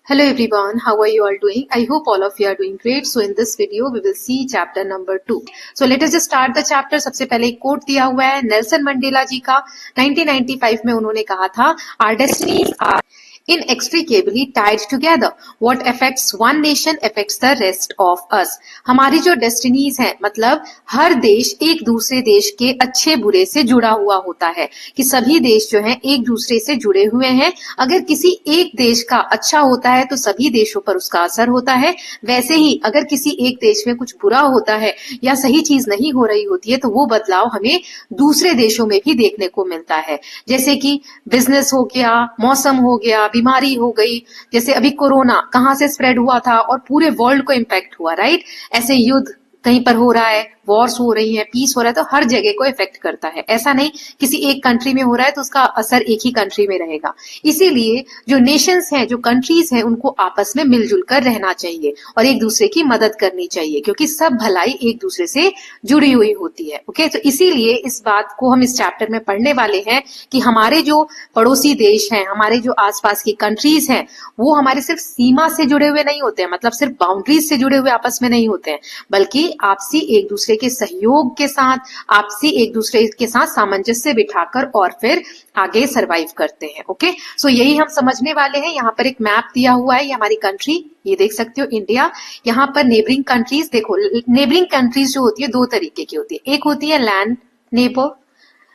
Hello everyone, how are you all doing? I hope all of you are doing great. So in this video we will see chapter number 2. So let us just start the chapter. सबसे पहले एक coat दिया हुआ है Nelson Mandela जी का 1995 में उन्होंने कहा था Our destinies are inextricably tied together. What affects one nation affects the rest of us. हमारी जो डेस्टिनीज हैं मतलब हर देश एक दूसरे देश के अच्छे बुरे से जुड़ा हुआ होता है कि सभी देश जो हैं एक दूसरे से जुड़े हुए हैं. अगर किसी एक देश का अच्छा होता है तो सभी देशों पर उसका असर होता है. वैसे ही अगर किसी एक देश में कुछ बुरा होता है या सही चीज नहीं हो रही होती है तो वो बदलाव हमें दूसरे देशों में भी देखने को मिलता है. जैसे कि बिजनेस हो गया, मौसम हो गया, बीमारी हो गई. जैसे अभी कोरोना कहाँ से स्प्रेड हुआ था और पूरे वर्ल्ड को इम्पैक्ट हुआ, राइट. ऐसे युद्ध कहीं पर हो रहा है, वॉर्स हो रही है, पीस हो रहा है, तो हर जगह को इफेक्ट करता है. ऐसा नहीं किसी एक कंट्री में हो रहा है तो उसका असर एक ही कंट्री में रहेगा. इसीलिए जो नेशंस हैं, जो कंट्रीज हैं, उनको आपस में मिलजुल कर रहना चाहिए और एक दूसरे की मदद करनी चाहिए क्योंकि सब भलाई एक दूसरे से जुड़ी हुई होती है. ओके, तो इसीलिए इस बात को हम इस चैप्टर में पढ़ने वाले हैं कि हमारे जो पड़ोसी देश हैं, हमारे जो आसपास की कंट्रीज हैं, वो हमारे सिर्फ सीमा से जुड़े हुए नहीं होते हैं, मतलब सिर्फ बाउंड्रीज से जुड़े हुए आपस में नहीं होते हैं, बल्कि आपसी एक दूसरे के सहयोग के साथ, आपसी एक दूसरे के साथ सामंजस्य बिठाकर और फिर आगे सरवाइव करते हैं. ओके, सो यही हम समझने वाले हैं. यहाँ पर एक मैप दिया हुआ है, ये हमारी कंट्री, ये देख सकते हो इंडिया. यहाँ पर नेबरिंग कंट्रीज देखो. नेबरिंग कंट्रीज जो होती है दो तरीके की होती है. एक होती है लैंड नेबर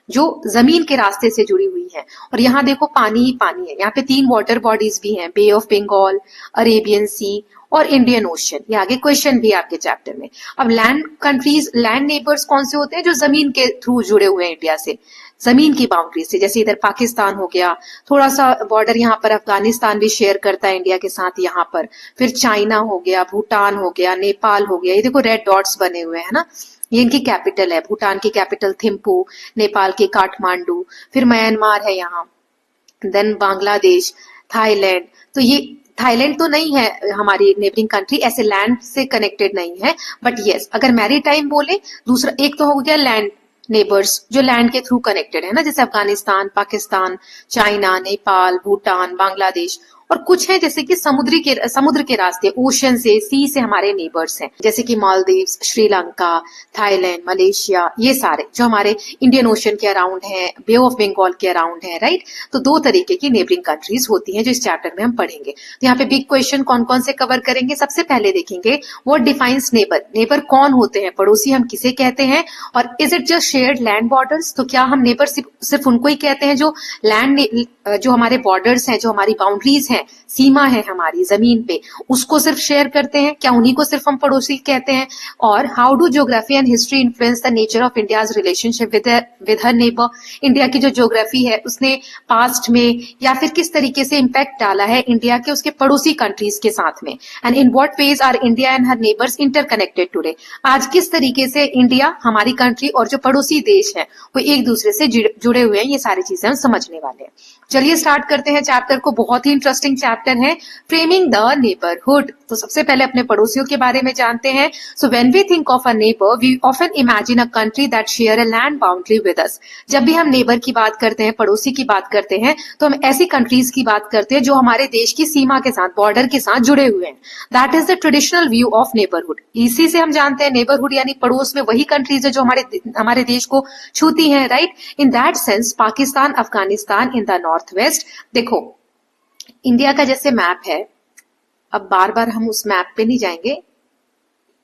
जो जमीन के रास्ते से जुड़ी हुई है, और यहाँ देखो पानी ही पानी है. यहाँ पे 3 वाटर बॉडीज भी हैं, बे ऑफ बंगाल, अरेबियन सी और इंडियन ओशन. ये आगे क्वेश्चन भी है आपके चैप्टर में. अब लैंड कंट्रीज, लैंड नेबर्स कौन से होते हैं? जो जमीन के थ्रू जुड़े हुए हैं इंडिया से, जमीन की बाउंड्री से. जैसे इधर पाकिस्तान हो गया, थोड़ा सा बॉर्डर यहाँ पर अफगानिस्तान भी शेयर करता है इंडिया के साथ यहाँ पर. फिर चाइना हो गया, भूटान हो गया, नेपाल हो गया. ये देखो रेड डॉट्स बने हुए हैं ना, ये इनकी कैपिटल है. भूटान की कैपिटल थिम्पू, नेपाल की काठमांडू, फिर म्यांमार है यहाँ, देन बांग्लादेश, थाईलैंड. तो ये थाईलैंड तो नहीं है हमारी नेबरिंग कंट्री, ऐसे लैंड से कनेक्टेड नहीं है, बट यस अगर मैरीटाइम बोले, दूसरा एक तो हो गया लैंड नेबर्स जो लैंड के थ्रू कनेक्टेड है ना, जैसे अफगानिस्तान, पाकिस्तान, चाइना, नेपाल, भूटान, बांग्लादेश. और कुछ है जैसे कि समुद्र के रास्ते, ओशन से, सी से हमारे नेबर्स हैं, जैसे कि मालदीव्स, श्रीलंका, थाईलैंड, मलेशिया. ये सारे जो हमारे इंडियन ओशन के अराउंड है, बे ऑफ बंगाल के अराउंड है, राइट. तो 2 तरीके की नेबरिंग कंट्रीज होती हैं जो इस चैप्टर में हम पढ़ेंगे. तो यहाँ पे बिग क्वेश्चन कौन कौन से कवर करेंगे. सबसे पहले देखेंगे व्हाट डिफाइंस नेबर. नेबर कौन होते हैं, पड़ोसी हम किसे कहते हैं, और is it just shared land borders. तो क्या हम नेबर सिर्फ उनको ही कहते हैं जो लैंड, जो हमारे बॉर्डर्स हैं, जो हमारी बाउंड्रीज हैं, सीमा है हमारी जमीन पे, उसको सिर्फ शेयर करते हैं? क्या उन्हीं को सिर्फ हम पड़ोसी कहते हैं? और how do geography and history influence the nature of India's relationship with her neighbour. India की जो ज्योग्राफी है उसने पास्ट में या फिर किस तरीके से इम्पैक्ट डाला है इंडिया के उसके पड़ोसी कंट्रीज के साथ में. And in what ways R India and her neighbours interconnected today. आज किस तरीके से इंडिया, हमारी कंट्री और जो पड़ोसी देश हैं वो एक दूसरे से जुड़े हुए हैं. ये सारी चीजें हम समझने वाले हैं. चलिए स्टार्ट करते हैं चैप्टर को. बहुत ही इंटरेस्टिंग चैप्टर है, फ्रेमिंग द नेबरहुड. तो सबसे पहले अपने पड़ोसियों के बारे में जानते हैं. So when we think of a neighbour we often imagine a country that share a land boundary with us. जब भी हम नेबर की बात करते हैं, पड़ोसी की बात करते हैं, तो हम ऐसी कंट्रीज की बात करते हैं जो हमारे देश की सीमा के साथ, बॉर्डर के साथ जुड़े हुए हैं. That is the traditional view of neighbourhood. इसी से हम जानते हैं नेबरहुड यानी पड़ोस में वही कंट्रीज है जो हमारे देश को छूती हैं, right. In that sense Pakistan, Afghanistan in the north west. देखो इंडिया का जैसे मैप है, अब बार बार हम उस मैप पे नहीं जाएंगे,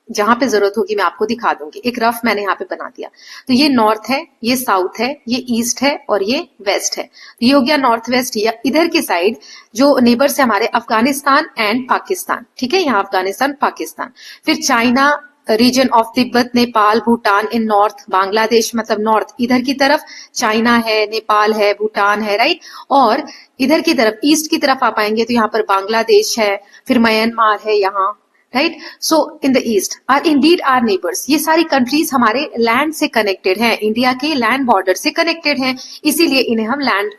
जहां पे जरूरत होगी मैं आपको दिखा दूंगी. एक रफ मैंने यहाँ पे बना दिया. तो ये नॉर्थ है, ये साउथ है, ये ईस्ट है और ये वेस्ट है. तो ये हो गया नॉर्थ वेस्ट. या इधर की साइड जो नेबर्स है हमारे, अफगानिस्तान एंड पाकिस्तान, ठीक है, यहाँ अफगानिस्तान, पाकिस्तान. फिर China, region of Tibet, Nepal, Bhutan in north, Bangladesh मतलब नॉर्थ, इधर की तरफ चाइना है, नेपाल है, भूटान है, राइट. और इधर की तरफ ईस्ट की तरफ आप आएंगे तो यहाँ पर बांग्लादेश है, फिर म्यांमार है यहाँ, right. So in the east are indeed our neighbours. ये सारी कंट्रीज हमारे लैंड से कनेक्टेड हैं, इंडिया के लैंड बॉर्डर से कनेक्टेड हैं, इसीलिए इन्हें हम लैंड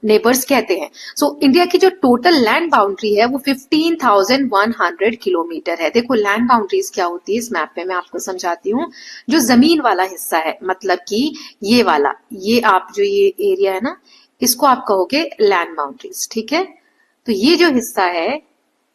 नेबर्स कहते हैं. सो इंडिया की जो टोटल लैंड बाउंड्री है वो 15,100 किलोमीटर है. देखो लैंड बाउंड्रीज क्या होती है इस मैप पे मैं आपको समझाती हूँ. जो जमीन वाला हिस्सा है, मतलब कि ये वाला, ये आप जो ये एरिया है ना, इसको आप कहोगे लैंड बाउंड्रीज, ठीक है. तो ये जो हिस्सा है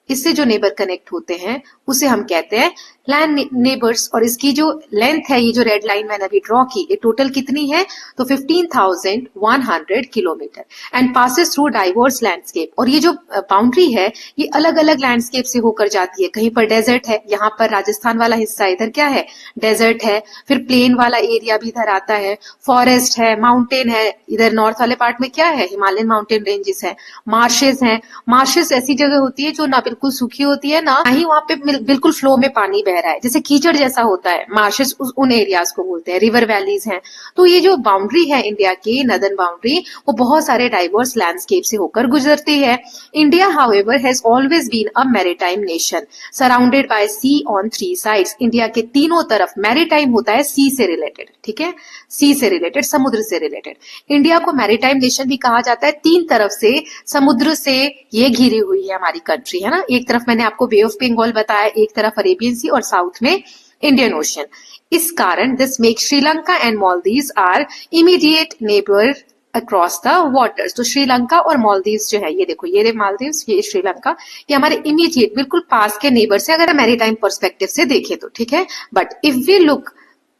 इससे जो नेबर कनेक्ट होते हैं उसे हम कहते हैं लैंड नेबर्स। और इसकी जो लेंथ है, ये जो रेड लाइन मैंने अभी ड्रॉ की, ये टोटल कितनी है, तो 15,100 kilometre and passes through diverse landscape. और ये जो बाउंड्री है ये अलग अलग लैंडस्केप से होकर जाती है। कहीं पर डेजर्ट है, यहाँ पर राजस्थान वाला हिस्सा इधर क्या है, डेजर्ट है। फिर प्लेन वाला एरिया भी इधर आता है, फॉरेस्ट है, माउंटेन है। इधर नॉर्थ वाले पार्ट में क्या है, हिमालयन माउंटेन रेंजेस है, मार्शेस हैं। मार्शेस ऐसी जगह होती है जो ना बिल्कुल सूखी होती है, ना ही वहां पे बिल्कुल फ्लो में पानी बह रहा है, जैसे कीचड़ जैसा होता है। मार्शेस उन एरियाज को बोलते हैं, रिवर वैलीज हैं। तो ये जो बाउंड्री है इंडिया की, नदर्न बाउंड्री, वो बहुत सारे डाइवर्स लैंडस्केप से होकर गुजरती है। India however has always been a maritime nation surrounded by sea on 3 sides. India के तीनों तरफ मैरीटाइम होता है सी से रिलेटेड, ठीक है, सी से रिलेटेड, समुद्र से रिलेटेड। इंडिया को मैरीटाइम नेशन भी कहा जाता है, तीन तरफ से समुद्र से ये घिरी हुई है हमारी कंट्री, है ना। एक तरफ मैंने आपको बे ऑफ बंगाल बताया, एक तरफ अरेबियन सी और साउथ में इंडियन ओशन। इस कारण this make Sri Lanka and Maldives are immediate neighbour across the waters. तो श्रीलंका और मालदीव्स जो है, ये देखो, ये मालदीव्स, ये श्रीलंका, ये हमारे इमीडिएट बिल्कुल पास के नेबर से अगर मैरीटाइम पर्सपेक्टिव से देखें तो, ठीक है। But if we look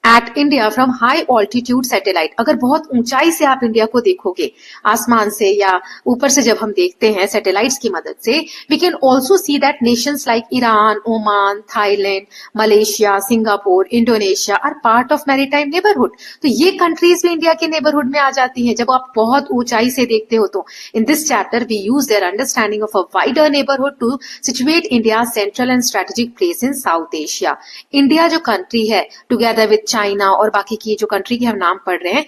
at India from high altitude satellite, अगर बहुत ऊंचाई से आप इंडिया को देखोगे आसमान से या ऊपर से जब हम देखते हैं सैटेलाइट्स की मदद से, we can also see that nations like Iran, Oman, Thailand, Malaysia, Singapore, Indonesia are part of maritime neighbourhood. तो ये कंट्रीज भी इंडिया के नेबरहुड में आ जाती हैं जब आप बहुत ऊंचाई से देखते हो। तो in this chapter we use their understanding of a wider neighbourhood to situate India central and strategic place in South Asia. India जो कंट्री है, टुगेदर विद चाइना और बाकी की जो कंट्री के हम नाम पढ़ रहे हैं,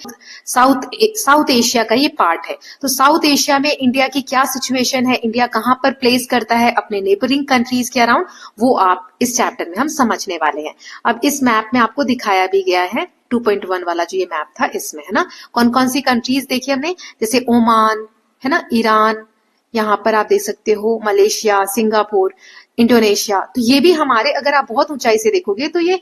साउथ एशिया का ये पार्ट है। तो साउथ एशिया में इंडिया की क्या सिचुएशन है, इंडिया कहां पर प्लेस करता है अपने नेबरिंग कंट्रीज के अराउंड, वो आप इस चैप्टर में हम समझने वाले हैं। अब इस मैप में आपको दिखाया भी गया है 2.1 वाला जो ये मैप था, इसमें, है ना, कौन कौन सी कंट्रीज देखी हमने, जैसे ओमान, है ना, ईरान, यहाँ पर आप देख सकते हो मलेशिया, सिंगापुर, इंडोनेशिया। तो ये भी हमारे, अगर आप बहुत ऊंचाई से देखोगे तो ये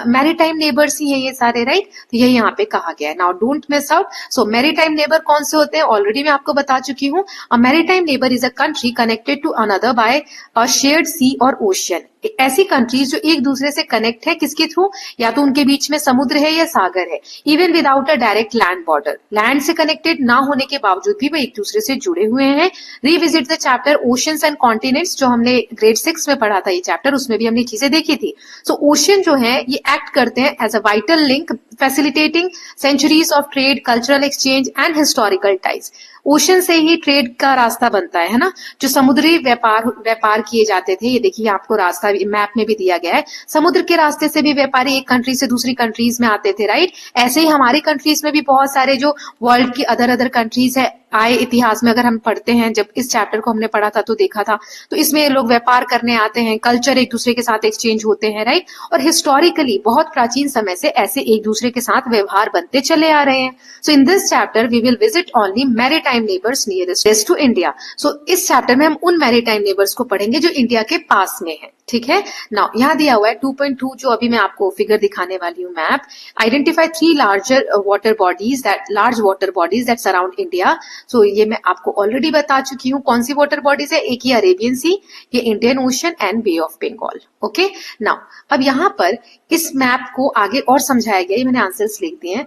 मैरीटाइम नेबर्स ही है ये सारे, राइट। तो ये यहाँ पे कहा गया है। Now don't miss out. So maritime neighbour कौन से होते हैं, ऑलरेडी मैं आपको बता चुकी हूँ। A maritime neighbour is a country connected to another by a shared sea और ओशियन। ऐसी कंट्रीज जो एक दूसरे से कनेक्ट है, किसके थ्रू, या तो उनके बीच में समुद्र है या सागर है, even without a direct land border, land से कनेक्टेड ना होने के बावजूद भी वो एक दूसरे से जुड़े हुए हैं। Revisit the chapter oceans and continents, जो हमने ग्रेड 6 में पढ़ा था ये चैप्टर, उसमें भी हमने चीजें देखी थी। सो ओशन जो है ये एक्ट करते हैं as a vital link, facilitating centuries of trade, cultural exchange and historical ties. Ocean से ही ट्रेड का रास्ता बनता है ना, जो समुद्री व्यापार किए जाते थे। ये देखिए आपको रास्ता मैप में भी दिया गया है, समुद्र के रास्ते से भी व्यापारी एक कंट्री से दूसरी कंट्रीज में आते थे, राइट। ऐसे ही हमारी कंट्रीज में भी बहुत सारे जो वर्ल्ड की अदर कंट्रीज है आए, इतिहास में अगर हम पढ़ते हैं, जब इस चैप्टर को हमने पढ़ा था तो देखा था, तो इसमें लोग व्यापार करने आते हैं, कल्चर एक दूसरे के साथ एक्सचेंज होते हैं, राइट। और हिस्टोरिकली बहुत प्राचीन समय से ऐसे एक दूसरे के साथ व्यवहार बनते चले आ रहे हैं। So in this chapter we will visit only maritime neighbours nearest to India. So इस चैप्टर में हम उन मैरीटाइम नेबर्स को पढ़ेंगे जो इंडिया के पास में है, ठीक है। नाउ यहाँ दिया हुआ है 2.2, जो अभी मैं आपको फिगर दिखाने वाली हूँ, map. Identify 3 larger water bodies that surround India. So ये मैं आपको ऑलरेडी बता चुकी हूँ कौन सी वाटर बॉडीज है। एक ही अरेबियन सी, ये Indian Ocean and Bay of Bengal. Okay, now अब यहाँ पर इस मैप को आगे और समझाया गया, ये मैंने आंसर्स लिख दिए हैं।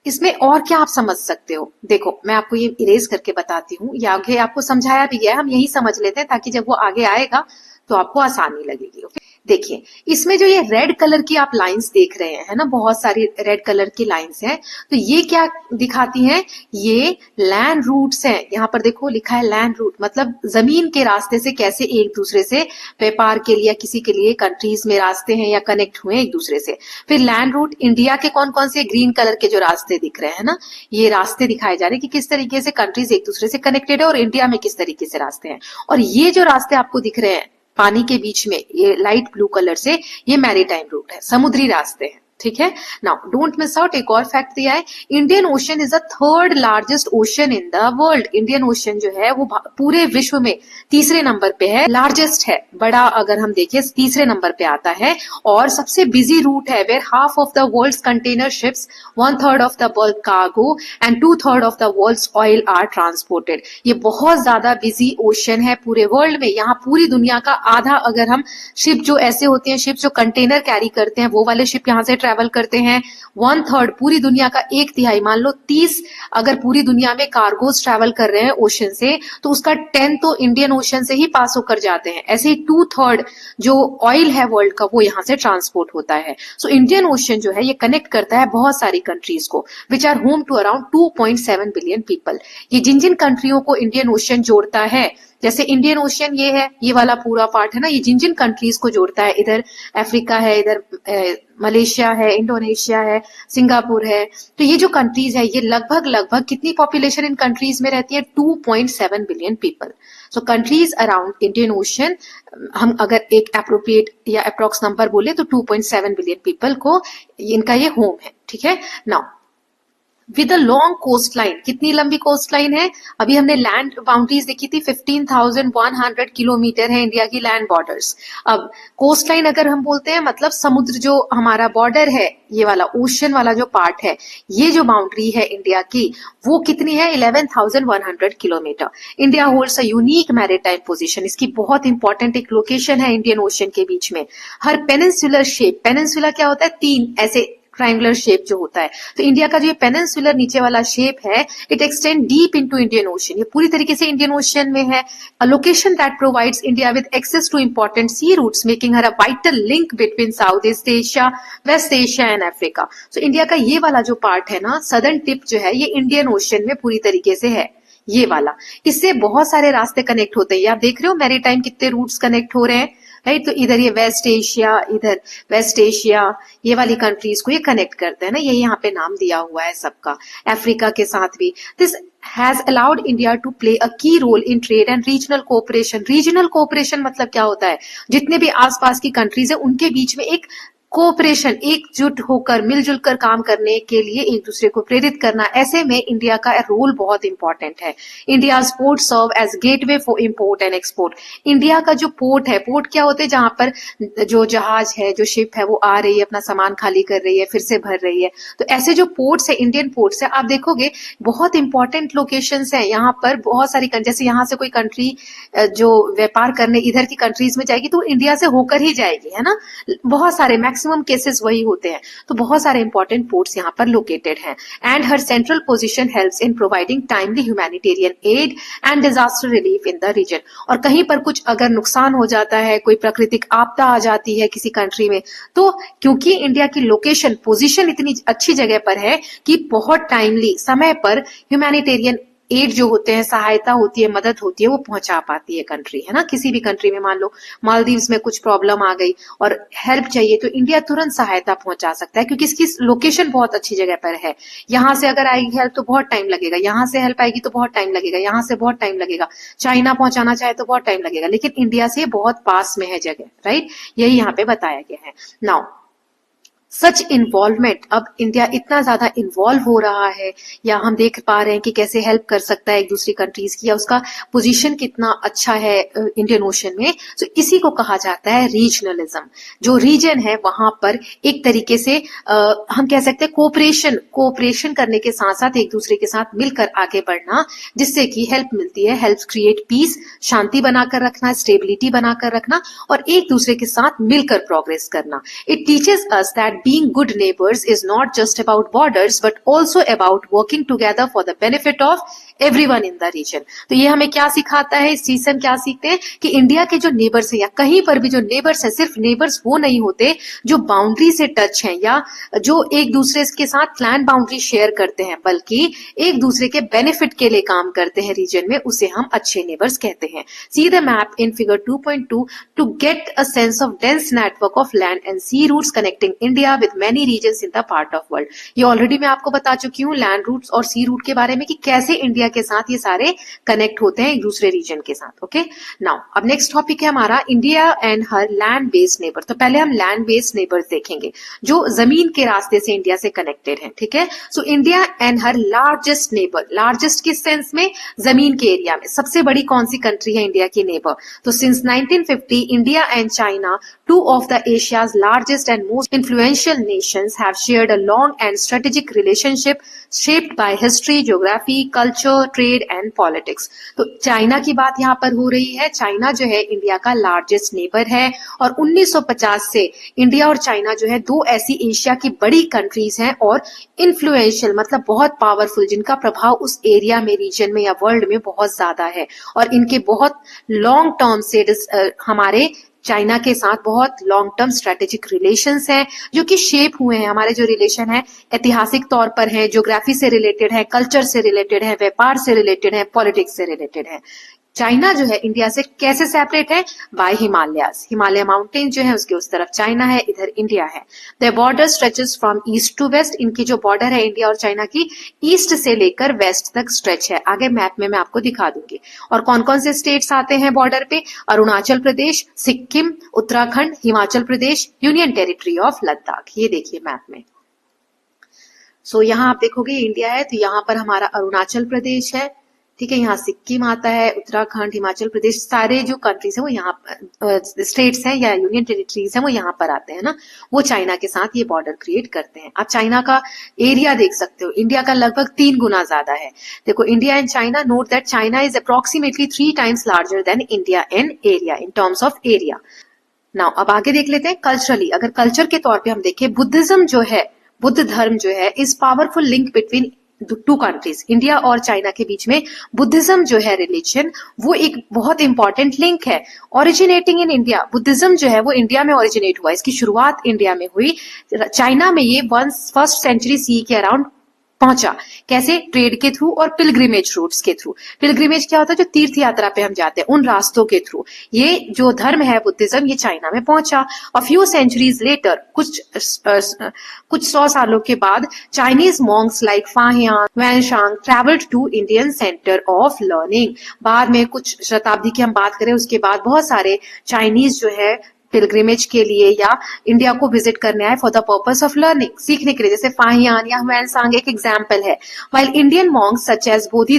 इसमें और क्या आप समझ सकते हो, देखो मैं आपको ये इरेज करके बताती हूँ, या आगे आपको समझाया भी गया है, हम यही समझ लेते हैं ताकि जब वो आगे आएगा तो आपको आसानी लगेगी। ओके, देखिए इसमें जो ये रेड कलर की आप लाइंस देख रहे हैं, है ना, बहुत सारी रेड कलर की लाइंस हैं, तो ये क्या दिखाती हैं, ये लैंड रूट्स हैं। यहाँ पर देखो लिखा है लैंड रूट, मतलब जमीन के रास्ते से कैसे एक दूसरे से व्यापार के लिए, किसी के लिए कंट्रीज में रास्ते हैं या कनेक्ट हुए एक दूसरे से। फिर लैंड रूट, इंडिया के कौन कौन से ग्रीन कलर के जो रास्ते दिख रहे हैं ना, ये रास्ते दिखाए जा रहे हैं कि किस तरीके से कंट्रीज एक दूसरे से कनेक्टेड है और इंडिया में किस तरीके से रास्ते हैं। और ये जो रास्ते आपको दिख रहे हैं पानी के बीच में, ये लाइट ब्लू कलर से, ये मैरीटाइम रूट है, समुद्री रास्ते हैं। ठीक है। नाउ डोंट मिस आउट, एक और फैक्ट दिया है, Indian ocean is the third largest ocean in the world. Indian ocean जो है वो पूरे विश्व में तीसरे नंबर पे है, लार्जेस्ट है, बड़ा अगर हम देखें तीसरे नंबर पे आता है, और सबसे बिजी रूट है, where half of the world's container ships, 1/3 of the bulk cargo and 2/3 of the world's oil are transported. ये बहुत ज्यादा बिजी ओशन है पूरे वर्ल्ड में। यहाँ पूरी दुनिया का आधा, अगर हम शिप जो ऐसे होते हैं, शिप जो कंटेनर कैरी करते हैं, वो वाले शिप यहाँ से ट्रेवल करते हैं, 1/3 पूरी दुनिया का 1/3, मान लो 30 अगर पूरी दुनिया में कार्गोज ट्रेवल कर रहे हैं ओशन से, तो उसका 10 तो इंडियन ओशन से ही पास होकर जाते हैं। ऐसे ही 2/3 जो ऑयल है वर्ल्ड का वो यहाँ से ट्रांसपोर्ट होता है। सो इंडियन ओशन जो है ये कनेक्ट करता है बहुत सारी कंट्रीज को, which are home to around 2.7 billion people. ये जिन जिन कंट्रियों को इंडियन ओशन जोड़ता है, जैसे इंडियन ओशन ये है, ये वाला पूरा पार्ट है ना, ये जिन जिन कंट्रीज को जोड़ता है, इधर अफ्रीका है, इधर मलेशिया है, इंडोनेशिया है, सिंगापुर है, तो ये जो कंट्रीज है ये लगभग कितनी पॉपुलेशन इन कंट्रीज में रहती है, 2.7 बिलियन पीपल। सो कंट्रीज अराउंड इंडियन ओशन, हम अगर एक अप्रोप्रिएट या अप्रोक्स नंबर बोले तो 2.7 बिलियन पीपल को इनका ये होम है। ठीक है। Now with a long coastline, कितनी लंबी कोस्ट लाइन है, अभी हमने लैंड बाउंड्रीज देखी थी, 15,100 किलोमीटर है इंडिया की लैंड बॉर्डर्स। अब कोस्ट लाइन अगर हम बोलते हैं, मतलब समुद्र जो हमारा बॉर्डर है, ये वाला ओशन वाला जो पार्ट है, ये जो बाउंड्री है इंडिया की, वो कितनी है, 11,100 kilometre. India holds a unique maritime position, इसकी बहुत इंपॉर्टेंट एक लोकेशन है इंडियन ओशन के बीच में। हर पेनिनसुलर शेप, पेनिनसुलर क्या होता है, 3 ऐसे ट्रायंगुलर शेप जो होता है, तो इंडिया का जो ये पेनिनसुलर नीचे वाला शेप है, it extend deep into Indian Ocean, ये पूरी तरीके से इंडियन ओशन में है। A location that provides India with access to important sea routes, making her a vital link between South east Asia, West Asia and Africa. So India का ये वाला जो पार्ट है ना, सदर्न टिप जो है, ये इंडियन ओशन में पूरी तरीके से है, ये वाला। इससे बहुत सारे रास्ते कनेक्ट होते हैं, आप देख रहे हो मैरीटाइम कितने रूट्स कनेक्ट हो रहे हैं, राइट। तो इधर ये वेस्ट एशिया, इधर वेस्ट एशिया, ये वाली कंट्रीज को ये कनेक्ट करते हैं ना, ये यहाँ पे नाम दिया हुआ है सबका, अफ्रीका के साथ भी। This has allowed India to play a key role in trade and regional cooperation. Regional cooperation मतलब क्या होता है, जितने भी आसपास की कंट्रीज है उनके बीच में एक कोऑपरेशन, एकजुट होकर मिलजुल कर काम करने के लिए एक दूसरे को प्रेरित करना, ऐसे में इंडिया का रोल बहुत इंपॉर्टेंट है। India's port serve as gateway for import and export. India का जो पोर्ट है, पोर्ट क्या होते हैं, जहां पर जो जहाज है, जो शिप है, वो आ रही है, अपना सामान खाली कर रही है, फिर से भर रही है, तो ऐसे जो पोर्ट्स है, इंडियन पोर्ट्स है, आप देखोगे बहुत इंपॉर्टेंट लोकेशंस है यहाँ पर। बहुत सारी, जैसे यहाँ से कोई कंट्री जो व्यापार करने इधर की कंट्रीज में जाएगी तो इंडिया से होकर ही जाएगी, है ना, बहुत सारे मैक्सिमम केसेस वही होते हैं। तो बहुत सारे इंपॉर्टेंट पोर्ट्स यहाँ पर लोकेटेड हैं। And her central position helps in providing timely humanitarian aid and disaster relief in the region. और कहीं पर कुछ अगर नुकसान हो जाता है, कोई प्राकृतिक आपदा आ जाती है किसी कंट्री में, तो क्योंकि इंडिया की लोकेशन, पोजीशन इतनी अच्छी जगह पर है कि बहुत टाइमली, समय पर ह्यूमैनिटेरियन एड जो होते हैं, सहायता होती है, मदद होती है, वो पहुंचा पाती है कंट्री, है ना। किसी भी कंट्री में मान लो मालदीव्स में कुछ प्रॉब्लम आ गई और हेल्प चाहिए, तो इंडिया तुरंत सहायता पहुंचा सकता है, क्योंकि इसकी लोकेशन बहुत अच्छी जगह पर है। यहां से अगर आएगी हेल्प तो बहुत टाइम लगेगा, यहां से हेल्प आएगी तो बहुत टाइम लगेगा, यहां से बहुत टाइम लगेगा, चाइना पहुंचाना चाहे तो बहुत टाइम लगेगा, लेकिन इंडिया से बहुत पास में है जगह, राइट। यही यहाँ पे बताया गया है। नाउ सच इन्वॉल्वमेंट, अब इंडिया इतना ज्यादा इन्वॉल्व हो रहा है, या हम देख पा रहे हैं कि कैसे हेल्प कर सकता है एक दूसरी कंट्रीज की, या उसका पोजीशन कितना अच्छा है इंडियन ओशन में। तो इसी को कहा जाता है रीजनलिज्म। जो रीजन है वहां पर एक तरीके से हम कह सकते हैं कोऑपरेशन करने के साथ साथ एक दूसरे के साथ मिलकर आगे बढ़ना, जिससे कि हेल्प मिलती है, हेल्प क्रिएट पीस, शांति बनाकर रखना, स्टेबिलिटी बनाकर रखना, और एक दूसरे के साथ मिलकर प्रोग्रेस करना। It teaches us that being good neighbors is not just about borders but also about working together for the benefit of everyone in the region. तो ये हमें क्या सिखाता है, इस चीज से हम क्या सीखते हैं कि इंडिया के जो नेबर्स है, या कहीं पर भी जो नेबर्स है, सिर्फ नेबर्स वो नहीं होते जो बाउंड्री से टच हैं या जो एक दूसरे के साथ लैंड बाउंड्री शेयर करते हैं, बल्कि एक दूसरे के बेनिफिट के लिए काम करते हैं रीजन में, उसे हम अच्छे नेबर्स कहते हैं। See the map in figure 2.2 to get a sense of dense network of land and sea routes connecting India India with many regions in the part of world. ये ऑलरेडी मैं आपको बता चुकी हूँ लैंड रूट्स और सी root के बारे में कि कैसे इंडिया के साथ ये सारे कनेक्ट होते हैं एक दूसरे रीजन के साथ। ओके, नाउ अब नेक्स्ट टॉपिक है हमारा India and her land based neighbour. तो पहले हम लैंड बेस्ड नेबर्स देखेंगे जो जमीन के रास्ते से इंडिया से कनेक्टेड है। ठीक है, so India and her largest neighbour, largest किस सेंस में, जमीन के एरिया में सबसे बड़ी कौन सी कंट्री है इंडिया की नेबर? तो since 1950 India and China, two of the Asia's largest and most influential nations, have shared a long and strategic relationship shaped by history, geography, culture, trade and politics. तो China की बात यहाँ पर हो रही है। चाइना जो है इंडिया का लार्जेस्ट नेबर है और 1950 से इंडिया और चाइना जो है दो ऐसी एशिया की बड़ी कंट्रीज हैं और इन्फ्लुएंशियल मतलब बहुत पावरफुल, जिनका प्रभाव उस एरिया में, रीजन में या वर्ल्ड में बहुत ज्यादा है और इनके बहुत लॉन्ग टर्म से हमारे चाइना के साथ बहुत लॉन्ग टर्म स्ट्रेटेजिक रिलेशंस हैं जो कि शेप हुए हैं। हमारे जो रिलेशन है ऐतिहासिक तौर पर है, ज्योग्राफी से रिलेटेड है, कल्चर से रिलेटेड है, व्यापार से रिलेटेड है, पॉलिटिक्स से रिलेटेड है। चाइना जो है इंडिया से कैसे सेपरेट है? बाय हिमालयास, हिमालय माउंटेन जो है उसके उस तरफ चाइना है, इधर इंडिया है। The border stretches from east to west, इनकी जो बॉर्डर है इंडिया और चाइना की ईस्ट से लेकर वेस्ट तक स्ट्रेच है। आगे मैप में मैं आपको दिखा दूंगी। और कौन कौन से स्टेट्स आते हैं बॉर्डर पे? Arunachal Pradesh, Sikkim, Uttarakhand, Himachal Pradesh, union territory of Ladakh. ये देखिए मैप में। सो यहाँ आप देखोगे इंडिया है तो यहाँ पर हमारा अरुणाचल प्रदेश है, ठीक है, यहाँ सिक्किम आता है, उत्तराखंड, हिमाचल प्रदेश, सारे जो कंट्रीज हैं वो यहाँ स्टेट्स हैं या यूनियन टेरिटरीज हैं वो यहाँ पर आते हैं ना, वो चाइना के साथ ये बॉर्डर क्रिएट करते हैं। आप चाइना का एरिया देख सकते हो, इंडिया का लगभग 3 गुना ज्यादा है। देखो India and China, note that China is approximately 3 times larger than India in area, in terms of area. Now अब आगे देख लेते हैं कल्चरली। अगर कल्चर के तौर पे हम देखें, बुद्धिज्म जो है, बुद्ध धर्म जो है is powerful link between two countries. India और चाइना के बीच में बुद्धिज्म जो है रिलीजन, वो एक बहुत इंपॉर्टेंट लिंक है। ओरिजिनेटिंग इन इंडिया, बुद्धिज्म जो है वो इंडिया में ओरिजिनेट हुआ, इसकी शुरुआत इंडिया में हुई। चाइना में ये 1st century CE के अराउंड पहुंचा। कैसे? ट्रेड के थ्रू और पिलग्रिमेज रूट्स के थ्रू। पिलग्रिमेज क्या होता है? जो तीर्थ यात्रा पे हम जाते हैं, उन रास्तों के थ्रू ये जो धर्म है बुद्धिज्म, ये चाइना में पहुंचा। और फ्यू सेंचुरीज लेटर, कुछ 100 सालों के बाद, Chinese monks like Fahien, Xuanzang travelled to Indian centre of learning. बाद में कुछ शताब्दी की हम बात करें, उसके बाद बहुत सारे चाइनीज जो है पिलग्रिमेज के लिए या इंडिया को विजिट करने आए for the purpose of learning, सीखने के लिए। जैसे फाहियान या वैनसांग एक एग्जाम्पल है। While Indian monks such as Bodhi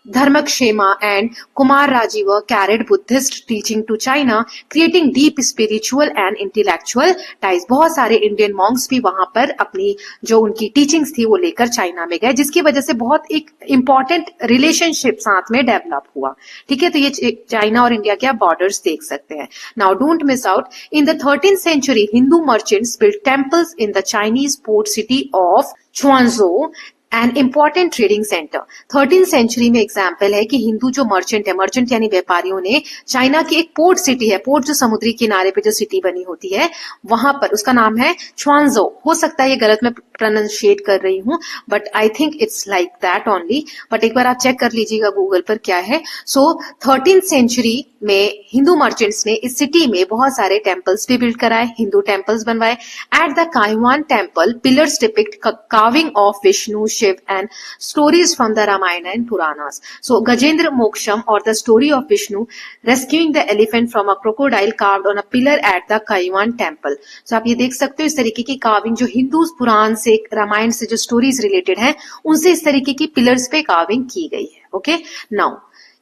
Dharmakshema and Kumar Rajiv carried Buddhist teaching to China, creating deep spiritual and intellectual ties. बहुत सारे इंडियन मॉन्क्स भी वहां पर अपनी जो उनकी टीचिंग्स थी वो लेकर चाइना में गए, जिसकी वजह से बहुत एक इंपॉर्टेंट रिलेशनशिप साथ में डेवलप हुआ। ठीक है, तो ये चाइना और इंडिया के बॉर्डर्स देख सकते हैं। Now don't miss out, in the 13th century Hindu merchants built temples in the Chinese port city of Quanzhou, an important trading centre. 13th century में एग्जाम्पल है कि हिंदू जो मर्चेंट है, मर्चेंट यानी व्यापारियों ने चाइना की एक पोर्ट सिटी है, पोर्ट जो समुद्री किनारे पे जो सिटी बनी होती है वहां पर, उसका नाम है च्वांगजो। हो सकता है ये गलत मैं प्रोनाउंशिएट कर रही हूँ, but I think it's like that only, but एक बार आप चेक कर लीजिएगा गूगल पर क्या है। सो 13th century में हिंदू मर्चेंट्स ने इस सिटी में बहुत सारे टेम्पल्स भी बिल्ड कराए, हिंदू टेम्पल्स बनवाए। At the Kaiyuan temple pillars depict carving of Vishnu, Shiva and stories from the Ramayana and Puranas. So Gajendra Moksham or the story of Vishnu rescuing the elephant from a crocodile carved on a pillar at the Kaiwan temple. So आप ये देख सकते हो इस तरीके की carving जो हिंदू पुराण से, रामायण से जो स्टोरीज रिलेटेड हैं उनसे इस तरीके की पिलर्स पे कार्विंग की गई है। Okay, now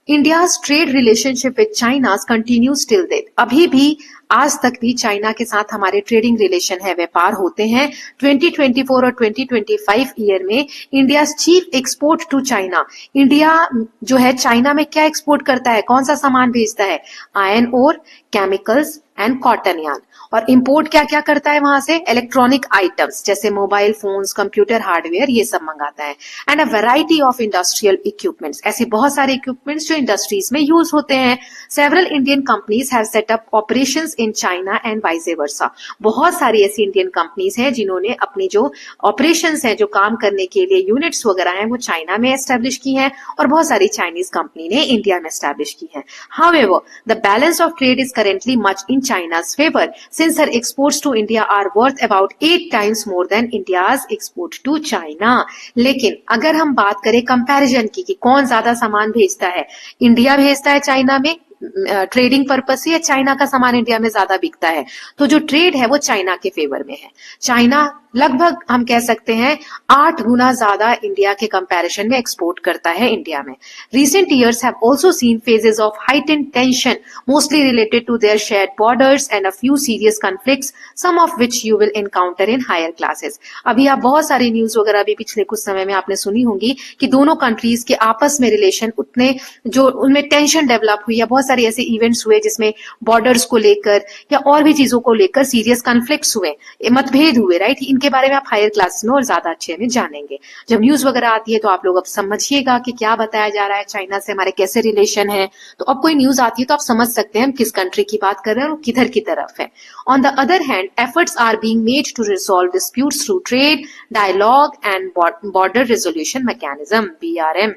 India's trade relationship with China continues till date. अभी भी आज तक भी चाइना के साथ हमारे ट्रेडिंग रिलेशन है, व्यापार होते हैं। 2024 और 2025 ईयर में India chief export to China, India जो है चाइना में क्या एक्सपोर्ट करता है, कौन सा सामान भेजता है? Iron ore, chemicals and cotton yarn. और इंपोर्ट क्या क्या करता है वहां से? इलेक्ट्रॉनिक आइटम्स जैसे मोबाइल फोन्स, कंप्यूटर हार्डवेयर, ये सब मंगाता है। And a variety of industrial equipments, ऐसे बहुत सारे इक्विपमेंट्स जो इंडस्ट्रीज में यूज होते हैं। Several Indian companies have set up operations in China and vice versa. बहुत सारी ऐसी इंडियन कंपनीज हैं जिन्होंने अपनी जो ऑपरेशंस हैं, जो काम करने के लिए यूनिट्स वगैरह हैं, वो चाइना में एस्टेब्लिश की हैं और बहुत सारी चाइनीज कंपनी ने इंडिया में एस्टेब्लिश की है। However the balance of trade is currently much in China's favor, since her exports to India are worth about 8 times more than India's export to China. लेकिन अगर हम बात करें कंपैरिजन की कि कौन ज्यादा सामान भेजता है, इंडिया भेजता है चाइना में ट्रेडिंग पर्पस से, या चाइना का सामान इंडिया में ज्यादा बिकता है, तो जो ट्रेड है वो चाइना के फेवर में है. चाइना लगभग हम कह सकते हैं 8 गुना ज्यादा इंडिया के कंपैरिजन में एक्सपोर्ट करता है इंडिया में. Recent years have also seen phases of heightened tension, mostly related to their shared borders and a few serious conflicts, some of which you will encounter in higher classes. अभी आप बहुत सारी news वगैरह भी पिछले कुछ समय में आपने सुनी होंगी कि दोनों कंट्रीज के आपस में रिलेशन उतने जो उनमें टेंशन डेवलप हुई, या बहुत सारे ऐसे इवेंट्स हुए जिसमें बॉर्डर्स को लेकर या और भी चीजों को लेकर सीरियस कॉन्फ्लिक्ट्स हुए, मतभेद हुए, राइट. इनके बारे में आप हायर क्लासेस में और ज्यादा अच्छे में जानेंगे. जब न्यूज वगैरह आती है तो आप लोग अब समझिएगा कि क्या बताया जा रहा है, चाइना से हमारे कैसे रिलेशन है. तो अब कोई न्यूज आती है तो आप समझ सकते हैं हम किस कंट्री की बात कर रहे हैं और किधर की तरफ है. On the other hand, efforts are being made to resolve disputes through trade dialogue and border resolution mechanism, BRM.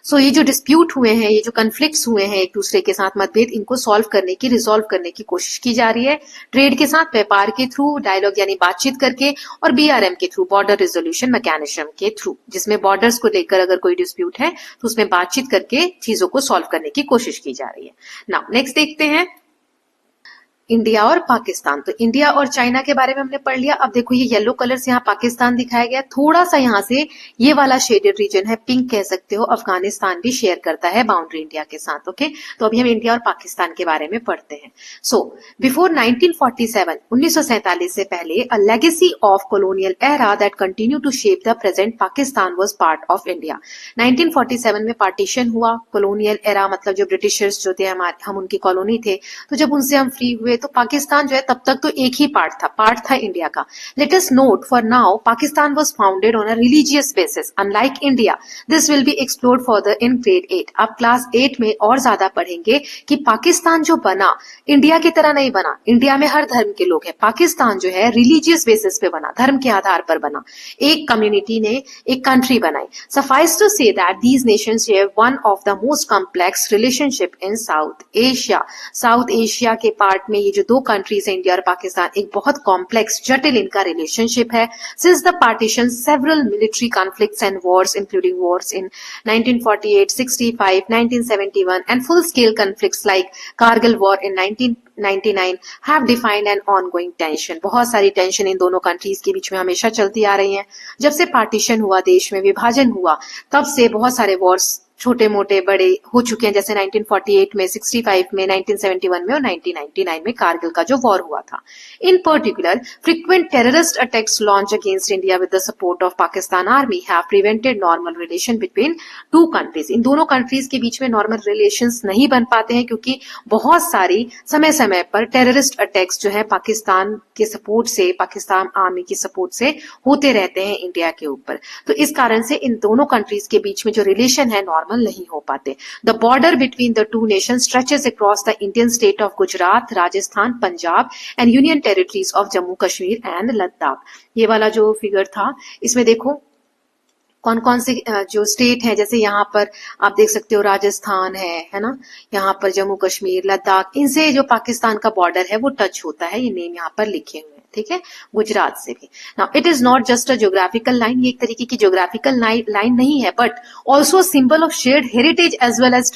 So ये जो डिस्प्यूट हुए हैं, ये जो कन्फ्लिक्ट्स हुए हैं एक दूसरे के साथ, मतभेद, इनको रिजॉल्व करने की कोशिश की जा रही है ट्रेड के साथ, व्यापार के थ्रू, डायलॉग यानी बातचीत करके, और BRM के थ्रू, बॉर्डर रेजोल्यूशन मैकेनिज्म के थ्रू, जिसमें बॉर्डर्स को लेकर अगर कोई डिस्प्यूट है तो उसमें बातचीत करके चीजों को सॉल्व करने की कोशिश की जा रही है. नाउ नेक्स्ट देखते हैं इंडिया और पाकिस्तान. तो इंडिया और चाइना के बारे में हमने पढ़ लिया. अब देखो ये येलो कलर से यहाँ पाकिस्तान दिखाया गया, थोड़ा सा यहाँ से ये वाला शेडेड रीजन है, पिंक कह सकते हो, अफगानिस्तान भी शेयर करता है बाउंड्री इंडिया के साथ. ओके, तो अभी हम इंडिया और पाकिस्तान के बारे में पढ़ते हैं. सो बिफोर 1947, 1947 से पहले, a legacy of colonial era that continue to shape the present Pakistan was part of India. 1947 में पार्टीशन हुआ. कॉलोनियल एरा मतलब जो ब्रिटिशर्स जो थे हम उनकी कॉलोनी थे, तो जब उनसे हम फ्री हुए तो पाकिस्तान जो है तब तक तो एक ही पार्ट था इंडिया का. Let us note for now Pakistan was founded on a religious basis unlike India. This will be explored further in grade 8. आप क्लास 8 में और ज्यादा पढ़ेंगे कि पाकिस्तान जो बना इंडिया की तरह नहीं बना. इंडिया में हर धर्म के लोग हैं, पाकिस्तान जो है रिलीजियस बेसिस पे बना, धर्म के आधार पर बना. एक कम्युनिटी ने एक कंट्री बनाई. Suffice to say that these nations share one of the most complex relationship in South Asia. South Asia के पार्ट में ये जो दो कंट्रीज है इंडिया और पाकिस्तान, एक बहुत कॉम्प्लेक्स जटिल इनका रिलेशनशिप है. Since the partition several military conflicts and Wars including Wars in 1948, 65, 1971 and full scale conflicts like Kargil war in 1999 have defined an ongoing tension. बहुत सारी टेंशन इन दोनों कंट्रीज के बीच में हमेशा चलती आ रही है. जब से पार्टीशन हुआ, देश में विभाजन हुआ, तब से बहुत सारे वॉर्स छोटे मोटे बड़े हो चुके हैं, जैसे 1948 में, 65 में, 1971 में और 1999 में कारगिल का जो वॉर हुआ था. In particular frequent terrorist attacks launch against India with the support of Pakistan army have prevented normal relation between two countries. इन दोनों कंट्रीज के बीच में नॉर्मल रिलेशंस नहीं बन पाते हैं क्योंकि बहुत सारी समय समय पर टेररिस्ट अटैक्स जो है पाकिस्तान के सपोर्ट से, पाकिस्तान आर्मी की सपोर्ट से होते रहते हैं इंडिया के ऊपर. तो इस कारण से इन दोनों कंट्रीज के बीच में जो रिलेशन है नॉर्मल नहीं हो पाते. The border between the two nation stretches across the Indian state of Gujarat, Rajasthan, Punjab and union territories of Jammu Kashmir and Ladakh. ये वाला जो फिगर था इसमें देखो कौन कौन से जो स्टेट है, जैसे यहाँ पर आप देख सकते हो राजस्थान है ना, यहाँ पर जम्मू कश्मीर, लद्दाख, इनसे जो पाकिस्तान का बॉर्डर है वो टच होता है. ये नेम यहाँ पर लिखे हुए हैं, ठीक है, गुजरात से भी. Now it is not just a geographical line, ये एक तरीके की ज्योग्राफिकल लाइन नहीं है, but also symbol of shared heritage as well as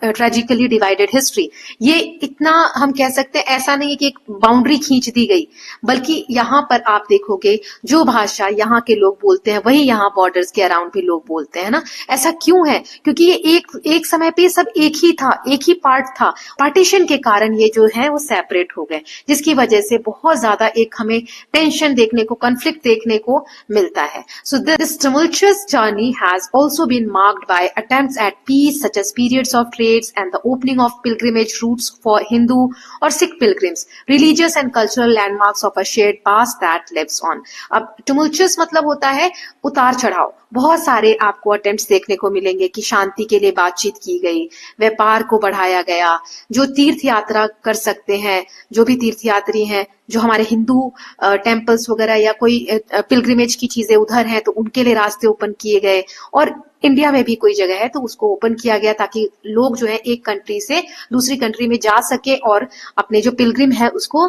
tragically divided history. ये इतना हम कह सकते हैं, ऐसा नहीं है कि एक बाउंड्री खींच दी गई, बल्कि यहाँ पर आप देखोगे जो भाषा यहाँ के लोग बोलते हैं वही यहाँ बॉर्डर्स के अराउंड भी लोग बोलते हैं ना. ऐसा क्यों है? क्योंकि ये एक समय पे सब एक ही था, एक ही पार्ट था. पार्टीशन के कारण ये जो है वो सेपरेट हो गए, जिसकी वजह से बहुत ज्यादा एक हमें टेंशन देखने को, कॉन्फ्लिक्ट देखने को मिलता है. So this tumultuous journey has also been marked by attempts at peace such as periods of trades and the opening of pilgrimage routes for Hindu or Sikh pilgrims, religious and cultural landmarks of a shared past that lives on. अब tumultuous मतलब होता है उतार चढ़ाव. बहुत सारे आपको attempts देखने को मिलेंगे कि शांति के लिए बातचीत की गई, व्यापार को बढ़ाया गया, जो तीर्थ यात्रा कर सकते हैं, जो भी तीर्थ यात्री हैं, जो हमारे हिंदू हिंदू टेम्पल्स वगैरह या कोई पिलग्रिमेज की चीजें उधर हैं तो उनके लिए रास्ते ओपन किए गए, और इंडिया में भी कोई जगह है तो उसको ओपन किया गया ताकि लोग जो है एक कंट्री से दूसरी कंट्री में जा सके और अपने जो पिलग्रिम है उसको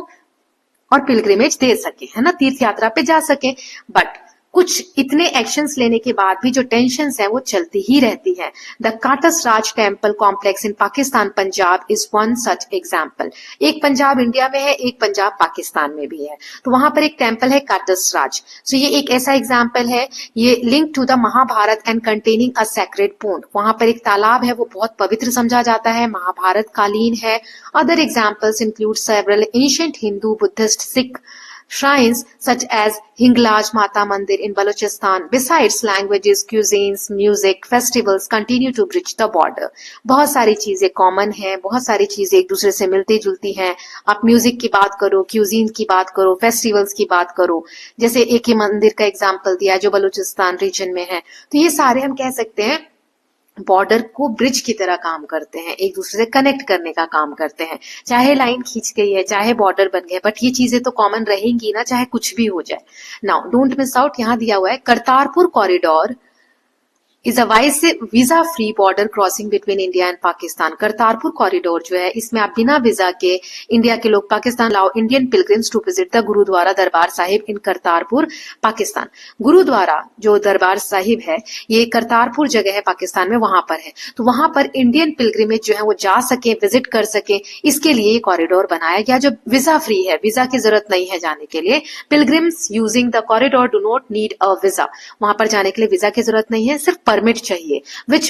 और पिलग्रिमेज दे सके, है ना, तीर्थ यात्रा पे जा सके। बट कुछ इतने एक्शंस लेने के बाद भी जो टेंशन्स है वो चलती ही रहती है। The Katas Raj temple complex in Pakistan Punjab is one such example. एक पंजाब इंडिया में है, एक पंजाब पाकिस्तान में भी है, तो वहां पर एक टेम्पल है काटस राज। सो ये एक ऐसा एग्जाम्पल है, ये link to the Mahabharata and containing a sacred pond. वहां पर एक तालाब है, वो बहुत पवित्र समझा जाता है, महाभारत कालीन है। Other examples include several ancient Hindu, Buddhist, Sikh shrines such as Hinglaj Mata Mandir in Balochistan. Besides languages, cuisines, music, festivals continue to bridge the border. बहुत सारी चीजें कॉमन हैं, बहुत सारी चीजें एक दूसरे से मिलती जुलती हैं। आप म्यूजिक की बात करो, क्यूजीन की बात करो, फेस्टिवल्स की बात करो, जैसे एक ही मंदिर का एग्जाम्पल दिया जो बलूचिस्तान रीजन में है, तो ये सारे हम कह सकते हैं बॉर्डर को ब्रिज की तरह काम करते हैं, एक दूसरे से कनेक्ट करने का काम करते हैं। चाहे लाइन खींच गई है, चाहे बॉर्डर बन गया, बट ये चीजें तो कॉमन रहेंगी ना, चाहे कुछ भी हो जाए। नाउ डोंट मिस आउट, यहां दिया हुआ है Kartarpur corridor is a visa free border crossing between India and Pakistan. Kartarpur corridor जो है, इसमें आप बिना वीजा के इंडिया के लोग Pakistan allow Indian pilgrims to visit the gurdwara Darbar Sahib इन करतारपुर पाकिस्तान। गुरुद्वारा जो दरबार साहिब है ये करतारपुर जगह है पाकिस्तान में, वहां पर है, तो वहां पर इंडियन पिलग्रिमेज जो है वो जा सके, विजिट कर सके, इसके लिए ये कॉरिडोर बनाया गया जो वीजा फ्री है, वीजा की जरूरत नहीं है जाने के लिए। Pilgrims using the corridor do not need a visa, वहां पर जाने के लिए वीजा की जरूरत नहीं है, सिर्फ परमिट चाहिए, which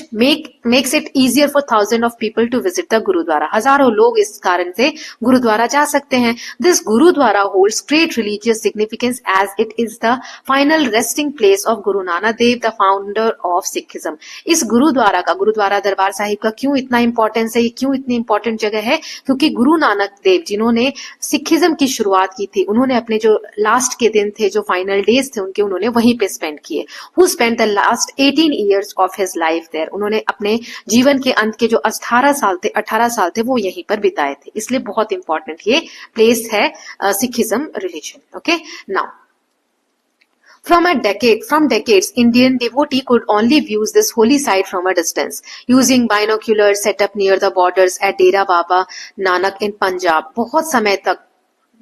makes it easier for thousands of people to visit the gurdwara. हजारों लोग इस कारण से गुरुद्वारा जा सकते हैं। This gurdwara holds great religious significance as it is the final resting place of Guru Nanak Dev, the founder of Sikhism। इस गुरुद्वारा का, गुरुद्वारा दरबार साहिब का क्यों इतना इंपॉर्टेंस है, ये क्यों इतनी इंपॉर्टेंट जगह है, क्योंकि गुरु नानक देव जिन्होंने सिखिज्म की शुरुआत की थी, उन्होंने अपने जो लास्ट के दिन थे, जो फाइनल डेज थे उनके, उन्होंने वहीं पे स्पेंड किए। Who spent the last 18 years of his life there, उन्होंने अपने जीवन के अंत के जो 18 साल थे वो यहीं पर बिताए थे, इसलिए बहुत इंपॉर्टेंट ये प्लेस है Sikhism religion. Okay, now from decades, Indian devotee could only view this holy site from a distance using binoculars set up near the borders at Dera Baba Nanak in Punjab। बहुत समय तक,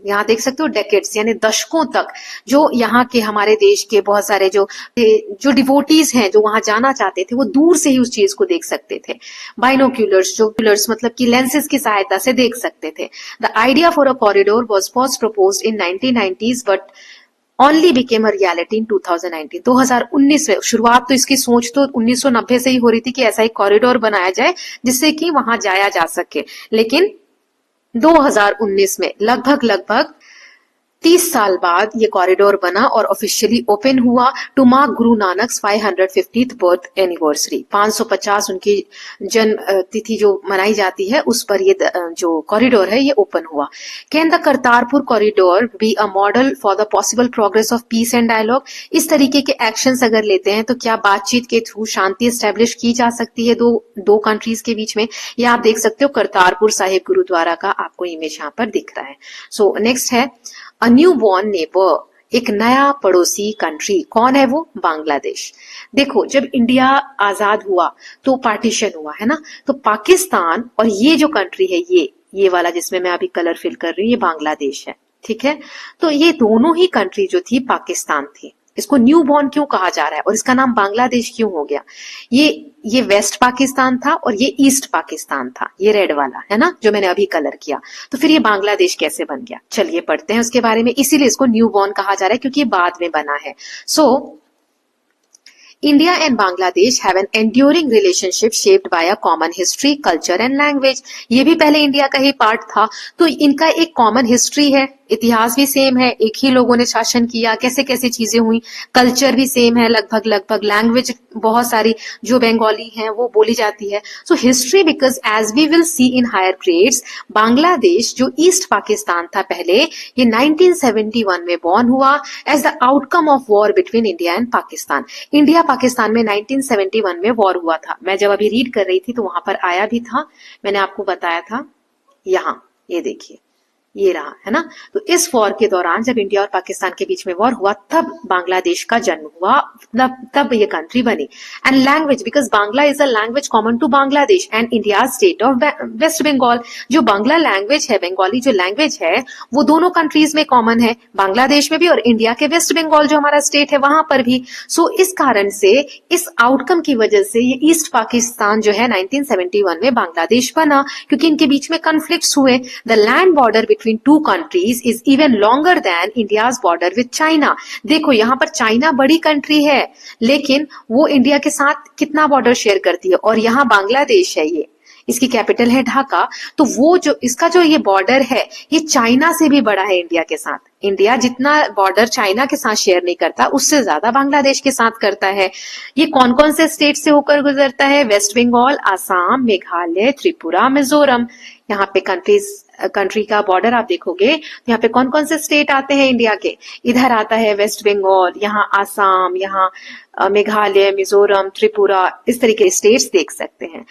यहाँ देख सकते हो decades यानी दशकों तक, जो यहाँ के हमारे देश के बहुत सारे जो डिवोटीज हैं जो वहां जाना चाहते थे वो दूर से ही उस चीज को देख सकते थे। बाइनोक्यूलर्स, जो क्यूलर्स मतलब कि लेंसेज की सहायता से देख सकते थे। The idea for a corridor was first proposed in 1990s but only became a reality in 2019। 2019 में शुरुआत, तो इसकी सोच तो 1990 से ही हो रही थी कि ऐसा एक कॉरिडोर बनाया जाए जिससे कि वहां जाया जा सके, लेकिन 2019 में लगभग 30 साल बाद ये कॉरिडोर बना और ऑफिशियली ओपन हुआ to mark Guru Nanak 550th birth anniversary. 550 उनकी जन्म तिथि जो मनाई जाती है उस पर ये जो कॉरिडोर है ये ओपन हुआ। Can the Kartarpur corridor be a model for the possible progress of peace and dialogue. इस तरीके के एक्शंस अगर लेते हैं तो क्या बातचीत के थ्रू शांति एस्टेब्लिश की जा सकती है दो कंट्रीज के बीच में। ये आप देख सकते हो करतारपुर साहिब गुरुद्वारा का आपको इमेज यहाँ पर दिख रहा है। सो नेक्स्ट है अ न्यू बॉर्न नेबर, एक नया पड़ोसी कंट्री। कौन है वो? बांग्लादेश। देखो, जब इंडिया आजाद हुआ तो पार्टीशन हुआ है ना, तो पाकिस्तान और ये जो कंट्री है ये वाला जिसमें मैं अभी कलर फिल कर रही हूँ, ये बांग्लादेश है, ठीक है। तो ये दोनों ही कंट्री जो थी पाकिस्तान थी। इसको न्यू बॉर्न क्यों कहा जा रहा है और इसका नाम बांग्लादेश क्यों हो गया? ये वेस्ट पाकिस्तान था और ये ईस्ट पाकिस्तान था, ये रेड वाला है ना जो मैंने अभी कलर किया। तो फिर ये बांग्लादेश कैसे बन गया? चलिए पढ़ते हैं उसके बारे में। इसीलिए इसको न्यू बॉर्न कहा जा रहा है क्योंकि ये बाद में बना है। सो India and Bangladesh have an enduring relationship shaped by a common history, culture and language। ये भी पहले इंडिया का ही पार्ट था, तो इनका एक कॉमन हिस्ट्री है, इतिहास भी सेम है, एक ही लोगों ने शासन किया, कैसे कैसे चीजें हुई, कल्चर भी सेम है लगभग, लैंग्वेज बहुत सारी जो बंगाली है वो बोली जाती है। So history, because as we will see in higher grades, Bangladesh जो ईस्ट पाकिस्तान था पहले, ये 1971 में बॉर्न हुआ as the outcome of war between India and Pakistan. India Pakistan में 1971 में वॉर हुआ था। मैं जब अभी रीड कर रही थी तो वहां पर आया भी था, मैंने आपको बताया था। यहाँ ये देखिए, ये रहा है ना। तो इस वॉर के दौरान जब इंडिया और पाकिस्तान के बीच में वॉर हुआ तब बांग्लादेश का जन्म हुआ, तब ये कंट्री बनी। And language, because Bangla is a language common to Bangladesh and India state of West Bengal. जो बांग्ला लैंग्वेज है, बंगाली जो लैंग्वेज है, वो दोनों कंट्रीज में कॉमन है, बांग्लादेश में भी और इंडिया के वेस्ट बंगाल जो हमारा स्टेट है वहां पर भी। सो इस कारण से, इस आउटकम की वजह से ये ईस्ट पाकिस्तान जो है 1971 में बांग्लादेश बना, क्योंकि इनके बीच में कॉन्फ्लिक्ट्स हुए। The land border between two countries is even longer than India's border with China. देखो यहाँ पर चाइना बड़ी कंट्री है, लेकिन वो इंडिया के साथ कितना बॉर्डर शेयर करती है, और यहाँ बांग्लादेश है, ये इसकी कैपिटल है ढाका। तो वो जो इसका जो ये बॉर्डर है, ये चाइना से भी बड़ा है इंडिया के साथ। इंडिया जितना बॉर्डर चाइना के साथ शेयर नहीं करता, उससे ज्यादा बांग्लादेश के साथ करता है। ये कौन कौन से स्टेट से होकर गुजरता है? वेस्ट बंगाल, आसाम, मेघालय, त्रिपुरा, मिजोरम। यहाँ पे कंट्री का बॉर्डर आप देखोगे तो यहाँ पे कौन कौन से स्टेट आते हैं इंडिया के? इधर आता है वेस्ट बंगाल, यहाँ आसाम, यहाँ मेघालय, मिजोरम, त्रिपुरा, इस तरीके स्टेट्स देख सकते हैं।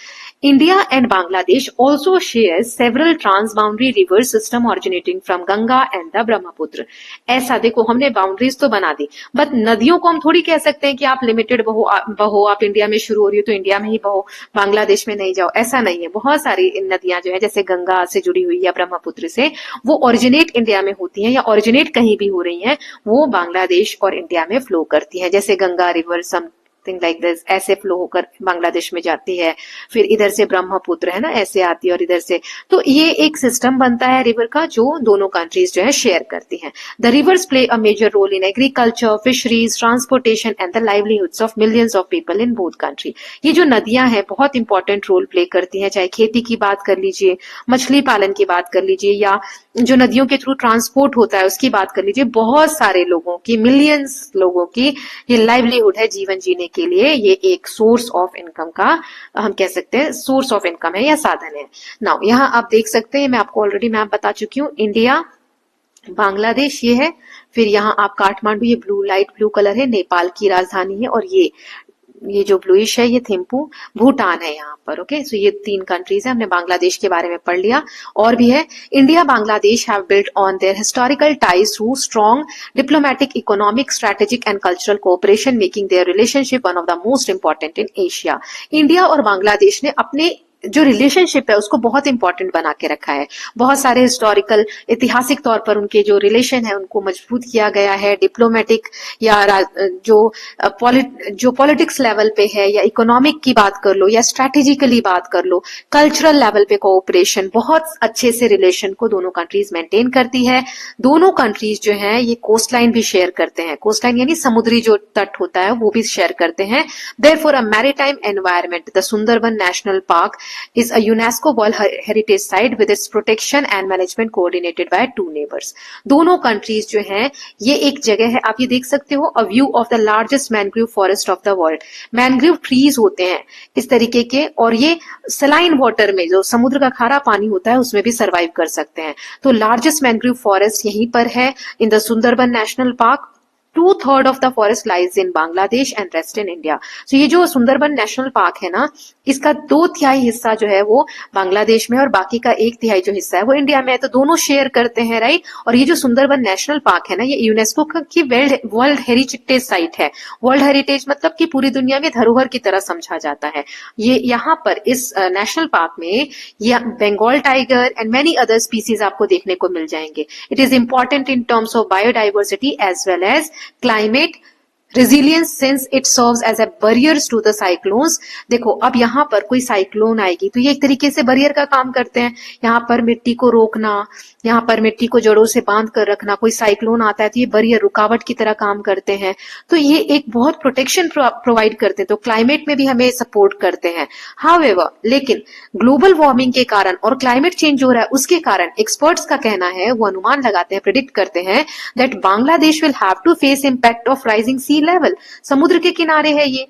India and Bangladesh also share several transboundary river system originating from Ganga and the Brahmaputra. ऐसा देखो, हमने बाउंड्रीज तो बना दी, बट नदियों को हम थोड़ी कह सकते हैं कि आप लिमिटेड बहो, आप इंडिया में शुरू हो रही हो तो इंडिया में ही बहो, बांग्लादेश में नहीं जाओ, ऐसा नहीं है। बहुत सारी नदियां जो है, जैसे गंगा से जुड़ी हुई या ब्रह्मपुत्र से, वो ओरिजिनेट इंडिया में होती हैं या ओरिजिनेट कहीं भी हो रही हैं, वो बांग्लादेश और इंडिया में फ्लो करती हैं। जैसे Ganga river something like this, ऐसे फ्लो होकर बांग्लादेश में जाती है, फिर इधर से ब्रह्मपुत्र है ना, ऐसे आती है और इधर से। तो ये एक सिस्टम बनता है रिवर का, जो दोनों कंट्रीज जो है शेयर करती हैं। The rivers play a major role in agriculture, fisheries, transportation and the livelihoods of millions of people in both country. ये जो नदियां हैं बहुत इंपॉर्टेंट रोल प्ले करती हैं, चाहे खेती की बात कर लीजिए, मछली पालन की बात कर लीजिए, या जो नदियों के थ्रू ट्रांसपोर्ट होता है उसकी बात कर लीजिए। बहुत सारे लोगों की, मिलियंस लोगों की ये लाइवलीहुड है, जीवन जीने के लिए ये एक सोर्स ऑफ इनकम का हम कह सकते हैं, सोर्स ऑफ इनकम है या साधन है। नाउ यहाँ आप देख सकते हैं, मैं आपको ऑलरेडी मैप बता चुकी हूँ, इंडिया, बांग्लादेश ये है, फिर यहाँ आप काठमांडू, ये ब्लू, लाइट ब्लू कलर है, नेपाल की राजधानी है, और ये जो ब्लूइश है ये थिम्पू, भूटान है यहाँ पर। ओके, सो ये 3 कंट्रीज है। हमने बांग्लादेश के बारे में पढ़ लिया। और भी है, India Bangladesh have built on their historical ties through strong diplomatic, economic, strategic and cultural cooperation, making their relationship one of the most important in Asia. India और बांग्लादेश ने अपने जो रिलेशनशिप है उसको बहुत इंपॉर्टेंट बना के रखा है। बहुत सारे हिस्टोरिकल, ऐतिहासिक तौर पर उनके जो रिलेशन है उनको मजबूत किया गया है। डिप्लोमेटिक या जो पॉलिटिक्स लेवल पे है, या इकोनॉमिक की बात कर लो, या स्ट्रैटेजिकली बात कर लो, कल्चरल लेवल पे कोऑपरेशन, बहुत अच्छे से रिलेशन को दोनों कंट्रीज मेंटेन करती है। दोनों कंट्रीज जो है ये कोस्ट लाइन भी शेयर करते हैं। कोस्ट लाइन यानी समुद्री जो तट होता है वो भी शेयर करते हैं। Therefore a maritime environment, the Sundarban national park is a UNESCO World Heritage Site with its protection and management coordinated by 2 neighbors. दोनों कंट्रीज जो हैं, ये एक जगह है, आप ये देख सकते हो, a view of the largest mangrove forest of the world. Mangrove trees होते हैं इस तरीके के, और ये सलाइन वाटर में, जो समुद्र का खारा पानी होता है, उसमें भी सर्वाइव कर सकते हैं। तो लार्जेस्ट मैनग्रोव फॉरेस्ट यहीं पर है in the Sundarban national park. 2/3 of the forest lies in Bangladesh and rest in India. So ये जो सुंदरबन नेशनल पार्क है ना, इसका 2/3 हिस्सा जो है वो बांग्लादेश में, और बाकी का 1/3 जो हिस्सा है वो इंडिया में है। तो दोनों शेयर करते हैं, राइट। और ये जो सुंदरबन नेशनल पार्क है ना, ये यूनेस्को की वर्ल्ड हेरिटेज साइट है। वर्ल्ड हेरिटेज मतलब कि पूरी दुनिया में धरोहर की तरह समझा जाता है। ये यहाँ पर इस नेशनल पार्क में ये Bengal tiger and many other species आपको देखने को मिल जाएंगे। It is important in terms of biodiversity as well as climate resilience since it serves as a barriers to the cyclones। देखो अब यहाँ पर कोई साइक्लोन आएगी तो ये एक तरीके से बैरियर का काम करते हैं। यहाँ पर मिट्टी को रोकना, यहाँ पर मिट्टी को जड़ों से बांध कर रखना। कोई साइक्लोन आता है तो ये बैरियर, रुकावट की तरह काम करते हैं। तो ये एक बहुत प्रोटेक्शन प्रोवाइड करते हैं, तो क्लाइमेट में भी हमें सपोर्ट करते हैं। हाउएवर, लेकिन ग्लोबल वार्मिंग के कारण और क्लाइमेट चेंज हो रहा है उसके कारण एक्सपर्ट्स का कहना है, वो अनुमान लगाते हैं, प्रिडिक्ट करते हैं that Bangladesh will have to face impact of rising sea level. समुद्र के किनारे है ये,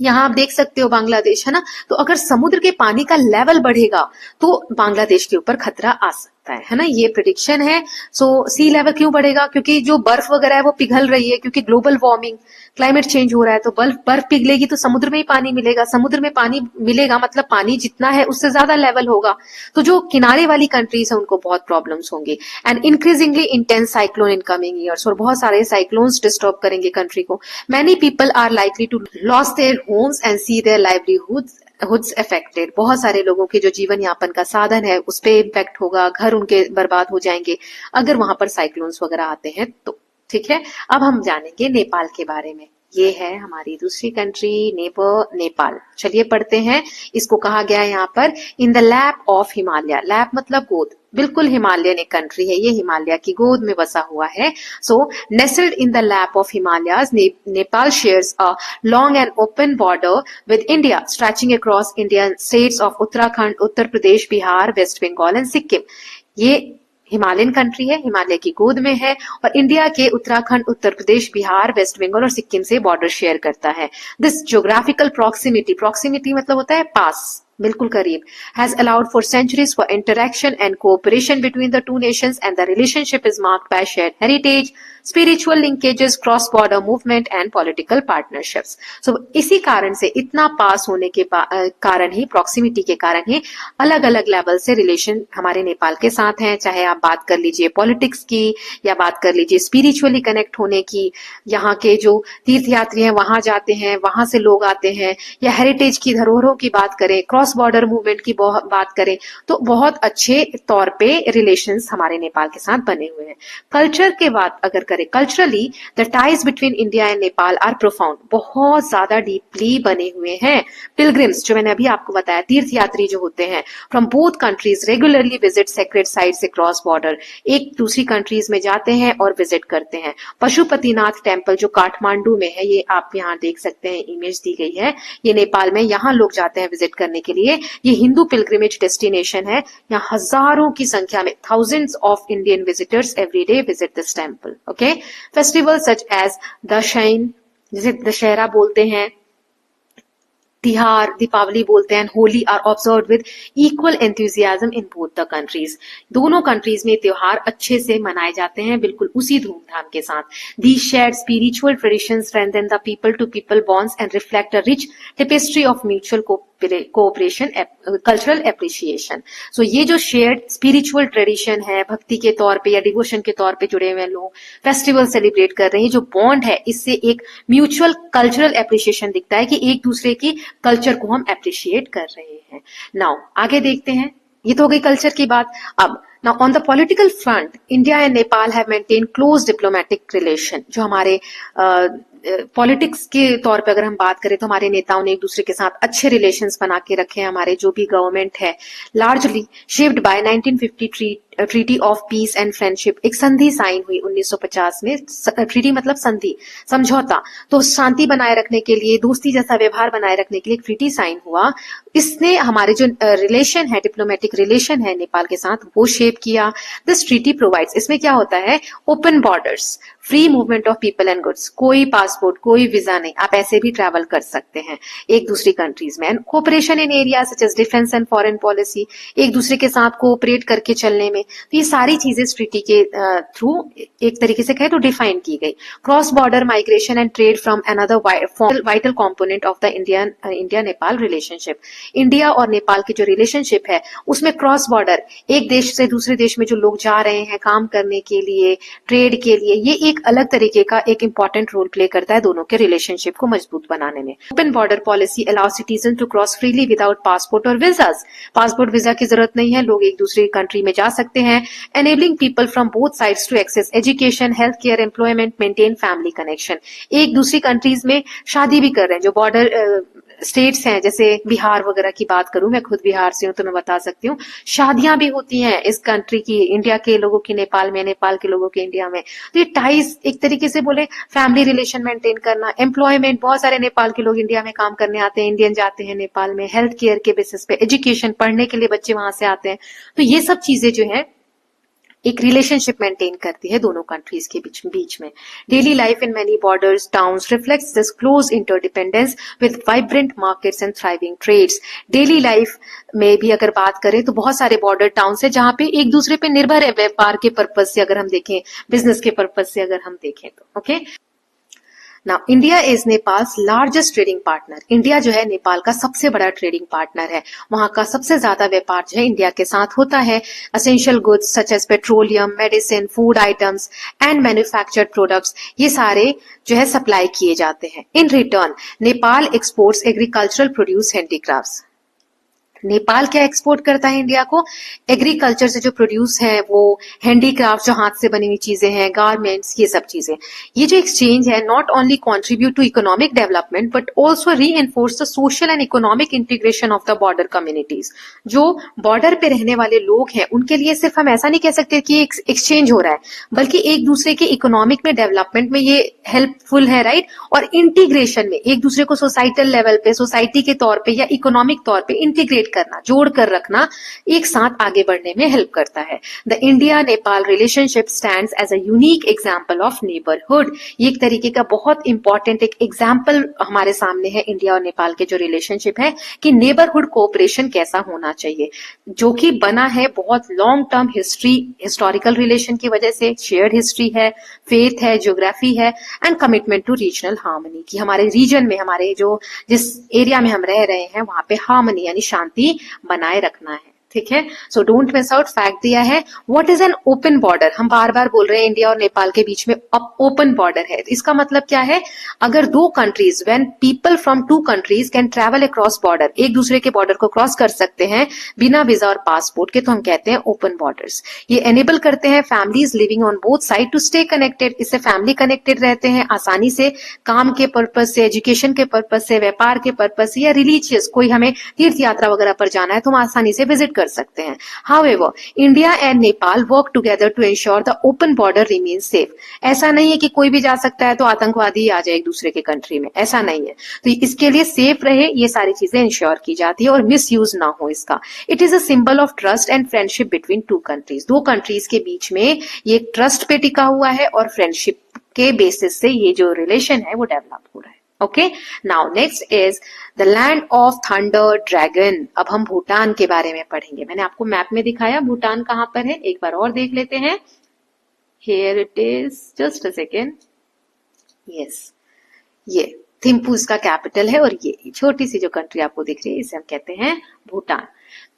यहाँ आप देख सकते हो बांग्लादेश, है ना। तो अगर समुद्र के पानी का लेवल बढ़ेगा तो बांग्लादेश के ऊपर खतरा आ सकता है। सकता है ना, ये प्रिडिक्शन है। सो सी लेवल क्यों बढ़ेगा, क्योंकि जो बर्फ वगैरह है वो पिघल रही है, क्योंकि ग्लोबल वार्मिंग, क्लाइमेट चेंज हो रहा है, तो बर्फ पिघलेगी तो समुद्र में ही पानी मिलेगा, समुद्र में पानी मिलेगा मतलब पानी जितना है उससे ज्यादा लेवल होगा, तो जो किनारे वाली कंट्रीज है उनको बहुत प्रॉब्लम्स होंगी। And increasingly intense cyclone in coming years, और बहुत सारे साइक्लोन्स डिस्टर्ब करेंगे कंट्री को। Many people are likely to loss their homes and see their livelihoods affected. बहुत सारे लोगों के जो जीवन यापन का साधन है उस पे इम्पैक्ट होगा, घर उनके बर्बाद हो जाएंगे अगर वहां पर साइक्लोन्स वगैरह आते हैं तो। ठीक है, अब हम जानेंगे नेपाल के बारे में। ये है हमारी दूसरी कंट्री नेपाल। चलिए पढ़ते हैं। इसको कहा गया है यहाँ पर इन the lap of Himalaya. Lap मतलब गोद, बिल्कुल हिमालयन एक कंट्री है, ये हिमालय की गोद में बसा हुआ है। So nestled in the lap of Himalayas, Nepal shares a long and open border with India stretching across Indian states of Uttarakhand, Uttar Pradesh, Bihar, West Bengal and Sikkim. ये हिमालयन कंट्री है, हिमालय की गोद में है और इंडिया के उत्तराखंड, उत्तर प्रदेश, बिहार, वेस्ट बंगाल और सिक्किम से बॉर्डर शेयर करता है। दिस ज्योग्राफिकल प्रॉक्सिमिटी मतलब होता है पास, बिल्कुल करीब, has allowed for centuries for interaction and cooperation between the two nations, and the relationship is marked by shared heritage, spiritual linkages, cross-border movement and political partnerships. So इसी कारण से, इतना पास होने के कारण ही, प्रॉक्सिमिटी के कारण ही अलग अलग लेवल से रिलेशन हमारे नेपाल के साथ हैं। चाहे आप बात कर लीजिए पॉलिटिक्स की या बात कर लीजिए स्पिरिचुअली कनेक्ट होने की, यहाँ के जो तीर्थयात्री हैं वहां जाते हैं, वहां से लोग आते हैं, या हेरिटेज की धरोहरों की बात करें, क्रॉस बॉर्डर मूवमेंट की बात करें, तो बहुत अच्छे तौर पे रिलेशंस हमारे नेपाल के साथ बने हुए हैं। कल्चर के बात अगर करें, culturally the ties between India and Nepal are profound, बहुत ज्यादा डीपली बने हुए हैं। पिलग्रिम्स, जो मैंने अभी आपको बताया, तीर्थ यात्री जो होते हैं, from both countries regularly visit sacred sites across border, एक दूसरी कंट्रीज में जाते हैं और विजिट करते हैं। पशुपतिनाथ टेम्पल जो काठमांडू में है, ये आप यहाँ देख सकते हैं, इमेज दी गई है, ये नेपाल में, यहाँ लोग जाते हैं विजिट करने के लिए। ये हिंदू पिलग्रिमेज डेस्टिनेशन है। यहाँ हजारों की संख्या में, thousands of Indian visitors every day visit this temple. Okay, festivals such as Dashain, जिसे दशहरा बोलते हैं, तिहार, दीपावली बोलते हैं, Holi are observe with equal enthusiasm in both the countries. दोनों कंट्रीज में त्योहार अच्छे से मनाए जाते हैं, बिल्कुल उसी धूमधाम के साथ। These shared spiritual traditions strengthen the people to people bonds and reflect a rich tapestry of mutual cooperation, cultural appreciation. So ये जो शेयर्ड स्पिरिचुअल ट्रेडिशन है, भक्ति के तौर पे या डिवोशन के तौर पे जुड़े हुए लोग फेस्टिवल सेलिब्रेट कर रहे हैं, जो बॉन्ड है, इससे एक म्यूचुअल कल्चरल एप्रिसिएशन दिखता है कि एक दूसरे की कल्चर को हम एप्रिशिएट कर रहे हैं। नाउ आगे देखते हैं, ये तो हो गई कल्चर की बात। अब now on the political front, India and Nepal have maintain close diplomatic relation. जो हमारे पॉलिटिक्स के तौर पे अगर हम बात करें तो हमारे नेताओं ने एक दूसरे के साथ अच्छे रिलेशंस बना के रखे हैं। हमारे जो भी गवर्नमेंट है, largely shaped by 1950 treaty of peace and friendship, एक संधि साइन हुई 1950 में। ट्रीटी मतलब संधि, समझौता, तो शांति बनाए रखने के लिए, दोस्ती जैसा व्यवहार बनाए रखने के लिए एक ट्रीटी साइन हुआ। इसने हमारे जो रिलेशन है, डिप्लोमेटिक रिलेशन है नेपाल के साथ, वो शेप किया। दिस ट्रीटी प्रोवाइड्स, इसमें क्या होता है, open borders, free movement of people and goods, कोई पासपोर्ट, कोई वीजा नहीं, आप ऐसे भी ट्रैवल कर सकते हैं एक दूसरी कंट्रीज में। And cooperation in area such as defence and foreign policy, एक दूसरे के साथ कोऑपरेट करके चलने में, तो ये सारी चीजें इस ट्रीटी के थ्रू एक तरीके से कहे तो डिफाइन की गई। Cross border migration and trade from another vital component of the India Nepal relationship. India और नेपाल की जो रिलेशनशिप है उसमें क्रॉस बॉर्डर, एक देश से दूसरे देश में जो लोग जा रहे हैं काम करने के लिए, ट्रेड के लिए, ये एक अलग तरीके का एक इंपॉर्टेंट रोल प्ले करता है दोनों के रिलेशनशिप को मजबूत बनाने में। Open border policy allow citizen to cross freely without passport और वीजास, पासपोर्ट वीजा की जरूरत नहीं है, लोग एक दूसरी कंट्री में जा सकते हैं। enabling people from both sides to access education, healthcare, employment, maintain family connection। एक दूसरी कंट्रीज में शादी भी कर रहे हैं, जो बॉर्डर स्टेट्स हैं, जैसे बिहार वगैरह की बात करूं, मैं खुद बिहार से हूं तो मैं बता सकती हूँ, शादियां भी होती हैं इस कंट्री की, इंडिया के लोगों की नेपाल में, नेपाल के लोगों के इंडिया में। तो ये टाइज एक तरीके से बोले फैमिली रिलेशन मेंटेन करना। एम्प्लॉयमेंट, बहुत सारे नेपाल के लोग इंडिया में काम करने आते हैं, इंडियन जाते हैं नेपाल में हेल्थ केयर के बेसिस पे, एजुकेशन, पढ़ने के लिए बच्चे वहां से आते हैं। तो ये सब चीजें जो है एक रिलेशनशिप मेंटेन करती है दोनों कंट्रीज के बीच में। Daily life in many borders towns reflects this close interdependence with vibrant markets and thriving trades. Daily life में भी अगर बात करें तो बहुत सारे बॉर्डर टाउन्स है जहां पे एक दूसरे पे निर्भर है व्यापार के पर्पज से, अगर हम देखें बिजनेस के पर्पज से अगर हम देखें तो। Okay, now India is Nepals largest trading partner. India जो है नेपाल का सबसे बड़ा ट्रेडिंग पार्टनर है। वहां का सबसे ज्यादा व्यापार जो है इंडिया के साथ होता है। Essential goods such as petroleum, medicine, food items and manufactured products, ये सारे जो है सप्लाई किए जाते हैं। In return Nepal exports agricultural produce, handicrafts. Nepal क्या एक्सपोर्ट करता है इंडिया को? एग्रीकल्चर से जो प्रोड्यूस है, वो हैंडीक्राफ्ट जो हाथ से बनी हुई चीजें हैं, गारमेंट्स, ये सब चीजें। ये जो एक्सचेंज है not only contribute to economic development but also reinforce the social and economic integration of the border communities. जो बॉर्डर पे रहने वाले लोग हैं उनके लिए सिर्फ हम ऐसा नहीं कह सकते कि एक्सचेंज हो रहा है, बल्कि एक दूसरे के इकोनॉमिक में डेवलपमेंट में ये हेल्पफुल है, राइट। और इंटीग्रेशन में एक दूसरे को सोसाइटल लेवल पे, सोसाइटी के तौर पे या इकोनॉमिक तौर पे इंटीग्रेट करना, जोड़ कर रखना, एक साथ आगे बढ़ने में हेल्प करता है। The India Nepal relationship stands as a unique example of neighbourhood. ये एक तरीके का बहुत इंपॉर्टेंट एक एग्जाम्पल हमारे सामने है इंडिया और नेपाल के जो रिलेशनशिप है कि नेबरहुड कोऑपरेशन कैसा होना चाहिए, जो कि बना है बहुत लॉन्ग टर्म हिस्टोरिकल रिलेशन की वजह से। शेयर्ड हिस्ट्री है, फेथ है, ज्योग्राफी है and commitment to regional harmony, की हमारे रीजन में, हमारे जो जिस एरिया में हम रह रहे हैं वहां पे हार्मनी यानी शांति बनाए रखना है। ठीक है, so don't miss out. Fact दिया है, what is an open border. हम बार बार बोल रहे हैं इंडिया और नेपाल के बीच में ओपन बॉर्डर है। इसका मतलब क्या है? अगर दो countries, when people from two countries can travel across border, एक दूसरे के बॉर्डर को क्रॉस कर सकते हैं बिना वीजा और पासपोर्ट के, तो हम कहते हैं ओपन बॉर्डर्स। ये एनेबल करते हैं families living on both side to stay connected. इससे फैमिली कनेक्टेड रहते हैं आसानी से, काम के पर्पज से, एजुकेशन के पर्पज से, व्यापार के पर्पज से, या रिलीजियस कोई हमें तीर्थ यात्रा वगैरह पर जाना है तो हम आसानी से विजिट कर सकते हैं। However, India and Nepal work together to ensure the open border remains safe. ऐसा नहीं है कि कोई भी जा सकता है तो आतंकवादी आ जाए एक दूसरे के कंट्री में, ऐसा नहीं है। तो इसके लिए सेफ रहे, ये सारी चीजें इंश्योर की जाती है और मिस यूज ना हो इसका। It is a symbol of trust and friendship between two countries. दो कंट्रीज के बीच में ये ट्रस्ट पे टिका हुआ है और फ्रेंडशिप के बेसिस से ये जो रिलेशन है वो डेवलप हो रहा है। Okay, now next is the land of thunder dragon. अब हम भूटान के बारे में पढ़ेंगे। मैंने आपको मैप में दिखाया भूटान कहां पर है, एक बार और देख लेते हैं। Here it is, just a second. Yes, ये थिम्पू इसका कैपिटल है और ये छोटी सी जो कंट्री आपको दिख रही है इसे हम कहते हैं भूटान।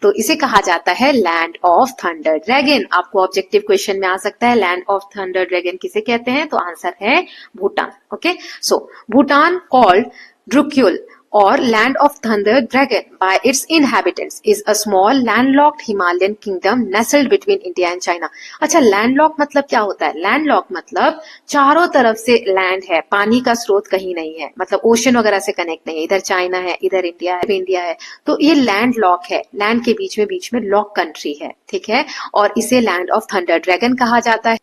तो इसे कहा जाता है लैंड ऑफ थंडर ड्रैगन। आपको ऑब्जेक्टिव क्वेश्चन में आ सकता है लैंड ऑफ थंडर ड्रैगन किसे कहते हैं, तो आंसर है Bhutan. Okay, so Bhutan called Druk Yul or land of thunder dragon by its inhabitants is a small landlocked Himalayan kingdom nestled between India and China. अच्छा, लैंडलॉक मतलब क्या होता है? लैंडलॉक मतलब चारों तरफ से लैंड है, पानी का स्रोत कहीं नहीं है, मतलब ओशन वगैरह से कनेक्ट नहीं है। इधर चाइना है, इधर इंडिया है, तो ये लैंडलॉक है, लैंड के बीच में लॉक कंट्री है। ठीक है, और इसे लैंड ऑफ थंडर ड्रैगन कहा जाता है।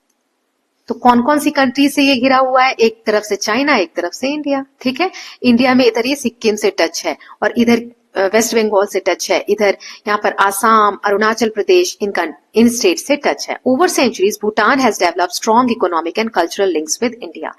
तो कौन कौन सी कंट्री से ये घिरा हुआ है? एक तरफ से चाइना, एक तरफ से इंडिया। ठीक है, इंडिया में इधर ये सिक्किम से टच है और इधर वेस्ट बंगाल से टच है, इधर यहाँ पर आसाम, अरुणाचल प्रदेश, इन स्टेट से टच है। Over centuries Bhutan has developed strong economic and cultural links with India.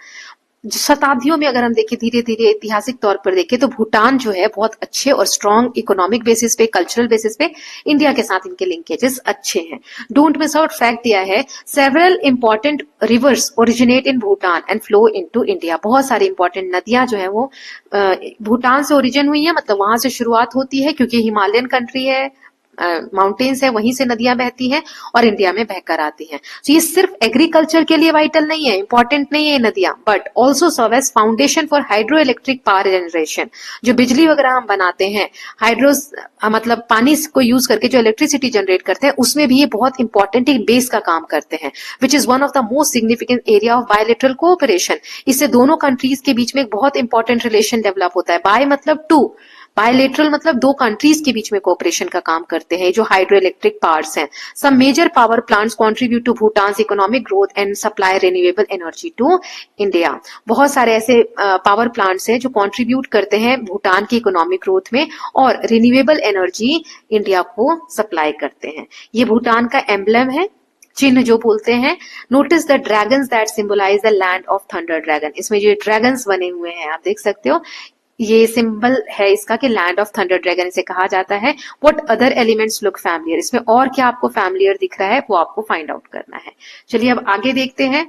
शताब्दियों में अगर हम देखें, धीरे धीरे ऐतिहासिक तौर पर देखें, तो भूटान जो है बहुत अच्छे और स्ट्रॉन्ग इकोनॉमिक बेसिस पे, कल्चरल बेसिस पे इंडिया के साथ इनके लिंकेजेस अच्छे हैं। डोंट मिस आउट, फैक्ट दिया है, several important rivers originate in Bhutan and flow into India. बहुत सारी इंपॉर्टेंट नदियां जो है वो भूटान से ओरिजिन हुई है, मतलब वहां से शुरुआत होती है क्योंकि हिमालयन कंट्री है, माउंटेन्स है, वहीं से नदियां बहती हैं और इंडिया में बहकर आती हैं। तो ये सिर्फ एग्रीकल्चर के लिए वाइटल नहीं है, इंपॉर्टेंट नहीं है ये नदियां, but also serve as foundation for hydro electric power generation. जो बिजली वगैरह हम बनाते हैं, मतलब पानी को यूज करके जो इलेक्ट्रिसिटी जनरेट करते हैं, उसमें भी ये बहुत इंपॉर्टेंट एक बेस का काम करते हैं, which is one of the most significant area of bilateral cooperation. इससे दोनों कंट्रीज के बीच में एक बहुत इंपॉर्टेंट रिलेशन डेवलप होता है। बाय मतलब टू, बायलेटरल मतलब दो कंट्रीज के बीच में कोऑपरेशन का काम करते हैं, जो हाइड्रो इलेक्ट्रिक पावर्स हैं। Some major power plants contribute to Bhutan's economic growth and supply renewable energy to India. बहुत सारे ऐसे पावर प्लांट्स हैं जो कंट्रीब्यूट करते हैं भूटान की इकोनॉमिक ग्रोथ में और रिन्यूएबल एनर्जी इंडिया को सप्लाई करते हैं। ये भूटान का एम्बलम है, चिन्ह जो बोलते हैं। Notice the dragons that symbolise the land of thunder dragon, इसमें जो ड्रैगन्स बने हुए हैं आप देख सकते हो, ये सिंबल है इसका कि लैंड ऑफ थंडर ड्रैगन इसे कहा जाता है। What other elements look familiar, इसमें और क्या आपको फैमिलियर दिख रहा है वो आपको फाइंड आउट करना है। चलिए अब आगे देखते हैं।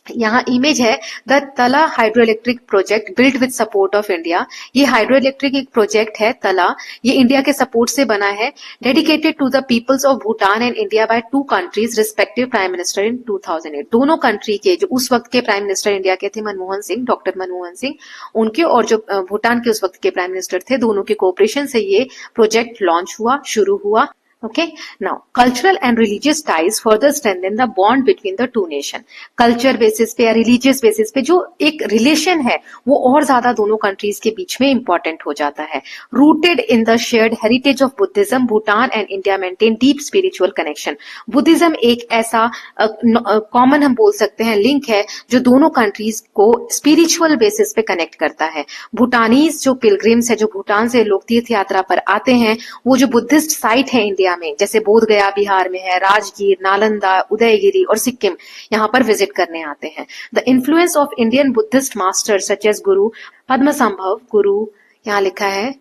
यहाँ इमेज है the Tala hydro electric project built with support of India. ये हाइड्रो इलेक्ट्रिक एक प्रोजेक्ट है तला, ये इंडिया के सपोर्ट से बना है। Dedicated to the peoples of Bhutan and India by two countries respective prime minister in 2008। दोनों कंट्री के जो उस वक्त के प्राइम मिनिस्टर इंडिया के थे मनमोहन सिंह, डॉक्टर मनमोहन सिंह, उनके और जो भूटान के उस वक्त के प्राइम मिनिस्टर थे, दोनों के कोऑपरेशन से ये प्रोजेक्ट लॉन्च हुआ, शुरू हुआ। Okay, now cultural and religious ties further strengthen the bond between the two nations. Culture basis पे या religious basis पे जो एक relation है वो और ज्यादा दोनों countries के बीच में important हो जाता है। Rooted in the shared heritage of Buddhism, Bhutan and India maintain deep spiritual connection. Buddhism एक ऐसा common हम बोल सकते हैं लिंक है जो दोनों countries को spiritual basis पे connect करता है। भूटानीज जो pilgrims है, जो भूटान से लोग तीर्थ यात्रा पर आते हैं, वो जो बुद्धिस्ट साइट है इंडिया में, जैसे बोध गया बिहार में है, राजगीर, नालंदा, उदयगिरी और सिक्किम, यहाँ पर विजिट करने आते हैं। The influence of Indian Buddhist masters such as guru Padmasambhava, गुरु यहाँ लिखा है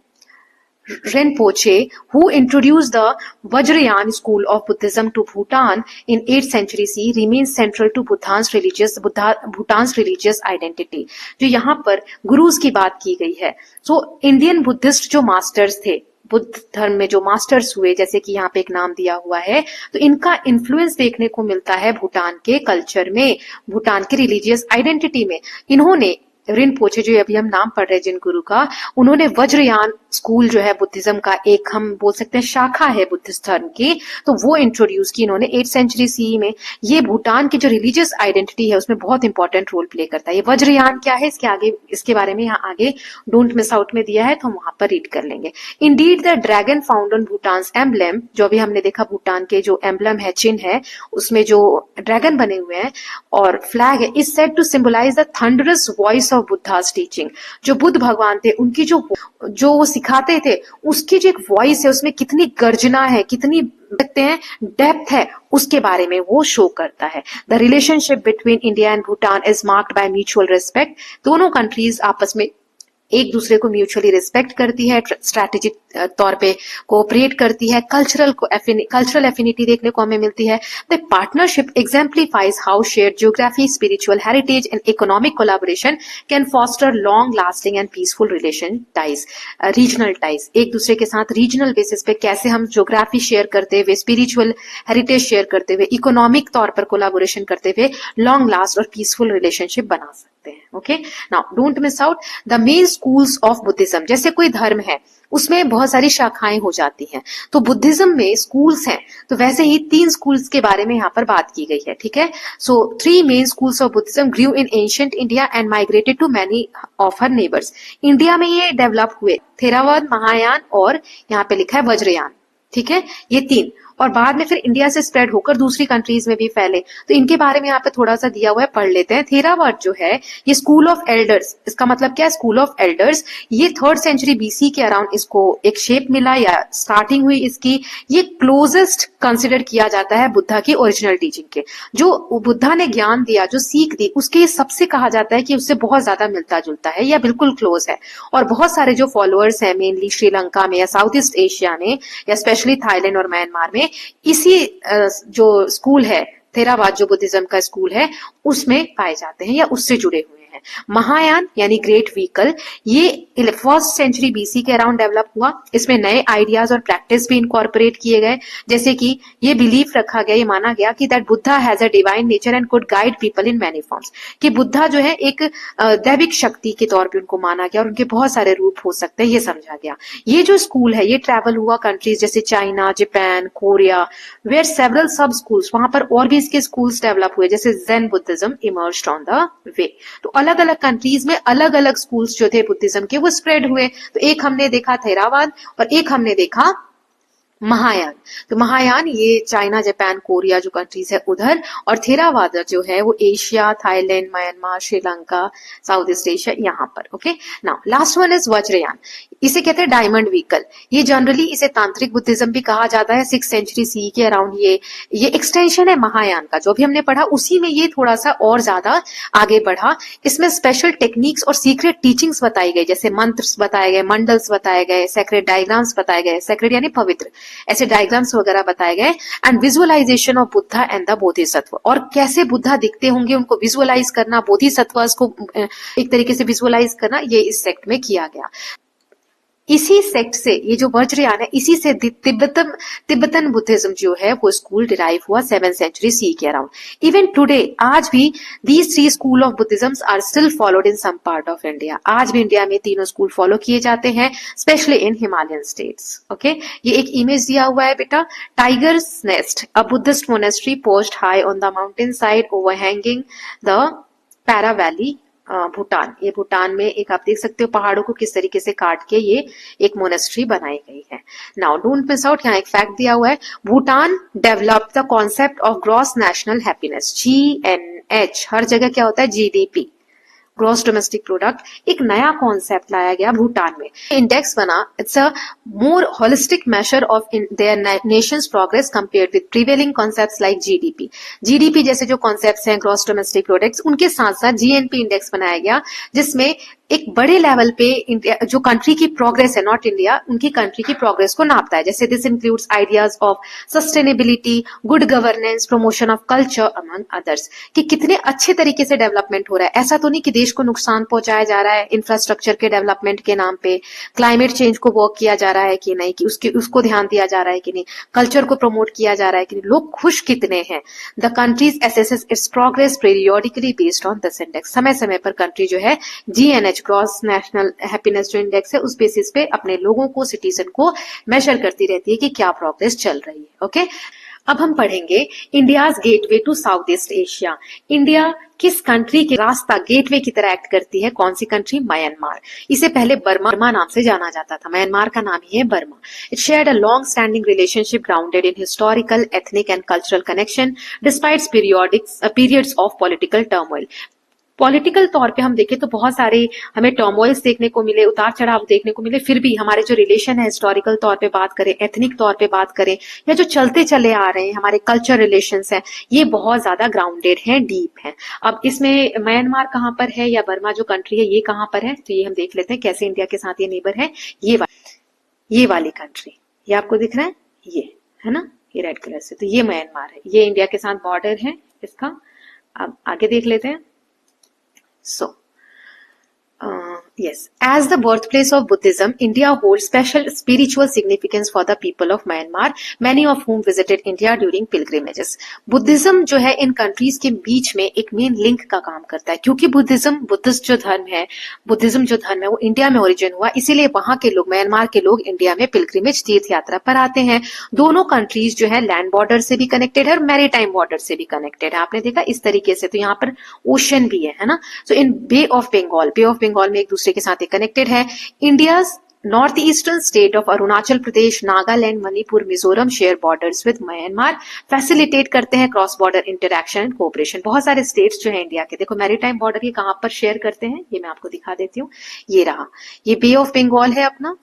Rinpoche, who introduced the Vajrayana school of Buddhism to Bhutan in 8th century CE, remains central to Bhutan's religious identity. जो यहाँ पर गुरुज की बात की गई है, so इंडियन बुद्धिस्ट जो मास्टर्स थे, बुद्ध धर्म में जो मास्टर्स हुए, जैसे कि यहाँ पे एक नाम दिया हुआ है, तो इनका इन्फ्लुएंस देखने को मिलता है भूटान के कल्चर में, भूटान की रिलीजियस आइडेंटिटी में। इन्होंने रिनपोचे, जो अभी हम नाम पढ़ रहे हैं जिन गुरु का, उन्होंने वज्रयान स्कूल जो है बुद्धिज्म का एक हम बोल सकते हैं शाखा है बुद्धिस्ट धर्म की, तो वो इंट्रोड्यूस की इन्होंने 8th सेंचुरी सीई में। ये भूटान की जो रिलीजियस आइडेंटिटी है उसमें बहुत इंपॉर्टेंट रोल प्ले करता है। ये वज्रयान क्या है, इसके आगे, इसके बारे में यहाँ आगे डोंट मिस आउट में दिया है, तो हम वहां पर रीड कर लेंगे। Indeed the dragon found on Bhutan's emblem, जो अभी हमने देखा भूटान के जो एम्बलम है, चिन्ह है, उसमें जो ड्रैगन बने हुए हैं और फ्लैग है, is said to symbolise the thunderous voice of Buddha's teaching. जो बुद्ध भगवान थे, उनकी जो वो सिखाते थे, उसकी जो एक वॉइस है उसमें कितनी गर्जना है, कितनी देखते हैं डेप्थ है, उसके बारे में वो शो करता है। The relationship between India and Bhutan is marked by mutual respect. दोनों कंट्रीज आपस में एक दूसरे को म्यूचुअली रिस्पेक्ट करती है, स्ट्रैटेजिक तौर पे कोऑपरेट करती है, कल्चरल एफिनिटी देखने को हमें मिलती है। The partnership exemplifies how shared geography, spiritual heritage and economic collaboration can foster long lasting and peaceful relation ties. Regional ties, एक दूसरे के साथ रीजनल बेसिस पे कैसे हम ज्योग्राफी शेयर करते हुए, स्पिरिचुअल हेरिटेज शेयर करते हुए, इकोनॉमिक तौर पर कोलैबोरेशन करते हुए लॉन्ग लास्ट और पीसफुल रिलेशनशिप बना सकते हैं। Okay, now don't miss out the main schools of Buddhism. जैसे कोई धर्म है उसमें बहुत सारी शाखाएं हो जाती हैं, तो बुद्धिज्म में स्कूल्स हैं, तो वैसे ही 3 स्कूल्स के बारे में यहाँ पर बात की गई है। ठीक है, so 3 main schools of Buddhism grew in ancient India and migrated to many of her neighbours. India में ये डेवलप हुए, थेरावाद, महायान और यहाँ पे लिखा है वज्रयान। ठीक है, ये 3, और बाद में फिर इंडिया से स्प्रेड होकर दूसरी कंट्रीज में भी फैले, तो इनके बारे में यहाँ पे थोड़ा सा दिया हुआ है, पढ़ लेते हैं। थेरावाद जो है ये स्कूल ऑफ एल्डर्स, इसका मतलब क्या है, स्कूल ऑफ एल्डर्स। ये 3rd सेंचुरी बीसी के अराउंड इसको एक शेप मिला या स्टार्टिंग हुई इसकी। ये क्लोजेस्ट कंसिडर किया जाता है बुद्धा की ओरिजिनल टीचिंग के, जो बुद्धा ने ज्ञान दिया, जो सीख दी, उसके सबसे कहा जाता है कि उससे बहुत ज्यादा मिलता जुलता है या बिल्कुल क्लोज है। और बहुत सारे जो फॉलोअर्स हैं मेनली श्रीलंका में या साउथ ईस्ट एशिया में या स्पेशली थाईलैंड और म्यांमार में, इसी जो स्कूल है थेरावाद, जो बुद्धिज्म का स्कूल है, उसमें पाए जाते हैं या उससे जुड़े हुए हैं। महायान यानी ग्रेट व्हीकल, ये 1st सेंचुरी बीसी के अराउंड डेवलप हुआ। इसमें नए आइडियाज और प्रैक्टिस भी इनकॉर्पोरेट किए गए, जैसे कि ये बिलीफ रखा गया, ये माना गया कि that Buddha has a divine nature and could guide people in many forms, कि बुद्धा जो है एक दैविक शक्ति के तौर पे उनको माना गया और उनके बहुत सारे रूप हो सकते हैं, ये समझा गया। ये जो स्कूल है ये ट्रैवल हुआ कंट्रीज जैसे China, Japan, Korea, where several sub schools, वहां पर और भी इसके स्कूल्स डेवलप हुए, जैसे Zen Buddhism emerged on the way. तो अलग अलग कंट्रीज में अलग अलग स्कूल्स जो थे बुद्धिज्म के वो स्प्रेड हुए। तो एक हमने देखा थेरावाद और एक हमने देखा महायान। तो महायान ये चाइना, जापान, कोरिया जो कंट्रीज है उधर, और थेरावादा जो है वो Asia, Thailand, Myanmar, Sri Lanka, south east Asia यहाँ पर। Okay, now last one is Vajrayana. इसे कहते हैं डायमंड व्हीकल। ये जनरली इसे तांत्रिक बुद्धिज्म भी कहा जाता है। 6th सेंचुरी सी के अराउंड ये एक्सटेंशन है महायान का, जो भी हमने पढ़ा उसी में ये थोड़ा सा और ज्यादा आगे बढ़ा। इसमें स्पेशल टेक्निक्स और सीक्रेट टीचिंग्स बताई गई, जैसे मंत्र बताए गए, मंडल्स बताए गए, सेक्रेट डायग्राम्स बताए गए, सेक्रेट यानी पवित्र, ऐसे डायग्राम्स वगैरह बताए गए, and visualisation of Buddha and the bodhisattva, और कैसे बुद्धा दिखते होंगे उनको विजुअलाइज करना, बोधिसत्व को एक तरीके से विजुअलाइज करना, ये इस सेक्ट में किया गया। इसी सेक्ट से ये जो वज्रयान है, इसी से तिब्बतन बुद्धिज्म जो है वो स्कूल डिराइव हुआ 7th सेंचुरी सी के अराउंड। इवन टुडे आज भी these 3 school of Buddhism are still followed in some part of India. आज भी इंडिया में तीनों स्कूल फॉलो किए जाते हैं, specially in Himalayan states. Okay, ये एक इमेज दिया हुआ है बेटा, tigers nest, a Buddhist monastery post high on the mountain side overhanging the para valley, Bhutan. ये भूटान में एक आप देख सकते हो पहाड़ों को किस तरीके से काट के ये एक मोनेस्ट्री बनाई गई है। नाउ डोंट मिस आउट, यहाँ एक फैक्ट दिया हुआ है, Bhutan developed the concept of gross national happiness, GNH। हर जगह क्या होता है, GDP, ग्रॉस डोमेस्टिक प्रोडक्ट, एक नया कॉन्सेप्ट लाया गया भूटान में। इंडेक्स बना, it's a more holistic measure of their Nations progress compared with prevailing concepts like GDP जैसे जो कॉन्सेप्ट्स हैं ग्रॉस डोमेस्टिक प्रोडक्ट्स, उनके साथ साथ जीएनपी इंडेक्स बनाया गया, जिसमें एक बड़े लेवल पे इंडिया जो कंट्री की प्रोग्रेस है, नॉट इंडिया, उनकी कंट्री की प्रोग्रेस को नापता है। जैसे this includes ideas of sustainability, good governance, promotion of culture among others, कि कितने अच्छे तरीके से डेवलपमेंट हो रहा है। ऐसा तो नहीं कि देश को नुकसान पहुंचाया जा रहा है इंफ्रास्ट्रक्चर के डेवलपमेंट के नाम पे, क्लाइमेट चेंज को वर्क किया जा रहा है कि नहीं, कि उसको ध्यान दिया जा रहा है कि नहीं, कल्चर को प्रमोट किया जा रहा है कि नहीं, लोग खुश कितने हैं। The countries assesses its progress periodically based on this index. समय समय पर कंट्री जो है GNH, ग्रॉस नेशनल हैप्पीनेस जो इंडेक्स है, उस बेसिस पे अपने लोगों को, सिटीजन को मेजर करती रहती है कि क्या प्रोग्रेस चल रही है। ओके, अब हम पढ़ेंगे India's gateway to south east Asia. India किस कंट्री के रास्ता, गेटवे की तरह एक्ट करती है, कौन सी कंट्री, म्यांमार। इसे पहले बर्मा नाम से जाना जाता था, म्यांमार का नाम ही है Burma. It shared a long standing relationship grounded in historical, ethnic and cultural connection despite periods of political turmoil. Political तौर पे हम देखें तो बहुत सारे हमें टर्मोइल्स देखने को मिले, उतार चढ़ाव देखने को मिले, फिर भी हमारे जो रिलेशन है, हिस्टोरिकल तौर पे बात करें, एथनिक तौर पे बात करें, या जो चलते चले आ रहे हैं हमारे कल्चर रिलेशंस हैं, ये बहुत ज्यादा ग्राउंडेड हैं, डीप हैं। अब इसमें म्यांमार कहाँ पर है, या बर्मा जो कंट्री है ये कहाँ पर है, तो ये हम देख लेते हैं कैसे इंडिया के साथ ये नेबर है। ये वाली कंट्री, ये आपको दिख रहा है, ये है ना, ये रेड कलर से, तो ये म्यांमार है, ये इंडिया के साथ बॉर्डर है इसका। अब आगे देख लेते हैं। So, yes, as the birthplace of Buddhism, India holds special spiritual significance for the people of Myanmar, many of whom visited India during pilgrimages. Buddhism जो है इन कंट्रीज के बीच में एक मेन लिंक का काम करता है, क्योंकि बुद्धिस्ट जो धर्म है, बुद्धिज्म जो धर्म है वो इंडिया में ओरिजिन हुआ, इसीलिए वहां के लोग, म्यांमार के लोग इंडिया में पिलग्रिमेज, तीर्थ यात्रा पर आते हैं। दोनों कंट्रीज जो है लैंड बॉर्डर से भी कनेक्टेड है और मैरीटाइम बॉर्डर से भी कनेक्टेड है। आपने देखा इस तरीके से, तो यहाँ पर ओशन भी है ना। सो इन बे ऑफ बंगाल में एक दूसरे के साथ कनेक्टेड है। India's north eastern state of Arunachal Pradesh, Nagaland, Manipur, Mizoram share borders with Myanmar, facilitate करते हैं cross border interaction and cooperation. बहुत सारे स्टेट्स जो है इंडिया के, देखो मैरीटाइम बॉर्डर ये कहां पर शेयर करते हैं, ये मैं आपको दिखा देती हूँ। ये रहा, ये बे ऑफ बंगाल है अपना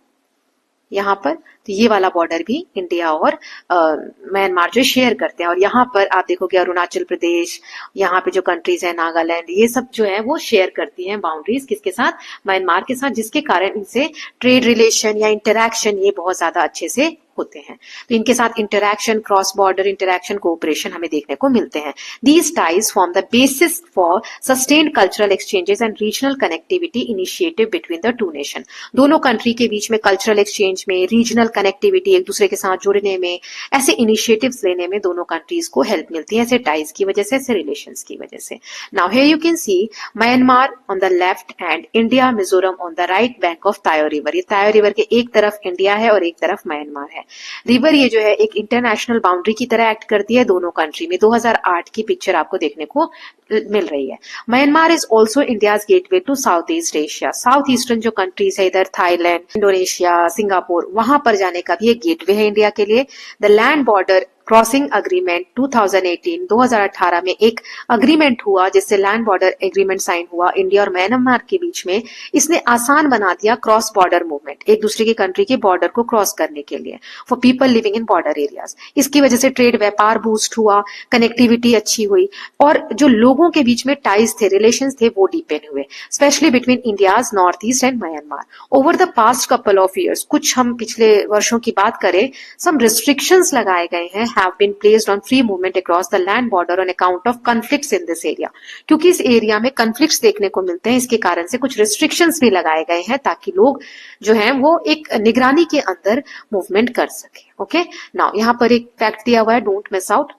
यहाँ पर, तो ये वाला बॉर्डर भी इंडिया और म्यांमार जो शेयर करते हैं। और यहाँ पर आप देखोगे अरुणाचल प्रदेश, यहाँ पे जो कंट्रीज है नागालैंड, ये सब जो है वो शेयर करती हैं बाउंड्रीज किसके साथ, म्यांमार के साथ, जिसके कारण इनसे ट्रेड रिलेशन या इंटरैक्शन ये बहुत ज्यादा अच्छे से होते हैं। तो इनके साथ interaction, cross border interaction, cooperation हमें देखने को मिलते हैं। These ties form the basis for sustained cultural exchanges and regional connectivity initiative between the two nation. दोनों कंट्री के बीच में कल्चरल एक्सचेंज में, रीजनल कनेक्टिविटी, एक दूसरे के साथ जुड़ने में, ऐसे इनिशिएटिव्स लेने में दोनों कंट्रीज को हेल्प मिलती है, ऐसे टाइज की वजह से, ऐसे रिलेशंस की वजह से। Now here you can see Myanmar on the left and India, Mizoram on the right bank of Tiau river. ये तायो रिवर के एक तरफ इंडिया है और एक तरफ म्यांमार है। रिवर ये जो है एक इंटरनेशनल बाउंड्री की तरह एक्ट करती है दोनों कंट्री में। 2008 की पिक्चर आपको देखने को मिल रही है। Myanmar is also India's gateway to south east Asia. South eastern जो कंट्रीज है इधर थाईलैंड, इंडोनेशिया, सिंगापुर, वहां पर जाने का भी एक गेटवे है इंडिया के लिए। The land border crossing agreement 2018 में एक अग्रीमेंट हुआ जिससे लैंड बॉर्डर एग्रीमेंट साइन हुआ इंडिया और म्यांमार के बीच में। इसने आसान बना दिया क्रॉस बॉर्डर मूवमेंट, एक दूसरे की कंट्री के बॉर्डर को क्रॉस करने के लिए for people living in border areas. इसकी वजह से ट्रेड व्यापार बूस्ट हुआ, कनेक्टिविटी अच्छी हुई और जो लोगों के बीच में टाइज थे, रिलेशंस थे, वो डीपेन हुए, specially between India's north east and Myanmar. Over the past couple of years, कुछ हम पिछले वर्षों की बात करें, सम रिस्ट्रिक्शंस लगाए गए हैं have been placed on free movement across the land border on account of conflicts in this area। क्योंकि इस एरिया में conflicts देखने को मिलते हैं, इसके कारण से कुछ restrictions भी लगाए गए हैं ताकि लोग जो हैं वो एक निगरानी के अंदर मूवमेंट कर सके। ओके, नाउ यहाँ पर एक फैक्ट दिया हुआ है, don't miss out.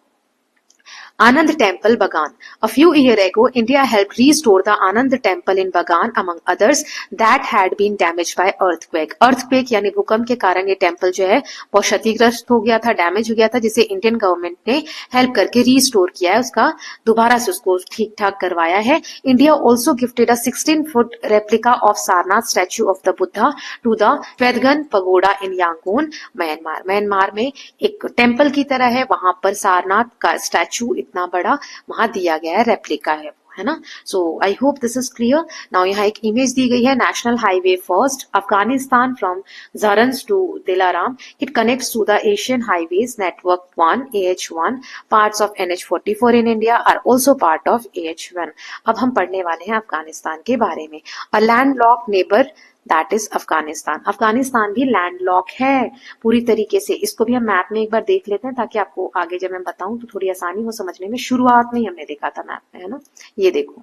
Anand Temple, Bagan. A few years ago, India helped restore the Anand Temple in Bagan, among others, that had been damaged by earthquake. Earthquake यानी भूकंप के कारण ये टेम्पल जो है बहुत क्षतिग्रस्त हो गया था, डैमेज हो गया था, जिसे इंडियन गवर्नमेंट ने हेल्प करके रीस्टोर किया है, उसका दोबारा से उसको ठीक ठाक करवाया है। India also gifted a 16-foot replica of Sarnath statue of the Buddha to the Phedgan Pagoda in Yangon, Myanmar. Myanmar में एक टेम्पल की तरह है, वहां पर सारनाथ का स्टैचू इतना बड़ा वहां दिया गया है, रेप्लिका है ना। So I hope this is clear. Now यहाँ एक इमेज दी गई है, national highway first Afghanistan from Zaranj to Delaram. It connects to the Asian highways network 1 AH1। Parts of NH44 in India are also part of AH1। अब हम पढ़ने वाले हैं अफगानिस्तान के बारे में। A landlock neighbour that is Afghanistan. Afghanistan भी लैंडलॉक है पूरी तरीके से। इसको भी हम मैप में एक बार देख लेते हैं ताकि आपको आगे जब मैं बताऊं तो थोड़ी आसानी हो समझने में। शुरुआत में ही हमने देखा था मैप में, है ना। ये देखो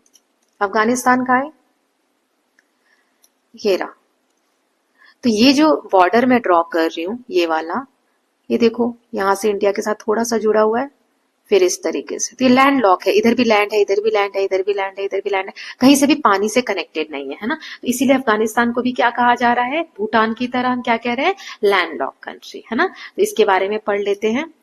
अफगानिस्तान का है, ये रहा। तो ये जो बॉर्डर में ड्रॉ कर रही हूं, ये वाला, ये देखो यहां से इंडिया के साथ थोड़ा सा जुड़ा हुआ है, फिर इस तरीके से। तो ये लैंड लॉक है, इधर भी लैंड है, इधर भी लैंड है, इधर भी लैंड है, इधर भी लैंड है, कहीं से भी पानी से कनेक्टेड नहीं है, है ना। तो इसीलिए अफगानिस्तान को भी क्या कहा जा रहा है, भूटान की तरह हम क्या कह रहे हैं, लैंड लॉक कंट्री, है ना। तो इसके बारे में पढ़ लेते हैं।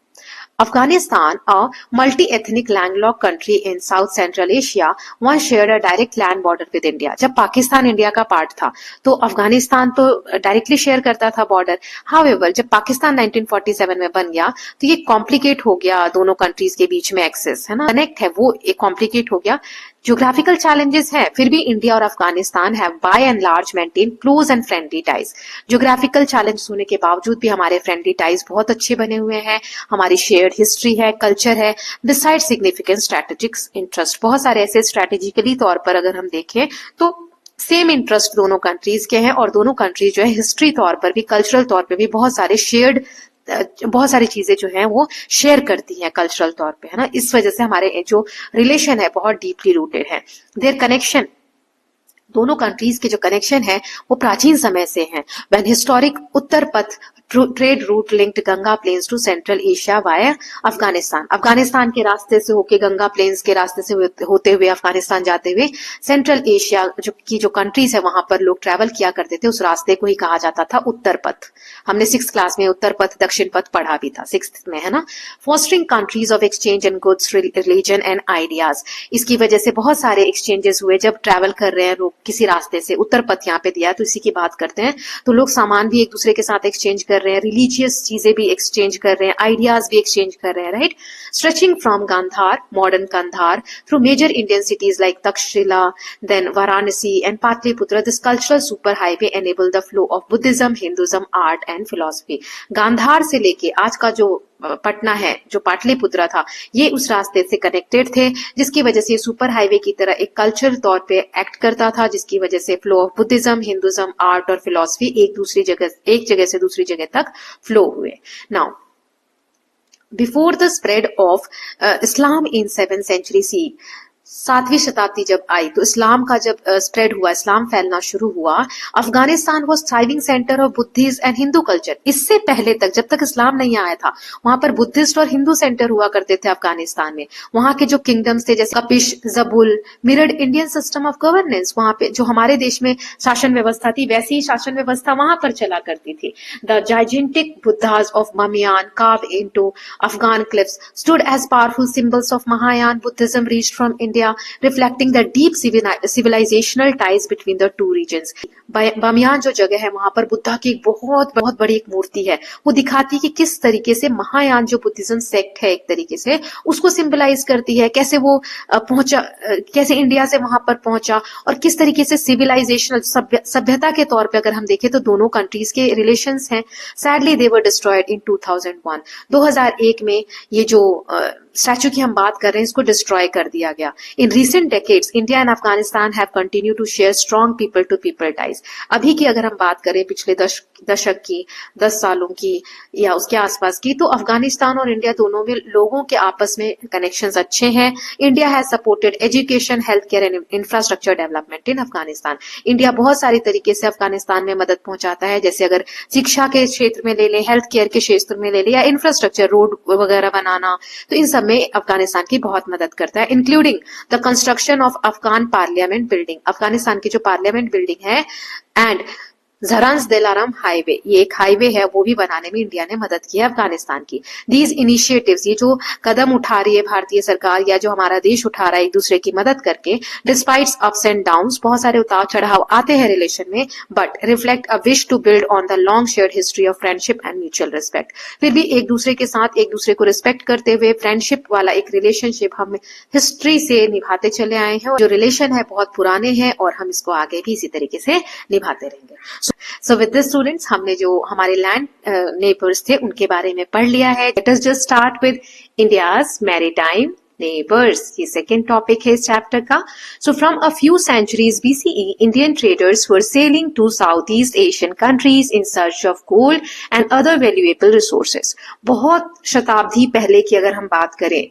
Afghanistan, a multi-ethnic landlocked country in South Central Asia, once shared a direct land border with India। जब पाकिस्तान इंडिया का पार्ट था तो अफगानिस्तान तो डायरेक्टली शेयर करता था बॉर्डर। हाउएवर जब पाकिस्तान 1947 में बन गया तो ये कॉम्प्लिकेट हो गया, दोनों कंट्रीज के बीच में एक्सेस, है ना, कनेक्ट है वो एक कॉम्प्लिकेट हो गया। ज्योग्राफिकल चैलेंजेस है, फिर भी इंडिया और Afghanistan have by and large maintain close and friendly ties. Geographical challenge होने के बावजूद भी हमारे फ्रेंडली टाइज बहुत अच्छे बने हुए हैं, हमारी शेयर्ड हिस्ट्री है, कल्चर है। बिसाइड सिग्निफिकेंट स्ट्रेटेजिक इंटरेस्ट, बहुत सारे ऐसे स्ट्रेटेजिकली तौर पर अगर हम देखें तो सेम इंटरेस्ट दोनों कंट्रीज के हैं और दोनों कंट्रीज जो है हिस्ट्री तौर पर भी, कल्चरल तौर पर भी बहुत सारे शेयर्ड, बहुत सारी चीजें जो हैं वो शेयर करती हैं कल्चरल तौर पे, है ना। इस वजह से हमारे जो रिलेशन है बहुत डीपली रूटेड है। देयर कनेक्शन, दोनों कंट्रीज के जो कनेक्शन है वो प्राचीन समय से हैं। When historic Uttar Path trade route linked Ganga plains to central Asia via Afghanistan, Afghanistan के रास्ते से होके, गंगा प्लेन्स के रास्ते से होते हुए अफगानिस्तान जाते हुए सेंट्रल एशिया जो कंट्रीज है वहां पर लोग ट्रेवल किया करते थे, उस रास्ते को ही कहा जाता था उत्तर पथ। हमने 6th क्लास में उत्तर पथ दक्षिण पथ पढ़ा भी था 6th में, है ना। Fostering countries of exchange and goods, religion and ideas, इसकी वजह से बहुत सारे एक्सचेंजेस हुए। जब ट्रेवल कर रहे हैं लोग किसी रास्ते से, उत्तर पथ यहाँ पे दिया है तो इसी की बात करते हैं, तो लोग सामान भी एक दूसरे के साथ एक्सचेंज कर रहे हैं, रिलीजियस चीजें भी एक्सचेंज कर रहे हैं, आइडियाज भी एक्सचेंज कर रहे हैं, right. Stretching from Gandhara, modern Kandahar, through major Indian cities like Takshashila, then Varanasi and Pataliputra, this cultural super highway enable the flow of Buddhism, Hinduism, art and philosophy. Gandhara से लेके आज का जो पटना है, जो पाटलिपुत्रा था, ये उस रास्ते से कनेक्टेड थे, जिसकी वजह से सुपर हाईवे की तरह एक कल्चरल तौर पे एक्ट करता था, जिसकी वजह से flow of Buddhism, Hinduism, art और फिलोसफी एक जगह से दूसरी जगह तक फ्लो हुए। Now before the spread of Islam in 7th century CE, 7वीं शताब्दी जब आई तो इस्लाम का जब स्प्रेड हुआ, इस्लाम फैलना शुरू हुआ, Afghanistan was thriving centre of Buddhist and Hindu culture. इससे पहले तक, जब तक इस्लाम नहीं आया था, वहां पर बुद्धिस्ट और हिंदू सेंटर हुआ करते थे अफगानिस्तान में। वहां के जो किंगडम्स थे जैसे Kapisa, Zabul, mirrored Indian system of governance, वहां पे जो हमारे देश में शासन व्यवस्था थी वैसी ही शासन व्यवस्था वहां पर चला करती थी। The gigantic Buddhas of Bamiyan carved into Afghan cliffs stood as powerful symbols of Mahayana Buddhism reached from India, reflecting the deep civilizational ties between the two regions. Bamiyan जो जगह है वहां पर बुद्धा की एक बहुत बहुत बड़ी एक मूर्ति है। वो दिखाती है कि किस तरीके से महायान जो बुद्धिज्म सेक्ट है एक तरीके से उसको सिंबलाइज करती है, कैसे वो पहुंचा, कैसे इंडिया से वहां पर पहुंचा और किस तरीके से सिविलाइजेशनल सभ्यता के तौर पे अगर हम देखें तो दोनों कंट्रीज के रिलेशंस हैं। Sadly they were destroyed in 2001। 2001 में ये जो स्टैचू की हम बात कर रहे हैं इसको डिस्ट्रॉय कर दिया गया। In recent decades India and Afghanistan have continue to share strong people to people ties. अभी की अगर हम बात करें पिछले दशक की, 10 सालों की या उसके आसपास की, तो अफगानिस्तान और इंडिया दोनों में लोगों के आपस में कनेक्शंस अच्छे हैं। India has supported education, health care and infrastructure development in Afghanistan. India बहुत सारी तरीके से अफगानिस्तान में मदद पहुंचाता है, जैसे अगर शिक्षा के क्षेत्र में ले लें, हेल्थ केयर के क्षेत्र में ले लें या इंफ्रास्ट्रक्चर, रोड वगैरह बनाना, तो इन सब में अफगानिस्तान की बहुत मदद करता है, including the construction of Afghan parliament building. Afghanistan की जो पार्लियामेंट बिल्डिंग है एंड जरांस दिलाराम हाईवे, ये एक हाईवे है, वो भी बनाने में इंडिया ने मदद की है अफगानिस्तान की। दीज इनिशिएटिव्स, ये जो कदम उठा रही है भारतीय सरकार या जो हमारा देश उठा रहा है एक दूसरे की मदद करके, डिस्पाइट अप्स एंड डाउन्स, बहुत सारे उतार चढ़ाव आते हैं रिलेशन में, but reflect a wish to build on the long shared history of friendship and mutual respect. फिर भी एक दूसरे के साथ एक दूसरे को रिस्पेक्ट करते हुए फ्रेंडशिप वाला एक रिलेशनशिप हम हिस्ट्री से निभाते चले आए हैं, और जो रिलेशन है बहुत पुराने हैं और हम इसको आगे भी इसी तरीके से निभाते रहेंगे। So with this students, हमने जो हमारे लैंड नेबर्स थे उनके बारे में पढ़ लिया है। Let us just start with India's maritime neighbors. ये second topic है इस chapter का। So from a few centuries BCE, Indian traders were sailing to Southeast Asian countries in search of gold and other valuable resources. बहुत शताब्दी पहले की अगर हम बात करें,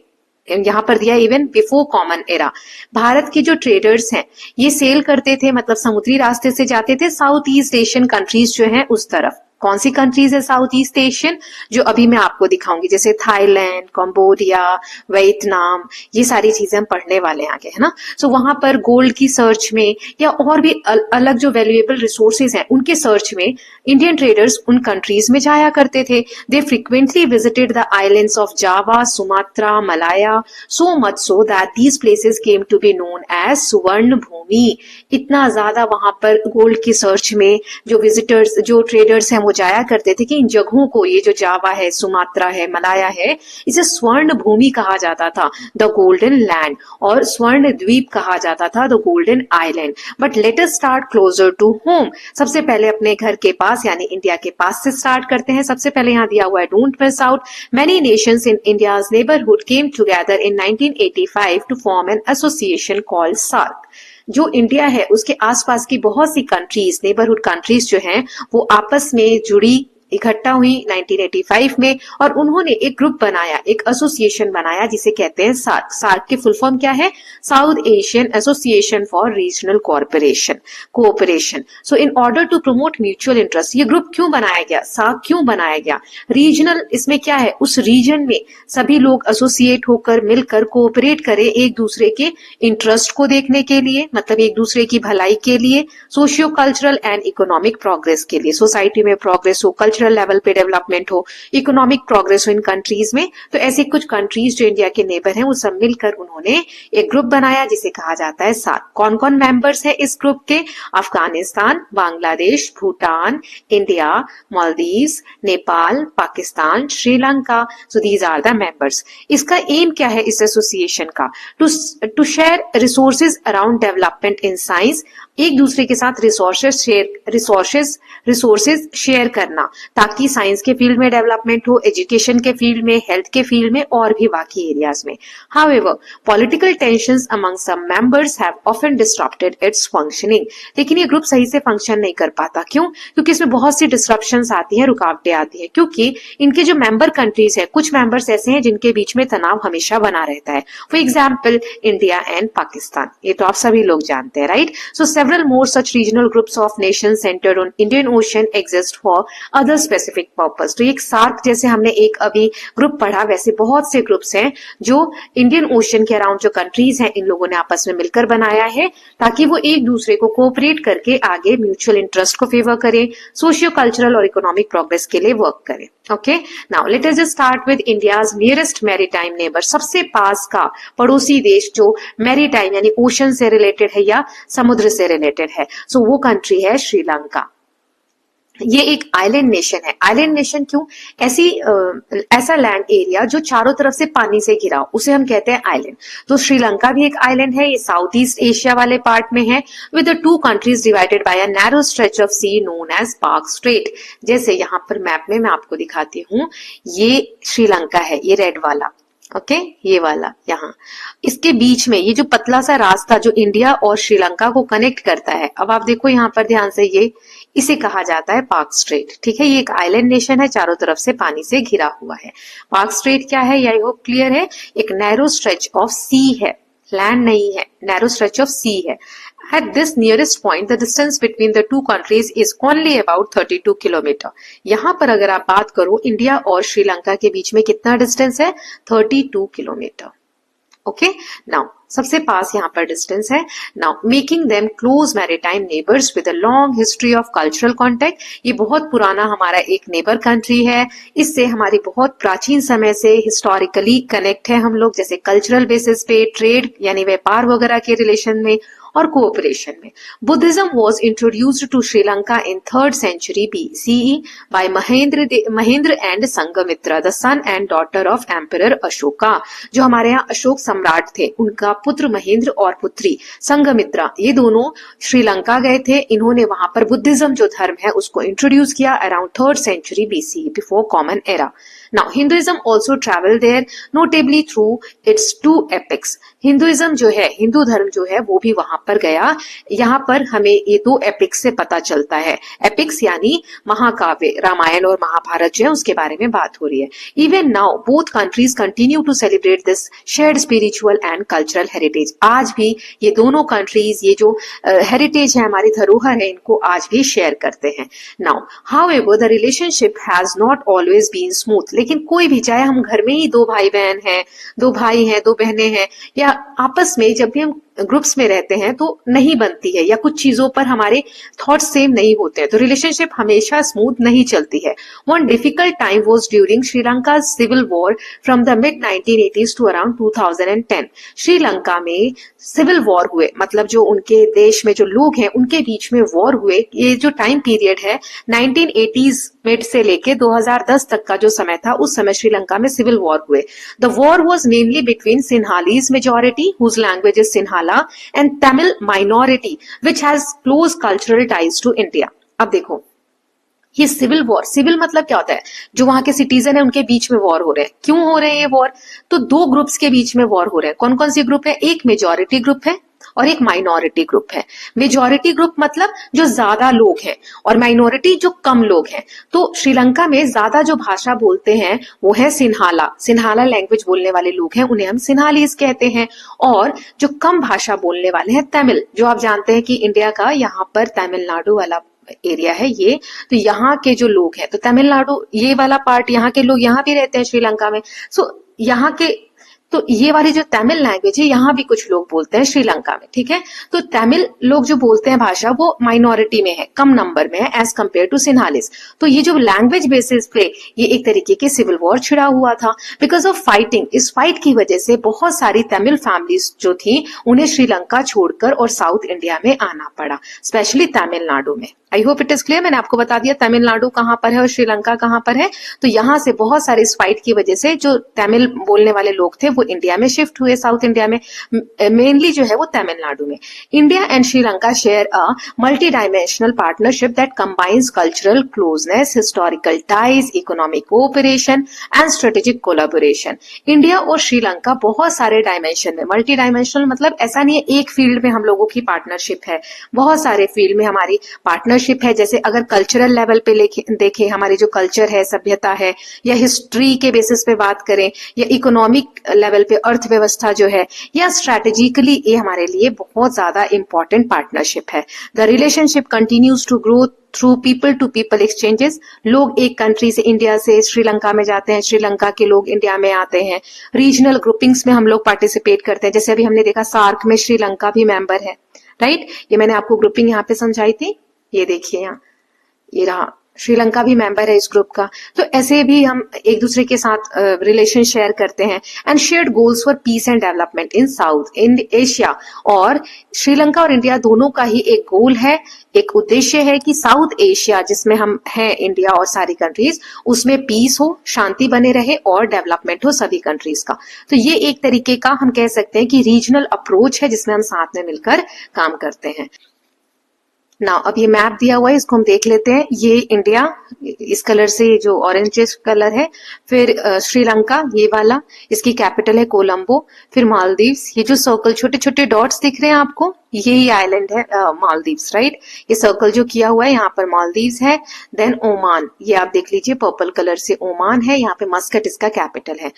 यहाँ पर दिया even before common era, Bharat के जो ट्रेडर्स हैं ये सेल करते थे, मतलब समुद्री रास्ते से जाते थे साउथ ईस्ट एशियन कंट्रीज जो हैं उस तरफ। कौन सी कंट्रीज है साउथ ईस्ट एशियन, जो अभी मैं आपको दिखाऊंगी, जैसे थाईलैंड, कंबोडिया, वियतनाम, ये सारी चीजें हम पढ़ने वाले हैं आगे, है ना। सो वहां पर गोल्ड की सर्च में या और भी अलग जो वैल्यूएबल रिसोर्सेज हैं उनके सर्च में इंडियन ट्रेडर्स उन कंट्रीज में जाया करते थे। They frequently visited the islands of Java, Sumatra, Malaya, so much so that these places came to be known as Suvarna Bhumi. इतना ज्यादा वहां पर गोल्ड की सर्च में जो विजिटर्स, जो ट्रेडर्स हैं वो जाया करते थे कि इन जगहों को, ये जो जावा है, सुमात्रा है, मलाया है, इसे स्वर्ण भूमि कहा जाता था, द गोल्डन लैंड, और स्वर्ण द्वीप कहा जाता था, the golden island. But let us start closer to home. सबसे पहले अपने घर के पास यानी इंडिया के पास से स्टार्ट करते हैं। सबसे पहले यहाँ दिया हुआ है, don't miss out, many nations in India's neighbourhood came together in 1985 to form an association called SAARC. जो इंडिया है उसके आसपास की बहुत सी कंट्रीज, नेबरहुड कंट्रीज जो हैं वो आपस में जुड़ी, इकट्ठा हुई 1985 में, और उन्होंने एक ग्रुप बनाया, एक एसोसिएशन बनाया जिसे कहते हैं सार्क। सार्क की फुल फॉर्म क्या है? South Asian association for regional cooperation. So in order to promote mutual interest, ये ग्रुप क्यों बनाया गया, सार्क क्यों बनाया गया? रीजनल, इसमें क्या है, उस रीजन में सभी लोग एसोसिएट होकर मिलकर कोऑपरेट करें एक दूसरे के इंटरेस्ट को देखने के लिए, मतलब एक दूसरे की भलाई के लिए, socio cultural and economic progress के लिए, सोसाइटी में प्रोग्रेस हो, कल्चरल लेवल पे डेवलपमेंट हो, इकोनॉमिक प्रोग्रेस हो इन कंट्रीज में। तो ऐसे कुछ कंट्रीज जो इंडिया के नेबर हैं वो सब मिलकर उन्होंने एक ग्रुप बनाया जिसे कहा जाता है सार्क। कौन कौन मेंबर्स है इस ग्रुप के? Afghanistan, Bangladesh, Bhutan, India, Maldives, Nepal, Pakistan, Sri Lanka. So these are the members. इसका एम क्या है इस एसोसिएशन का? To share resources around development in science, एक दूसरे के साथ रिसोर्सेज शेयर करना, ताकि साइंस के फील्ड में डेवलपमेंट हो, एजुकेशन के फील्ड में, हेल्थ के फील्ड में और भी बाकी एरियाज में। However political tensions among some members have often disturbed its functioning. लेकिन ये ग्रुप सही से फंक्शन नहीं कर पाता। क्यों? क्योंकि इसमें बहुत सी डिस्ट्रप्शंस आती हैं, रुकावटें आती हैं, क्योंकि इनके जो मेंबर कंट्रीज है, कुछ मेंबर्स ऐसे हैं जिनके बीच में तनाव हमेशा बना रहता है। For example India and Pakistan, ये तो आप सभी लोग जानते हैं, right? So several more such regional groups of nation centred on Indian ocean exist for other specific purpose. तो एक सार्क जैसे हमने एक अभी ग्रुप पढ़ा, वैसे बहुत से ग्रुप्स हैं जो इंडियन ओशन के अराउंड जो कंट्रीज हैं, इन लोगों ने आपस में मिलकर बनाया है ताकि वो एक दूसरे को कोऑपरेट करके आगे म्यूचुअल इंटरेस्ट को फेवर करें, सोशियो कल्चरल और इकोनॉमिक प्रोग्रेस के लिए वर्क करें। Okay, now let us just start with India's nearest maritime neighbour. सबसे पास का पड़ोसी देश जो मैरीटाइम यानी ओशन से रिलेटेड है या समुद्र से रिलेटेड है, सो वो कंट्री है श्रीलंका। ये एक आइलैंड नेशन है। आइलैंड नेशन क्यों? ऐसा लैंड एरिया जो चारों तरफ से पानी से घिरा हो, उसे हम कहते हैं आइलैंड। तो श्रीलंका भी एक आइलैंड है, ये साउथ ईस्ट एशिया वाले पार्ट में है, with the two countries divided by a narrow stretch of sea known as Palk strait. जैसे यहां पर मैप में मैं आपको दिखाती हूँ, ये श्रीलंका है, ये रेड वाला, ओके, ये वाला यहाँ, इसके बीच में ये जो पतला सा रास्ता जो इंडिया और श्रीलंका को कनेक्ट करता है, अब आप देखो यहाँ पर ध्यान से, ये इसे कहा जाता है पार्क स्ट्रेट। ठीक है, ये एक आइलैंड नेशन है, चारों तरफ से पानी से घिरा हुआ है। पार्क स्ट्रेट क्या है, आई होप क्लियर है, एक नैरो स्ट्रेच ऑफ सी है, लैंड नहीं है, नैरो स्ट्रेच ऑफ सी है। At this nearest point, the distance between the two countries is only about 32 kilometre. यहाँ पर अगर आप बात करो, इंडिया और श्रीलंका के बीच में कितना डिस्टेंस है? 32 किलोमीटर। ओके, नाउ सबसे पास यहाँ पर डिस्टेंस है। Now making them close maritime neighbours with a long history of cultural contact. ये बहुत पुराना हमारा एक नेबर कंट्री है, इससे हमारी बहुत प्राचीन समय से हिस्टोरिकली कनेक्ट है हम लोग, जैसे कल्चरल बेसिस पे, ट्रेड यानी व्यापार वगैरह के रिलेशन में और कोऑपरेशन में। Buddhism was introduced to Sri Lanka in 3rd century BCE by Mahendra and Sanghamitra, the son and daughter of emperor Ashoka. जो हमारे यहाँ अशोक सम्राट थे, उनका पुत्र महेंद्र और पुत्री संघमित्रा, ये दोनों श्रीलंका गए थे। इन्होंने वहां पर बुद्धिज्म जो धर्म है उसको इंट्रोड्यूस किया around 3rd century BCE, before common era. Now, Hinduism also traveled there, notably through its 2 epics. Hinduism जो है, हिंदू धर्म जो है, वो भी वहां पर गया। यहाँ पर हमें ये 2 एपिक्स से पता चलता है। एपिक्स यानी महाकाव्य, रामायण और महाभारत जो है उसके बारे में बात हो रही है। Even now both countries continue to celebrate this shared spiritual and cultural heritage. आज भी ये दोनों कंट्रीज, ये जो हेरिटेज है, हमारी धरोहर है, इनको आज भी शेयर करते हैं। Now however the relationship has not always been smooth. लेकिन कोई भी, चाहे हम घर में ही 2 भाई बहन हैं, 2 भाई हैं, 2 बहनें हैं, या आपस में जब भी हम ग्रुप्स में रहते हैं तो नहीं बनती है, या कुछ चीजों पर हमारे थॉट्स सेम नहीं होते हैं, तो रिलेशनशिप हमेशा स्मूथ नहीं चलती है। One difficult time was during Sri Lanka civil war from the mid 1980s to around 2010। Sri Lanka में सिविल वॉर हुए, मतलब जो उनके देश में जो लोग हैं उनके बीच में वॉर हुए। ये जो टाइम पीरियड है 1980s मिड से लेके 2010 तक का जो समय था, उस समय श्रीलंका में सिविल वॉर हुए। The war was mainly between Sinhalese majority whose language is Sinhala and Tamil minority which has close cultural ties to India। अब देखो, ये सिविल वॉर, सिविल मतलब क्या होता है, जो वहां के सिटीजन है उनके बीच में वॉर हो रहे हैं। क्यों हो रहे हैं ये वॉर? तो 2 ग्रुप्स के बीच में वॉर हो रहे हैं। कौन कौन सी ग्रुप है? एक मेजॉरिटी ग्रुप है और एक माइनॉरिटी ग्रुप है। मेजॉरिटी ग्रुप मतलब जो ज्यादा लोग हैं, और माइनॉरिटी जो कम लोग हैं। तो श्रीलंका में ज्यादा जो भाषा बोलते हैं वो है सिन्हाला। सिन्हाला लैंग्वेज बोलने वाले लोग हैं, उन्हें हम सिन्हालीज कहते हैं। और जो कम भाषा बोलने वाले हैं तमिल, जो आप जानते हैं कि इंडिया का यहाँ पर तमिलनाडु वाला एरिया है ये, तो यहाँ के जो लोग हैं, तो तमिलनाडु ये वाला पार्ट, यहाँ के लोग यहाँ भी रहते हैं श्रीलंका में। सो यहाँ के, तो ये वाली जो तमिल लैंग्वेज है, यहाँ भी कुछ लोग बोलते हैं श्रीलंका में। ठीक है, तो तमिल लोग जो बोलते हैं भाषा, वो माइनॉरिटी में है, कम नंबर में है एज कंपेयर टू सिन्हालिस। तो ये जो लैंग्वेज बेसिस पे ये एक तरीके की सिविल वॉर छिड़ा हुआ था। बिकॉज ऑफ फाइटिंग, इस फाइट की वजह से बहुत सारी तमिल फैमिलीज जो थी उन्हें श्रीलंका छोड़कर और साउथ इंडिया में आना पड़ा, स्पेशली तमिलनाडु में। I hope it is clear. मैंने आपको बता दिया तमिलनाडु कहाँ पर है और श्रीलंका कहाँ पर है। तो यहाँ से बहुत सारे इस फाइट की वजह से जो तमिल बोलने वाले लोग थे वो वो इंडिया में शिफ्ट हुए, साउथ इंडिया में, मेनली जो है वो तमिलनाडु में। India and Sri Lanka share a multi dimensional partnership that combines cultural closeness, historical ties, economic cooperation and strategic collaboration. India और श्रीलंका बहुत सारे डायमेंशन में, मल्टी डायमेंशनल मतलब ऐसा नहीं है एक फील्ड में हम लोगों की पार्टनरशिप है, बहुत सारे फील्ड में हमारी पार्टनरशिप है। जैसे अगर कल्चरल लेवल पे देखें, हमारी जो कल्चर है, सभ्यता है, या हिस्ट्री के बेसिस पे बात करें, या इकोनॉमिक लेवल पे अर्थव्यवस्था जो है, या स्ट्रैटेजिकली ये हमारे लिए बहुत ज्यादा इंपॉर्टेंट पार्टनरशिप है। The relationship continues to grow through people to people exchanges. लोग एक कंट्री से, इंडिया से श्रीलंका में जाते हैं, श्रीलंका के लोग इंडिया में आते हैं। रीजनल ग्रुपिंग्स में हम लोग पार्टिसिपेट करते हैं, जैसे अभी हमने देखा सार्क में श्रीलंका भी मेंबर है, राइट। ये मैंने आपको ग्रुपिंग यहाँ पे समझाई थी, ये देखिए यहाँ, ये रहा, श्रीलंका भी मेंबर है इस ग्रुप का। तो ऐसे भी हम एक दूसरे के साथ रिलेशन शेयर करते हैं। And shared goals for piece and development in south in Asia. और श्रीलंका और इंडिया दोनों का ही एक गोल है, एक उद्देश्य है कि साउथ एशिया जिसमें हम हैं, इंडिया और सारी कंट्रीज, उसमें पीस हो, शांति बने रहे और डेवलपमेंट हो सभी कंट्रीज का। तो ये एक तरीके का हम कह सकते हैं कि रीजनल अप्रोच है जिसमें हम साथ में मिलकर काम करते हैं। नाउ अब ये मैप दिया हुआ है, इसको हम देख लेते हैं। ये इंडिया इस कलर से, जो ऑरेंज कलर है, फिर श्रीलंका ये वाला, इसकी कैपिटल है कोलंबो, फिर मालदीव्स, ये जो सर्कल छोटे छोटे डॉट्स दिख रहे हैं आपको, यही आइलैंड है मालदीव्स, राइट। ये सर्कल जो किया हुआ है यहाँ पर मालदीव्स है। देन ओमान, ये आप देख लीजिए पर्पल कलर से ओमान है, यहाँ पे मस्कट इसका कैपिटल है।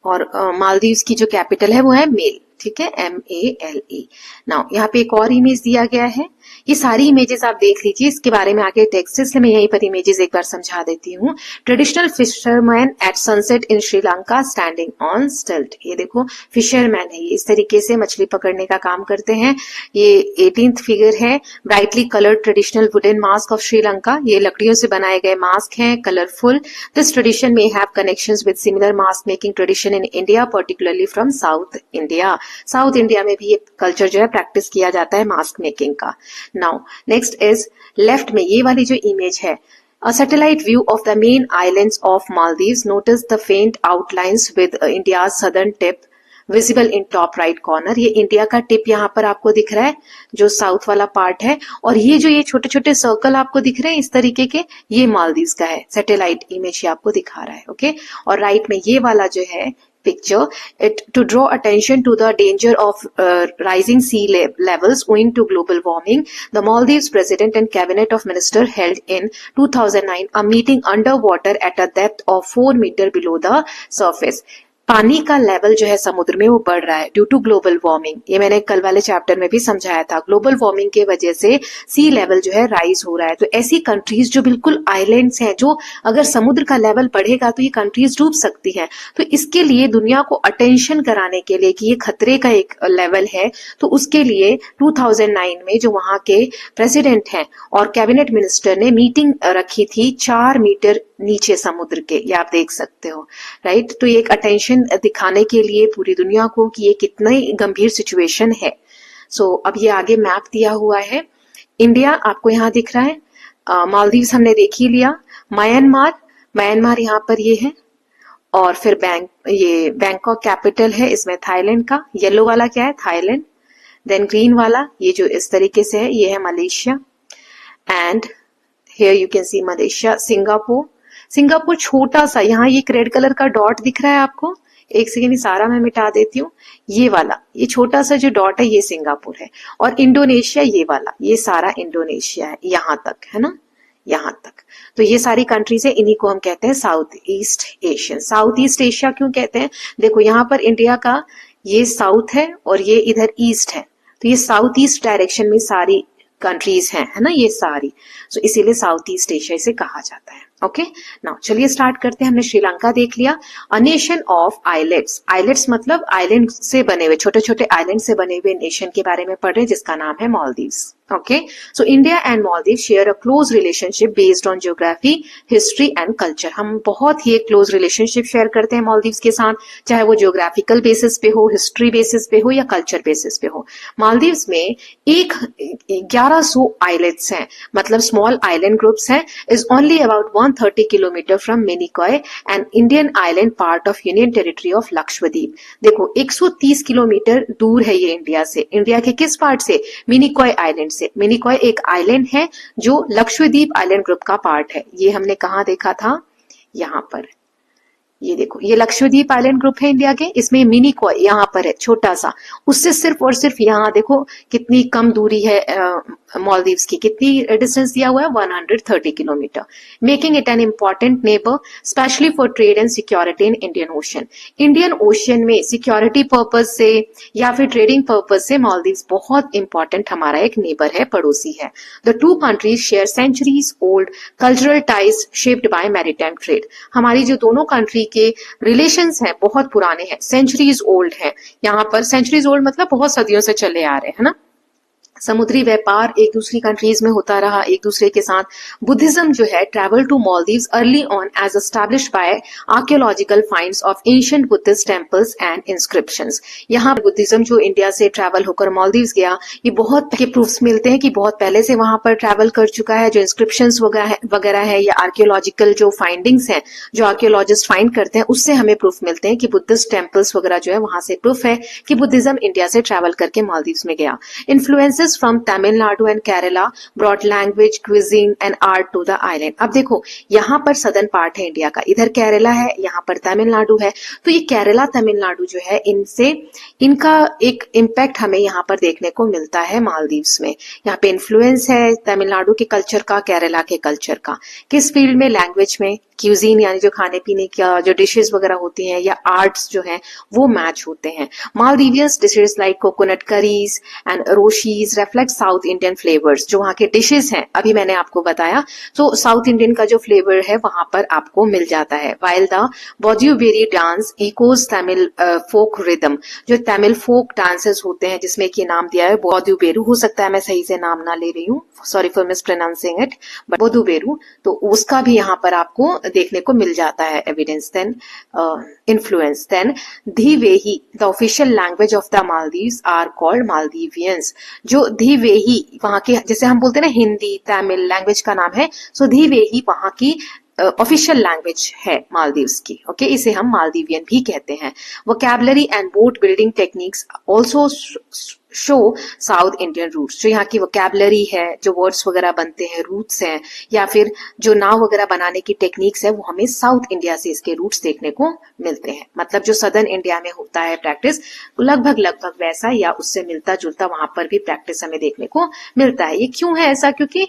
और मालदीव्स की जो कैपिटल है वो है मेल, ठीक है, MALE। नाउ यहाँ पे एक और इमेज दिया गया है। ये सारी इमेजेस आप देख लीजिए, इसके बारे में आगे टेक्स्ट, इसलिए मैं यहीं पर इमेजेस एक बार समझा देती हूँ। Traditional fisherman at sunset in Sri Lanka standing on stilt. ये देखो फिशरमैन है, ये इस तरीके से मछली पकड़ने का काम करते हैं। ये 18th फिगर है। Brightly coloured traditional wooden mask of Sri Lanka, ये लकड़ियों से बनाए गए मास्क हैं, colourful. This tradition may have connections with similar mask making tradition in India, particularly from south India. South India में भी ये कल्चर जो है प्रैक्टिस किया जाता है मास्क मेकिंग का। नाउ नेक्स्ट इज लेफ्ट में ये वाली जो इमेज है, a satellite view of the main islands of Maldives. Notice the faint outlines with India's southern tip visible in top right corner. ये इंडिया का टिप यहाँ पर आपको दिख रहा है, जो साउथ वाला पार्ट है, और ये जो ये छोटे छोटे सर्कल आपको दिख रहे हैं इस तरीके के, ये मालदीव्स का है। सैटेलाइट इमेज ये आपको दिखा रहा है, ओके। और राइट में ये वाला जो है picture, it to draw attention to the danger of rising sea levels owing to global warming. The Maldives President and Cabinet of Minister held in 2009 a meeting underwater at a depth of 4 meters below the surface. पानी का level जो है समुद्र में वो बढ़ रहा है ड्यू टू ग्लोबल वार्मिंग। ये मैंने कल वाले चैप्टर में भी समझाया था। ग्लोबल वार्मिंग के वजह से सी लेवल जो है राइज हो रहा है। तो ऐसी कंट्रीज जो बिल्कुल आइलैंड्स हैं, जो अगर समुद्र का लेवल बढ़ेगा तो ये कंट्रीज डूब सकती है। तो इसके लिए दुनिया को अटेंशन कराने के लिए कि ये खतरे का एक लेवल है, तो उसके लिए 2009 में जो वहां के प्रेसिडेंट हैं और कैबिनेट मिनिस्टर ने मीटिंग रखी थी 4 मीटर नीचे समुद्र के, ये आप देख सकते हो, राइट। तो ये एक अटेंशन दिखाने के लिए पूरी दुनिया को कि ये कितनी गंभीर सिचुएशन है। सो अब ये आगे मैप दिया हुआ है। इंडिया आपको यहाँ दिख रहा है, मालदीव्स हमने देख ही लिया, म्यांमार यहाँ पर ये है, और फिर ये बैंकॉक कैपिटल है, इसमें थाईलैंड का। येलो वाला क्या है, थाईलैंड। देन ग्रीन वाला ये जो इस तरीके से है, ये है Malaysia. And here you can C Malaysia. Singapore छोटा सा, यहाँ ये रेड कलर का डॉट दिख रहा है आपको, एक सेकेंड सारा मैं मिटा देती हूँ। ये वाला, ये छोटा सा जो डॉट है ये सिंगापुर है। और इंडोनेशिया ये वाला, ये सारा इंडोनेशिया है, यहाँ तक है ना, यहाँ तक। तो ये सारी कंट्रीज है, इन्हीं को हम कहते हैं south east Asian. South east Asia क्यों कहते हैं, देखो यहाँ पर इंडिया का ये साउथ है और ये इधर ईस्ट है, तो ये साउथ ईस्ट डायरेक्शन में सारी कंट्रीज हैं, है ना, ये सारी। सो इसीलिए साउथ ईस्ट एशिया इसे कहा जाता है। ओके, नाउ चलिए स्टार्ट करते हैं। हमने श्रीलंका देख लिया। A nation of islands. Islands मतलब आइलैंड से बने हुए, छोटे छोटे आइलैंड से बने हुए नेशन के बारे में पढ़ रहे हैं, जिसका नाम है Maldives. Okay, so India and Maldives share a close relationship based on geography, history and culture. हम बहुत ही एक क्लोज रिलेशनशिप शेयर करते हैं मालदीव्स के साथ, चाहे वो ज्योग्राफिकल बेसिस पे हो, हिस्ट्री बेसिस पे हो या कल्चर बेसिस पे हो। मालदीव्स में 1100 आइलैंड्स हैं, मतलब स्मॉल आइलैंड ग्रुप्स हैं, is only about 130 kilometre from Minicoy and Indian island part of union territory of Lakshadweep. देखो 130 किलोमीटर दूर है ये इंडिया से। इंडिया के किस पार्ट से? मिनिकॉय आइलैंड से। मिनिकॉय एक आइलैंड है जो लक्षद्वीप आइलैंड ग्रुप का पार्ट है। ये हमने कहाँ देखा था? यहाँ पर। ये देखो, ये लक्षद्वीप आइलैंड ग्रुप है इंडिया के, इसमें मिनिकॉय यहाँ पर है छोटा सा। उससे सिर्फ और सिर्फ यहाँ देखो कितनी कम दूरी है मालदीव्स की, कितनी डिस्टेंस दिया हुआ है? 130 kilometre, making it an important neighbour specially for trade and security in Indian ocean. Indian Ocean में सिक्योरिटी पर्पज से या फिर ट्रेडिंग पर्पज से मालदीव्स बहुत इंपॉर्टेंट हमारा एक नेबर है, पड़ोसी है। The two countries share centuries old cultural ties shaped by maritime trade. हमारी जो दोनों कंट्री के रिलेशंस हैं बहुत पुराने हैं, सेंचुरीज ओल्ड हैं। यहाँ पर सेंचुरीज ओल्ड मतलब बहुत सदियों से चले आ रहे हैं ना। समुद्री व्यापार एक दूसरी कंट्रीज में होता रहा एक दूसरे के साथ। बुद्धिज्म जो है travel to Maldives early on as established by archaeological finds of ancient Buddhist temples and inscriptions. यहाँ बुद्धिज्म जो इंडिया से ट्रैवल होकर मालदीव्स गया, ये बहुत के प्रूफ्स मिलते हैं कि बहुत पहले से वहां पर ट्रैवल कर चुका है। जो इंस्क्रिप्शंस वगैरह है या आर्कियोलॉजिकल जो फाइंडिंग्स हैं, जो आर्कियोलॉजिस्ट फाइंड करते हैं, उससे हमें प्रूफ मिलते हैं कि बुद्धिस्ट टेम्पल्स वगैरह जो है वहां से प्रूफ है कि बुद्धिज्म इंडिया से ट्रैवल करके मालदीव्स में गया। Influences from Tamil Nadu and Kerala brought language, cuisine and art to the island। अब देखो यहाँ पर सदर्न पार्ट है इंडिया का, इधर केरला है, यहाँ पर तमिलनाडु है। तो ये केरला तमिलनाडु जो है इनसे इनका एक इम्पैक्ट हमें यहाँ पर देखने को मिलता है मालदीव्स में। यहाँ पे इन्फ्लुएंस है तमिलनाडु के कल्चर का, केरला के कल्चर का। किस फील्ड में? लैंग्वेज में। क्यूजीन यानी जो खाने पीने का जो डिशेस वगैरह होती हैं या आर्ट्स जो हैं वो मैच होते हैं। Maldivians dishes like coconut curries and roshis reflect South Indian flavours. जो वहाँ के डिशेस हैं अभी मैंने आपको बताया, तो साउथ इंडियन का जो फ्लेवर है वहां पर आपको मिल जाता है। While the Boduberu dance echoes Tamil folk rhythm. जो तमिल फोक डांसेस होते हैं जिसमें कि नाम दिया है बॉड्यूबेरू, हो सकता है मैं सही से नाम ना ले रही हूँ, sorry for mispronouncing it, but Boduberu, तो उसका भी यहाँ पर आपको देखने को मिल जाता है evidence. Then influence. Then Dhivehi the official language of the Maldives are called Maldivians. जो धीवेही वहां के, जैसे हम बोलते हैं ना हिंदी तमिल लैंग्वेज का नाम है, सो धीवेही वहां की ऑफिशियल लैंग्वेज है मालदीव्स की। ओके, इसे हम मालदीवियन भी कहते हैं। Vocabulary and boat building techniques also show south Indian roots. जो यहाँ की वोकैबुलरी है, जो वर्ड्स वगैरह बनते हैं, रूट्स हैं, या फिर जो नाव वगैरह बनाने की टेक्निक्स है, वो हमें साउथ इंडिया से इसके रूट्स देखने को मिलते हैं। मतलब जो सदर्न इंडिया में होता है प्रैक्टिस, लगभग वैसा या उससे मिलता जुलता वहां पर भी प्रैक्टिस हमें देखने को मिलता है। ये क्यों है ऐसा? क्योंकि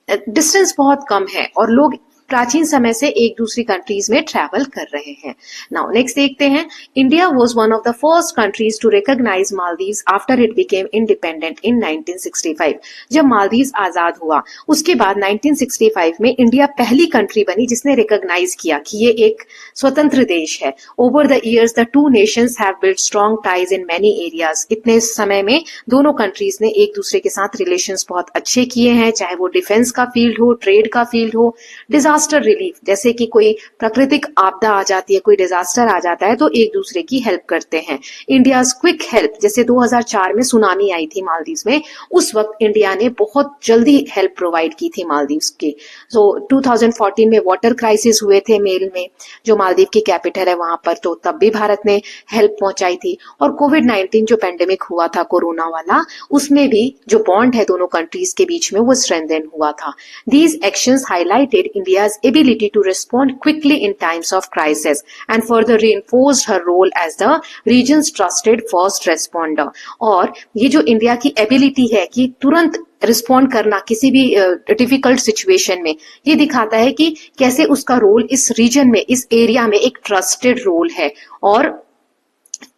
डिस्टेंस बहुत कम है और लोग प्राचीन समय से एक दूसरी कंट्रीज में ट्रैवल कर रहे हैं। नाउ नेक्स्ट देखते हैं। India was one of the first countries to recognise Maldives after it became independent in 1965। जब मालदीव्स आजाद हुआ उसके बाद 1965 में इंडिया पहली कंट्री बनी जिसने रिकॉग्नाइज किया कि ये एक स्वतंत्र देश है। Over the years the two nations have built strong ties in many areas. इतने समय में दोनों कंट्रीज ने एक दूसरे के साथ रिलेशंस बहुत अच्छे किए हैं, चाहे वो डिफेंस का फील्ड हो, ट्रेड का फील्ड हो, डिजास्टर रिलीफ, जैसे कि कोई प्राकृतिक आपदा आ जाती है, कोई डिजास्टर आ जाता है तो एक दूसरे की हेल्प करते हैं। इंडियाज क्विक हेल्प, जैसे 2004 में सुनामी आई थी मालदीव्स में, उस वक्त इंडिया ने बहुत जल्दी हेल्प प्रोवाइड की थी मालदीव्स की। सो 2014 में वाटर क्राइसिस हुए थे मेल में, जो मालदीव की कैपिटल है वहां पर, तो तब भी भारत ने हेल्प पहुंचाई थी। और कोविड-19 जो पेंडेमिक हुआ था कोरोना वाला, उसमें भी जो बॉन्ड है दोनों कंट्रीज के बीच में वो स्ट्रेंथन हुआ था। These actions highlighted India ability to respond quickly in times of crisis and further reinforced her role as the region's trusted first responder। और ये जो इंडिया की एबिलिटी है कि तुरंत रिस्पॉन्ड करना किसी भी डिफिकल्ट सिचुएशन में, ये दिखाता है कि कैसे उसका रोल इस रीजन में, इस एरिया में एक ट्रस्टेड रोल है और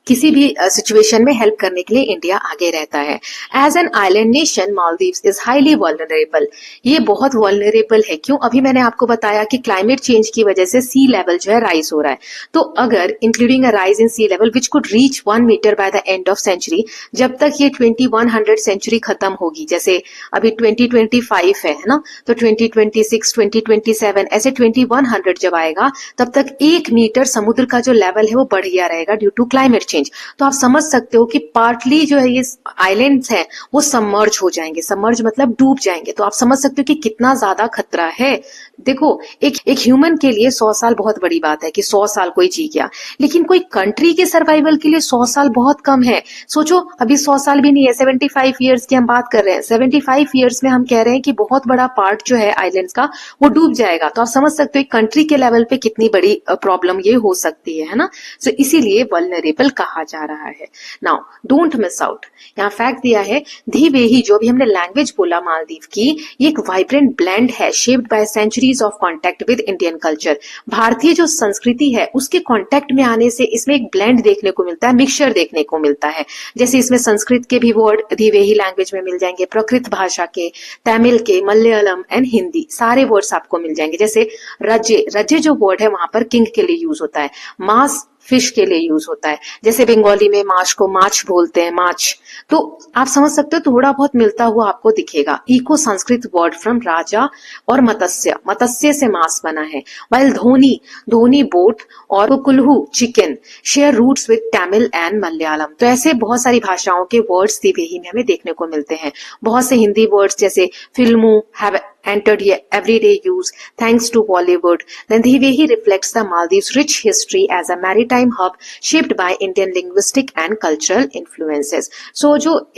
किसी भी सिचुएशन में हेल्प करने के लिए इंडिया आगे रहता है। As an island nation Maldives is highly vulnerable. ये बहुत वल्नरेबल है। क्यों? अभी मैंने आपको बताया कि क्लाइमेट चेंज की वजह से सी लेवल जो है राइज हो रहा है। तो अगर including a rise in sea level which could reach 1 metre by the end of century, जब तक ये 2100 सेंचुरी खत्म होगी, जैसे अभी 2025 है ना, तो 2026, 2027 ऐसे 2100 जब आएगा तब तक 1 मीटर समुद्र का जो लेवल है वो बढ़ गया रहेगा ड्यू टू क्लाइमेट चेंज। तो आप समझ सकते हो कि पार्टली जो है ये आइलैंड्स हैं वो सबमर्ज हो जाएंगे। सबमर्ज मतलब डूब जाएंगे। तो आप समझ सकते हो कि कितना ज्यादा खतरा है देखो, एक ह्यूमन के लिए 100 साल बहुत बड़ी बात है कि 100 साल कोई जी गया, लेकिन कोई कंट्री के सर्वाइवल के लिए 100 साल बहुत कम है। सोचो, अभी 100 साल भी नहीं है, 75 ईयर्स की हम बात कर रहे हैं। 75 ईयर्स में हम कह रहे हैं कि बहुत बड़ा पार्ट जो है आइलैंड्स का वो डूब जाएगा। तो आप समझ सकते हो एक कंट्री के लेवल पे कितनी बड़ी प्रॉब्लम ये हो सकती है ना। सो इसीलिए वल्नरेबल कहा जा रहा है। नाउ डोंट मिस आउट, यहाँ फैक्ट दिया है, धी वेही जो भी हमने लैंग्वेज बोला मालदीव की, ये एक वाइब्रेंट ब्लेंड है shaped by centuries of contact with Indian culture. भारतीय जो संस्कृति है उसके कॉन्टेक्ट में आने से इसमें एक ब्लेंड देखने को मिलता है, मिक्सचर देखने को मिलता है। जैसे इसमें संस्कृत के भी वर्ड धिवेही लैंग्वेज में मिल जाएंगे, प्रकृत भाषा के, तमिल के, मलयालम एंड हिंदी सारे वर्ड्स आपको मिल जाएंगे। जैसे रजे, रजे जो वर्ड है वहां पर किंग के लिए यूज होता है, मास फिश के लिए यूज होता है। जैसे बंगाली में माछ को माछ बोलते हैं, माछ। तो आप समझ सकते हो थोड़ा बहुत मिलता हुआ आपको दिखेगा। इको संस्कृत वर्ड फ्रॉम राजा और मत्स्य, मत्स्य से मांस बना है। वाइल धोनी, धोनी बोट और कुल्हू chicken share roots with Tamil and Malayalam. तो ऐसे बहुत सारी भाषाओं के वर्ड्स दिवेही में हमें देखने को मिलते हैं। बहुत से हिंदी वर्ड्स जैसे फिल्मों have entered everyday use thanks to Bollywood. Then Dhivehi reflects the Maldives' rich history as a maritime hub shaped by Indian linguistic and cultural influences. So जो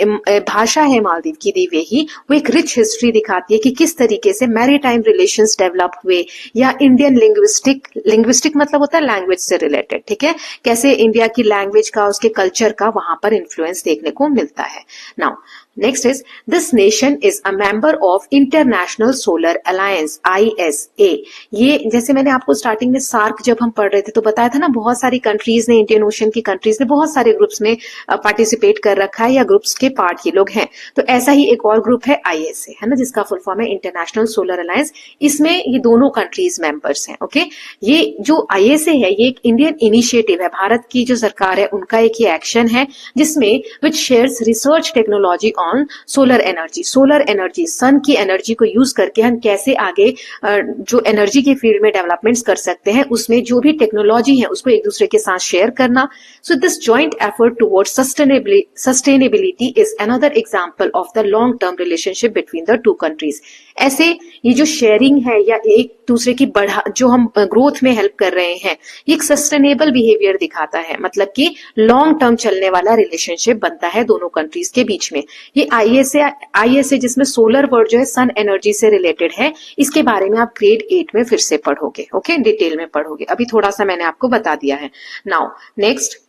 भाषा है मालदीव की दिवेही, वो एक रिच हिस्ट्री दिखाती है कि किस तरीके से मैरीटाइम रिलेशंस डेवलप हुए, या इंडियन लिंग्विस्टिक मतलब होता है लैंग्वेज से रिलेटेड, ठीक है, कैसे इंडिया की लैंग्वेज का, उसके कल्चर का वहां पर इन्फ्लुएंस देखने को मिलता है। Now next is this nation is a member of international solar alliance ISA। ये जैसे मैंने आपको स्टार्टिंग में सार्क जब हम पढ़ रहे थे तो बताया था ना, बहुत सारी कंट्रीज ने, इंडियन ओशन की कंट्रीज ने बहुत सारे ग्रुप्स में पार्टिसिपेट कर रखा है, या ग्रुप्स के पार्ट ये लोग हैं। तो ऐसा ही एक और ग्रुप है ISA, है ना, जिसका फुल फॉर्म है इंटरनेशनल सोलर अलायंस। इसमें ये दोनों कंट्रीज मेंबर्स हैं। ओके, ये जो ISA है ये एक इंडियन इनिशिएटिव है, भारत की जो सरकार है उनका एक ये एक्शन है, जिसमें which shares research technology on solar energy. Solar energy, sun की एनर्जी को यूज करके हम कैसे आगे जो एनर्जी के फील्ड में डेवलपमेंट्स कर सकते हैं, उसमें जो भी टेक्नोलॉजी है उसको एक दूसरे के साथ शेयर करना। So this joint effort towards sustainability is another example of the long term relationship between the two countries. ऐसे ये जो शेयरिंग है या एक दूसरे की जो हम ग्रोथ में हेल्प कर रहे हैं, ये एक सस्टेनेबल बिहेवियर दिखाता है, मतलब कि लॉन्ग टर्म चलने वाला रिलेशनशिप बनता है दोनों कंट्रीज के बीच में। ये ISA जिसमें सोलर वर्ड जो है सन एनर्जी से रिलेटेड है, इसके बारे में आप ग्रेड 8 में फिर से पढ़ोगे। ओके, डिटेल में पढ़ोगे, अभी थोड़ा सा मैंने आपको बता दिया है। Now next,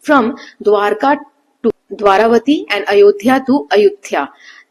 from Dwarka to Dvaravati and Ayodhya to Ayutthaya,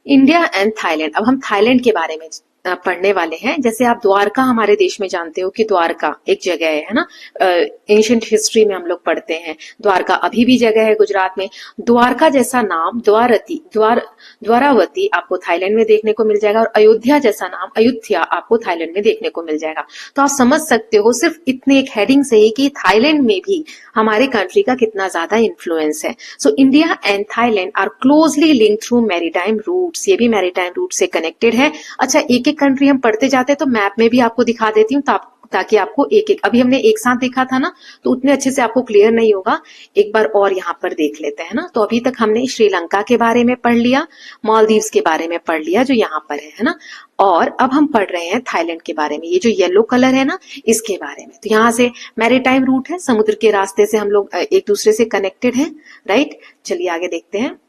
India and Thailand. अब हम थाईलैंड के बारे में पढ़ने वाले हैं। जैसे आप द्वारका हमारे देश में जानते हो कि द्वारका एक जगह है ना, एंशिएंट हिस्ट्री में हम लोग पढ़ते हैं, द्वारका अभी भी जगह है गुजरात में। द्वारका जैसा नाम द्वारावती आपको थाईलैंड में देखने को मिल जाएगा, और अयोध्या जैसा नाम अयुध्या आपको थाईलैंड में देखने को मिल जाएगा। तो आप समझ सकते हो सिर्फ इतने एक हेडिंग से ही कि थाईलैंड में भी हमारे कंट्री का कितना ज्यादा इन्फ्लुएंस है। So India and Thailand are closely linked through maritime routes, ये भी मैरीटाइम रूट से कनेक्टेड है। अच्छा, एक एक कंट्री हम पढ़ते जाते हैं तो मैप में भी आपको दिखा देती हूँ, ताकि आपको एक एक, अभी हमने एक साथ देखा था ना तो उतने अच्छे से आपको क्लियर नहीं होगा, एक बार और यहाँ पर देख लेते हैं ना। तो अभी तक हमने श्रीलंका के बारे में पढ़ लिया, मालदीव्स के बारे में पढ़ लिया जो यहाँ पर है ना, और अब हम पढ़ रहे हैं थाईलैंड के बारे में, ये जो येलो कलर है ना इसके बारे में। तो यहाँ से मैरीटाइम रूट है, समुद्र के रास्ते से हम लोग एक दूसरे से कनेक्टेड हैं, राइट। चलिए आगे देखते हैं।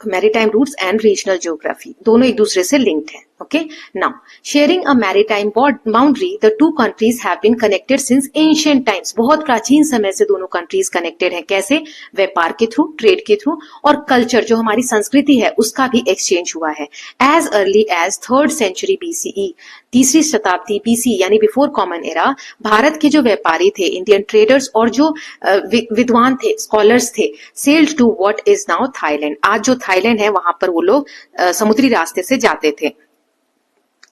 Maritime routes and regional geography दोनों एक दूसरे से लिंक्ड है। Okay, now sharing a maritime boundary, the two countries have been connected since ancient times. बहुत प्राचीन समय से दोनों कंट्रीज कनेक्टेड हैं। कैसे? व्यापार के थ्रू, ट्रेड के थ्रू, और कल्चर जो हमारी संस्कृति है उसका भी एक्सचेंज हुआ है। As early as 3rd century BCE, 3री शताब्दी BC यानी बिफोर कॉमन एरा, भारत के जो व्यापारी थे, इंडियन ट्रेडर्स और जो विद्वान थे, स्कॉलर्स थे, sailed to what is now Thailand. आज जो थाईलैंड है वहां पर वो लोग समुद्री रास्ते से जाते थे,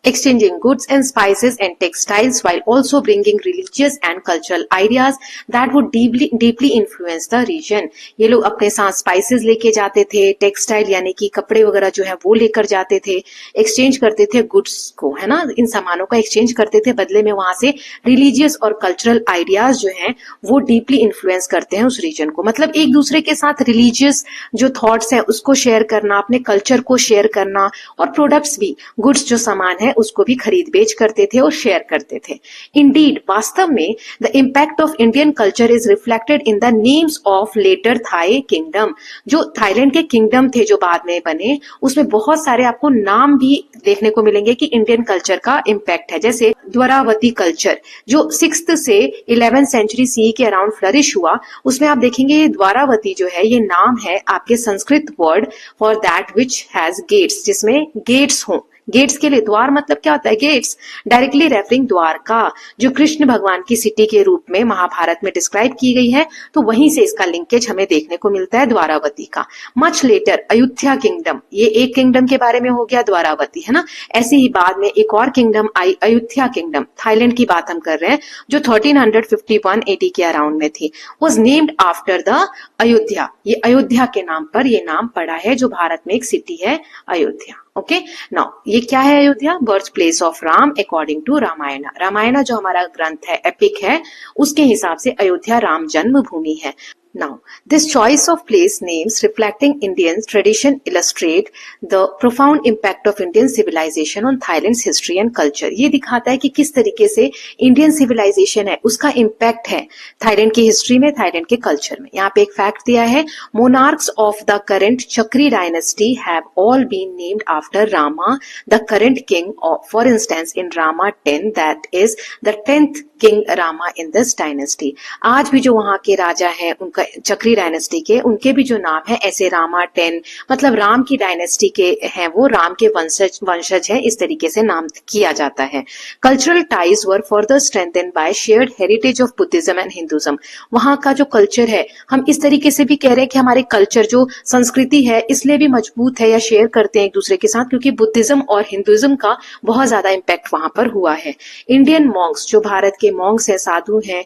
exchanging goods and spices and textiles while also bringing religious and cultural ideas that would deeply influence the region. ये लोग अपने साथ स्पाइसेस लेके जाते थे, टेक्सटाइल यानी कि कपड़े वगैरह जो है वो लेकर जाते थे, एक्सचेंज करते थे गुड्स को, है ना, इन सामानों का एक्सचेंज करते थे, बदले में वहां से रिलीजियस और कल्चरल आइडियाज जो हैं वो डीपली इन्फ्लुएंस करते हैं उस रीजन को। मतलब एक दूसरे के साथ रिलीजियस जो थॉट्स हैं उसको शेयर करना, अपने कल्चर को शेयर करना, और प्रोडक्ट्स भी, गुड्स जो सामान है उसको भी खरीद बेच करते थे और शेयर करते थे। इंडीड वास्तव में the impact of Indian culture is reflected in the names of later Thai kingdom. जो थाईलैंड के किंगडम थे जो बाद में बने, उसमें बहुत सारे आपको नाम भी देखने को मिलेंगे कि इंडियन कल्चर का इम्पैक्ट है। जैसे द्वारावती कल्चर जो 6th से 11th सेंचुरी सी के अराउंड फ्लरिश हुआ, उसमें आप देखेंगे द्वारावती जो है ये नाम है आपके Sanskrit word for that which has gates, जिसमें गेट्स हों। गेट्स के लिए द्वार मतलब क्या होता है? गेट्स, डायरेक्टली रेफरिंग द्वारका जो कृष्ण भगवान की सिटी के रूप में महाभारत में डिस्क्राइब की गई है, तो वहीं से इसका लिंकेज हमें देखने को मिलता है द्वारावती का। मच लेटर अयोध्या किंगडम, ये एक किंगडम के बारे में हो गया द्वारावती, है ना। ऐसे ही बाद में एक और किंगडम आई, अयोध्या किंगडम, थाईलैंड की बात हम कर रहे हैं, जो 1351 AD के अराउंड में थी, was named after the Ayodhya. ये अयोध्या के नाम पर ये नाम पड़ा है, जो भारत में एक सिटी है अयोध्या। ओके, नाउ ये क्या है Ayodhya? Birth place of Ram according to Ramayana. Ramayana जो हमारा ग्रंथ है, एपिक है, उसके हिसाब से अयोध्या राम जन्मभूमि है। Now, this choice of place names reflecting Indian tradition illustrate the profound impact of Indian civilization on Thailand's history and culture. ये दिखाता है कि किस तरीके से इंडियन सिविलाइजेशन है, उसका इम्पैक्ट है थाईलैंड की हिस्ट्री में, थाईलैंड के कल्चर में। यहाँ पे एक फैक्ट दिया है, monarchs of the current Chakri dynasty have all been named after Rama the current king of, for instance in Rama 10 that is the 10th king Rama in this dynasty. आज भी जो वहां के राजा हैं उनका चक्री डायनेस्टी के, उनके भी जो नाम है ऐसे रामा 10 मतलब राम की डायनेस्टी के हैं, वो राम के वंशज हैं, इस तरीके से नाम किया जाता है। Cultural ties were further strengthened by shared heritage of Buddhism and Hinduism. वहां का जो कल्चर है, हम इस तरीके से भी कह रहे हैं कि हमारे कल्चर जो संस्कृति है इसलिए भी मजबूत है या शेयर करते हैं एक दूसरे के साथ, क्योंकि बुद्धिज्म और हिंदुज्म का बहुत ज्यादा इम्पैक्ट वहां पर हुआ है। इंडियन मॉन्क्स जो भारत के मॉन्क्स है, साधु हैं,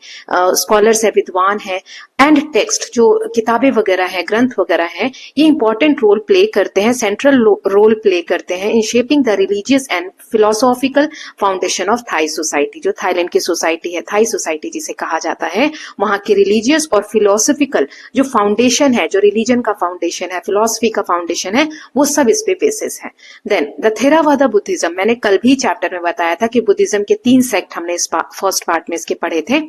स्कॉलर्स है, विद्वान है, एंड टेक्स्ट जो किताबें वगैरह हैं, ग्रंथ वगैरह हैं, ये इंपॉर्टेंट रोल प्ले करते हैं, सेंट्रल रोल प्ले करते हैं in shaping the religious and philosophical foundation of thigh society. जो थाईलैंड की सोसाइटी है, थाई सोसाइटी जिसे कहा जाता है, वहां की रिलीजियस और फिलोसॉफिकल जो फाउंडेशन है, जो रिलीजन का फाउंडेशन है, फिलोसफी का फाउंडेशन है, वो सब इस पे बेसिस है। देन द थेरावादा बुद्धिज्म, मैंने कल भी चैप्टर में बताया था कि बुद्धिज्म के 3 सेक्ट हमने इस फर्स्ट पार्ट में इसके पढ़े थे,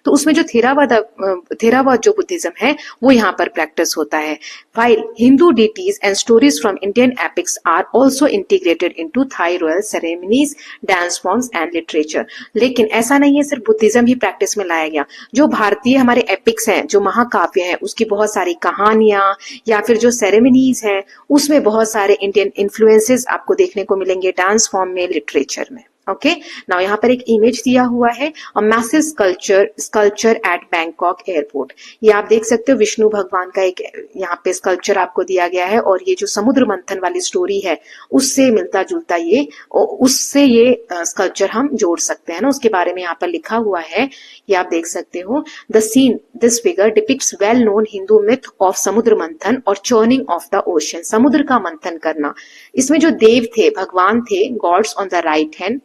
तो उसमें जो थेरावाद जो बुद्धिज्म है वो यहाँ पर प्रैक्टिस होता है। While Hindu deities and stories from Indian epics are also integrated into Thai royal ceremonies, dance forms and literature. लेकिन ऐसा नहीं है सिर्फ बुद्धिज्म ही प्रैक्टिस में लाया गया। जो भारतीय हमारे एपिक्स हैं, जो महाकाव्य हैं, उसकी बहुत सारी कहानियां या फिर जो सेरेमनीज हैं, उसमें बहुत सारे इंडियन इन्फ्लुएंसेस आपको देखने को मिलेंगे डांस फॉर्म में, लिटरेचर में। ओके, नाउ यहाँ पर एक इमेज दिया हुआ है, a massive sculpture at Bangkok airport. ये आप देख सकते हो, विष्णु भगवान का एक यहाँ पे स्कल्पचर आपको दिया गया है, और ये जो समुद्र मंथन वाली स्टोरी है उससे मिलता जुलता ये स्कल्पचर हम जोड़ सकते हैं ना, उसके बारे में यहाँ पर लिखा हुआ है, ये आप देख सकते हो। The seen this figure depicts well known Hindu myth of समुद्र मंथन और चर्निंग ऑफ द ओशन, समुद्र का मंथन करना। इसमें जो देव थे, भगवान थे, gods on the right hand,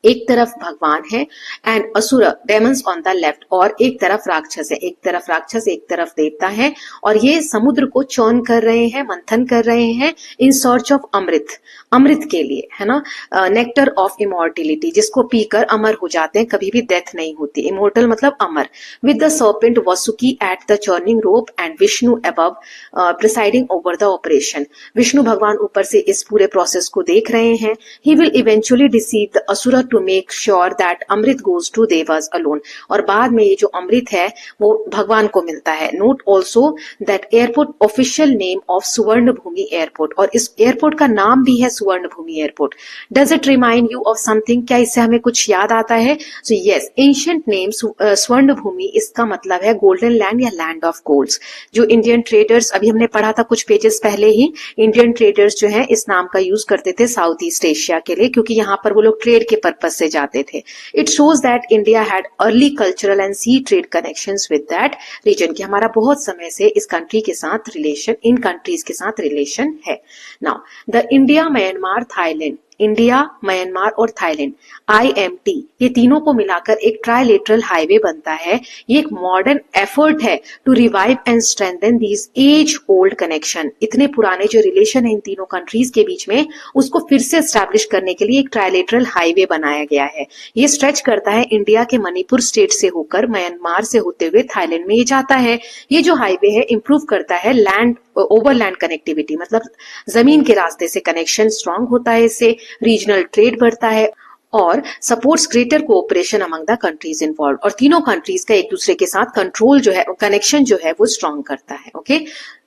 एक तरफ भगवान है, एंड असुर डेमन्स ऑन द लेफ्ट, और एक तरफ राक्षस है, एक तरफ राक्षस एक तरफ देवता है, और ये समुद्र को चर्न कर रहे हैं, मंथन कर रहे हैं इन सर्च ऑफ अमृत, अमृत के लिए, है ना, नेक्टर ऑफ इमोर्टिलिटी, जिसको पीकर अमर हो जाते हैं, कभी भी डेथ नहीं होती, इमोर्टल मतलब अमर। With the serpent Vasuki at the churning rope and Vishnu above presiding over the operation. Vishnu भगवान ऊपर से इस पूरे प्रोसेस को देख रहे हैं। He will eventually deceive the asura to make sure that amrit goes to devas alone, और बाद में ये जो अमृत है वो भगवान को मिलता है। Note also that airport official name of सुवर्ण भूमि एयरपोर्ट, और इस एयरपोर्ट का नाम भी है Suvarnabhumi airport. Does it remind you of something, क्या इससे हमें कुछ याद आता है? सो यस, एंशिएंट नेम स्वर्ण भूमि, इसका मतलब है गोल्डन लैंड या लैंड ऑफ गोल्ड्स। जो इंडियन ट्रेडर्स, अभी हमने पढ़ा था कुछ पेजेस पहले ही, इंडियन ट्रेडर्स जो है इस नाम का यूज करते थे साउथ ईस्ट एशिया के लिए, क्योंकि यहाँ पर वो लोग ट्रेड के पर्पज से जाते थे। It shows that India had early cultural and sea trade connections with that region, कि हमारा बहुत समय से इस कंट्री के साथ रिलेशन, इन कंट्रीज के साथ रिलेशन है। Now the India Myanmar Thailand India, Myanmar और थाईलैंड, IMT, ये तीनों को मिलाकर एक ट्राइलेटरल हाईवे बनता है। ये एक मॉडर्न एफर्ट है to revive and strengthen these age old connection. इतने पुराने जो रिलेशन है इन तीनों कंट्रीज के बीच में, उसको फिर से एस्टैब्लिश करने के लिए एक ट्राइलेटरल हाईवे बनाया गया है। ये स्ट्रेच करता है इंडिया के मणिपुर स्टेट से होकर म्यांमार से होते हुए थाईलैंड में ये जाता है। ये जो हाईवे है इंप्रूव करता है लैंड ओवरलैंड कनेक्टिविटी, मतलब जमीन के रास्ते से कनेक्शन स्ट्रांग होता है, इससे रीजनल ट्रेड बढ़ता है और supports greater cooperation among the countries involve. और तीनों कंट्रीज का एक दूसरे के साथ कंट्रोल जो है, कनेक्शन जो है वो स्ट्रांग करता है। ओके,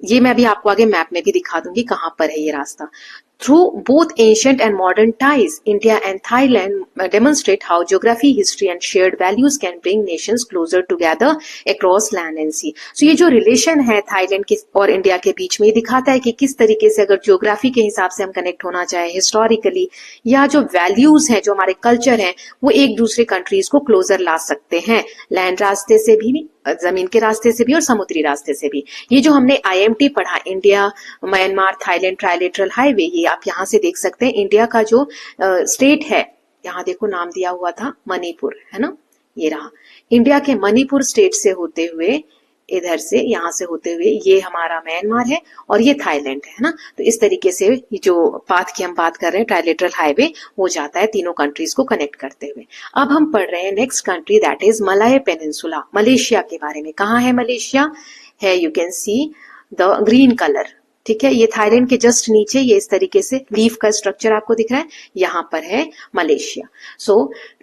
ये मैं अभी आपको आगे मैप में भी दिखा दूंगी कहां पर है ये रास्ता। Through both ancient and modern ties, India and Thailand demonstrate how geography, history and shared values can bring nations closer together across land and sea. So ये जो रिलेशन है थाईलैंड के और इंडिया के बीच में, ये दिखाता है कि किस तरीके से अगर ज्योग्राफी के हिसाब से हम कनेक्ट होना चाहे हिस्टोरिकली, या जो वैल्यूज हैं, जो हमारे कल्चर हैं, वो एक दूसरे कंट्रीज को क्लोजर ला सकते हैं, लैंड रास्ते से भी, जमीन के रास्ते से भी और समुद्री रास्ते से भी। ये जो हमने IMT पढ़ा, India Myanmar Thailand trilateral highway, ये आप यहाँ से देख सकते हैं। इंडिया का जो स्टेट है, यहाँ देखो नाम दिया हुआ था मणिपुर, है ना, ये रहा। इंडिया के मणिपुर स्टेट से होते हुए, इधर से यहाँ से होते हुए ये हमारा म्यांमार है और ये थाईलैंड है ना। तो इस तरीके से जो पाथ की हम बात कर रहे हैं, ट्राइलेटरल हाईवे, वो जाता है तीनों कंट्रीज को कनेक्ट करते हुए। अब हम पढ़ रहे हैं next country, that is Malay peninsula, Malaysia के बारे में। कहाँ है मलेशिया? है, you can see the green colour, ठीक है। ये थाईलैंड के जस्ट नीचे, ये इस तरीके से लीफ का स्ट्रक्चर आपको दिख रहा है, यहाँ पर है Malaysia. So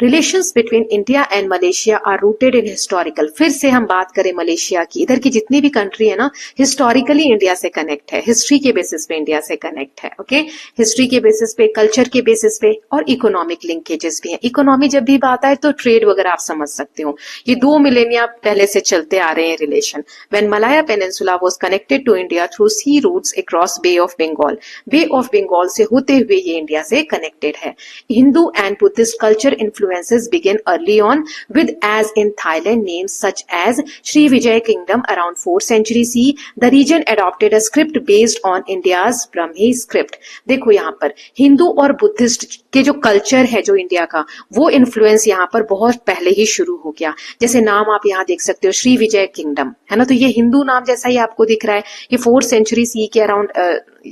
relations between India and Malaysia are rooted in historical. फिर से हम बात करें मलेशिया की, इधर की जितनी भी कंट्री है ना, हिस्टोरिकली इंडिया से कनेक्ट है, हिस्ट्री के बेसिस पे इंडिया से कनेक्ट है। ओके, हिस्ट्री के बेसिस पे, कल्चर के बेसिस पे, और इकोनॉमिक लिंकेजेस भी है। इकोनॉमी जब भी बात आए तो ट्रेड वगैरह आप समझ सकते हो, ये 2 मिलेनिया पहले से चलते आ रहे हैं relation. When Malaya peninsula was connected to India through sea routes across Bay of Bengal, Bay of Bengal से होते हुए ये इंडिया से कनेक्टेड है। Hindu and Buddhist culture influences began early on with, as in Thailand, names such as Sri Vijay Kingdom around 4th century CE. The region adopted a script based on India's Brahmi script. देखो यहाँ पर हिंदू और Buddhist के जो culture है जो India का, वो इन्फ्लुएंस यहाँ पर बहुत पहले ही शुरू हो गया। जैसे नाम आप यहाँ देख सकते हो, श्री विजय किंगडम, है ना, तो ये हिंदू नाम जैसा ही आपको दिख रहा है। ये 4th century CE के अराउंड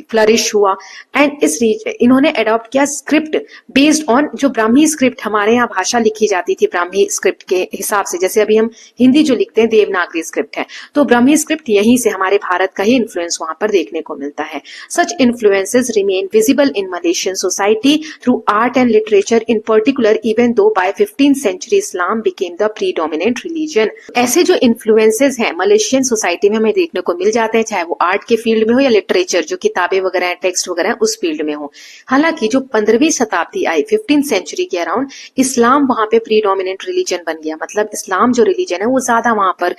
फ्लरिश हुआ एंड इन्होंने अडॉप्ट किया स्क्रिप्ट बेस्ड ऑन जो ब्राह्मी स्क्रिप्ट, हमारे यहाँ भाषा लिखी जाती थी ब्राह्मी स्क्रिप्ट के हिसाब से, जैसे अभी हम हिंदी जो लिखते हैं देवनागरी स्क्रिप्ट है, तो ब्राह्मी स्क्रिप्ट यहीं से हमारे भारत का ही इन्फ्लुएंस वहां पर देखने को मिलता है। Such influences remain visible in Malaysian society through art and literature in particular, even though by 15th century Islam became the predominant religion. ऐसे जो इन्फ्लुएंसेस हैं मलेशियन सोसाइटी में हमें देखने को मिल जाते हैं, चाहे वो आर्ट के फील्ड में हो या लिटरेचर, जो किताबें वगैरह हैं, टेक्स्ट वगैरह हैं, उस फील्ड में हो। हालांकि जो 15वीं शताब्दी आई, 15th century के अराउंड, इस्लाम वहां पे प्रीडोमिनेंट रिलीजन बन गया, मतलब इस्लाम जो रिलीजन है वो ज्यादा वहां पर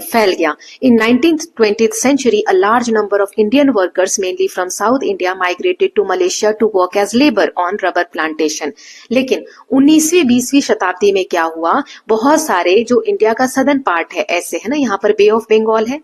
फैल गया। इन 19th-20th century a large number of Indian workers mainly from South India migrated to Malaysia to work as labor on rubber plantation। लेकिन 19वीं 20वीं शताब्दी में क्या हुआ, बहुत सारे जो इंडिया का सदर्न पार्ट है, ऐसे है ना, यहाँ पर बे ऑफ बंगाल है,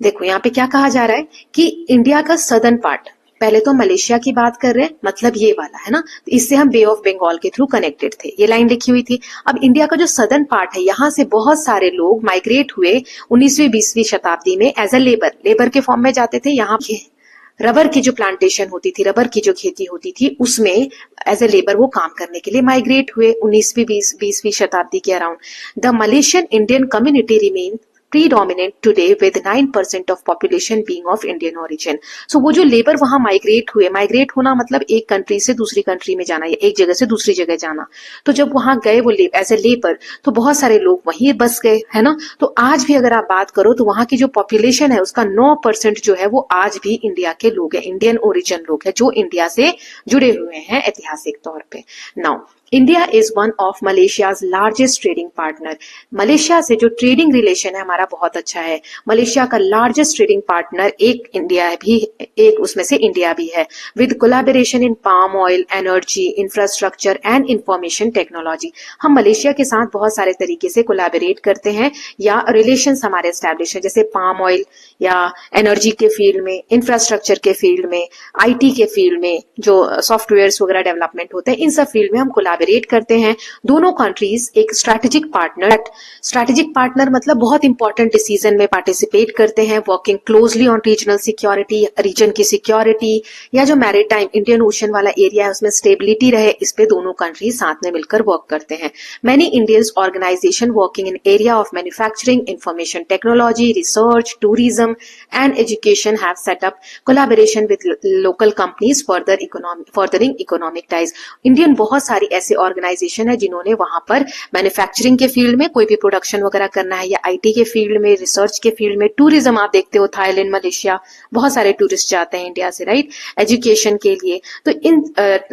देखो यहाँ पे क्या कहा जा रहा है कि इंडिया का सदर्न पार्ट, पहले तो मलेशिया की बात कर रहे हैं, मतलब ये वाला है ना, तो इससे हम बे ऑफ बंगाल के थ्रू कनेक्टेड थे, ये लाइन लिखी हुई थी। अब इंडिया का जो सदर्न पार्ट है, यहाँ से बहुत सारे लोग माइग्रेट हुए 19वीं 20वीं शताब्दी में एज अ लेबर के फॉर्म में जाते थे। यहाँ रबर की जो प्लांटेशन होती थी, रबर की जो खेती होती थी, उसमें एज ए लेबर वो काम करने के लिए माइग्रेट हुए 19वीं 20वीं शताब्दी के around. The Malaysian Indian community remain predominant today with 9% of population being of Indian origin। So वो जो लेबर वहां माइग्रेट हुए, माइग्रेट होना मतलब एक कंट्री से दूसरी कंट्री में जाना या एक जगह से दूसरी जगह जाना, तो जब वहां गए वो एज ए लेबर, तो बहुत सारे लोग वहीं बस गए, है ना। तो आज भी अगर आप बात करो तो वहां की जो पॉपुलेशन है उसका 9% जो है वो आज भी इंडिया के लोग हैं, इंडियन ओरिजिन लोग हैं, जो इंडिया से जुड़े हुए हैं ऐतिहासिक तौर पे। Now India is one of Malaysia's largest trading partner. Malaysia से जो ट्रेडिंग रिलेशन है हमारा बहुत अच्छा है। मलेशिया का लार्जेस्ट ट्रेडिंग पार्टनर एक उसमें से इंडिया भी है। With collaboration in palm oil, energy, infrastructure and information technology. हम मलेशिया के साथ बहुत सारे तरीके से कोलैबोरेट करते हैं या रिलेशन हमारे एस्टैब्लिश है, जैसे पाम ऑयल या एनर्जी के फील्ड में, इंफ्रास्ट्रक्चर के फील्ड में, आईटी के फील्ड में, जो सॉफ्टवेयर वगैरह डेवलपमेंट होते हैं, इन सब फील्ड में हम कोलैबोरेट करते हैं। दोनों कंट्रीज एक स्ट्रैटेजिक पार्टनर मतलब बहुत इंपॉर्टेंट डिसीजन में पार्टिसिपेट करते हैं, working closely on regional security, region की सिक्योरिटी या जो मैरीटाइम इंडियन ओशन वाला एरिया है उसमें स्टेबिलिटी रहे, इस पे दोनों कंट्रीज साथ में मिलकर वर्क करते हैं। Many Indians organisation working in area of manufacturing, information technology, research, tourism and education have set up collaboration with local companies furthering economic ties. Indian बहुत सारी ऐसे ऑर्गेनाइजेशन है जिन्होंने वहां पर मैन्युफैक्चरिंग के फील्ड में कोई भी प्रोडक्शन वगैरह करना है, या आईटी के फील्ड में, रिसर्च के फील्ड में, टूरिज्म आप देखते हो थाईलैंड, मलेशिया बहुत सारे टूरिस्ट जाते हैं इंडिया से, राइट, एजुकेशन के लिए। तो इन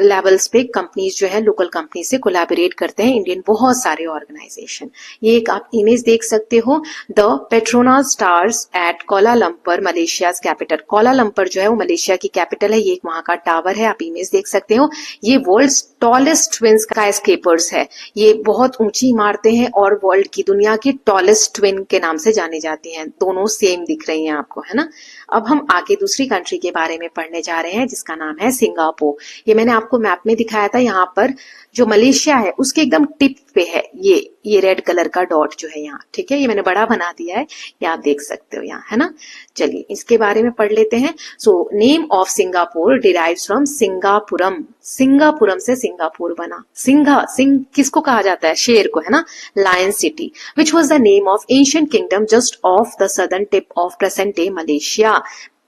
लेवल्स पे कंपनीज जो है लोकल कंपनी से कोलैबोरेट करते हैं इंडियन बहुत सारे ऑर्गेनाइजेशन। ये एक आप इमेज देख सकते हो, the Petronas stars at Kuala Lumpur, Malaysia's capital. Kuala Lumpur जो है वो मलेशिया की कैपिटल है, ये एक वहां का टावर है, आप इमेज देख सकते हो। ये वर्ल्ड्स टॉलेस्ट ट्विन स्काईस्केपर्स है, ये बहुत ऊंची इमारतें हैं और वर्ल्ड की दुनिया की टॉलेस्ट ट्विन के नाम से जानी जाती हैं। दोनों सेम दिख रही हैं आपको, है ना। अब हम आगे दूसरी कंट्री के बारे में पढ़ने जा रहे हैं जिसका नाम है सिंगापुर। ये मैंने आपको मैप में दिखाया था, यहाँ पर जो मलेशिया है उसके एकदम टिप पे है ये रेड कलर का डॉट जो है यहाँ, ठीक है, ये मैंने बड़ा बना दिया है, ये आप देख सकते हो यहाँ, है ना। चलिए इसके बारे में पढ़ लेते हैं। So name of Singapore derives from Singapuram. Singapuram से सिंगापुर बना। सिंह किसको कहा जाता है? शेर को, है ना। Lion city which was the name of ancient kingdom just off the southern tip of present day Malaysia.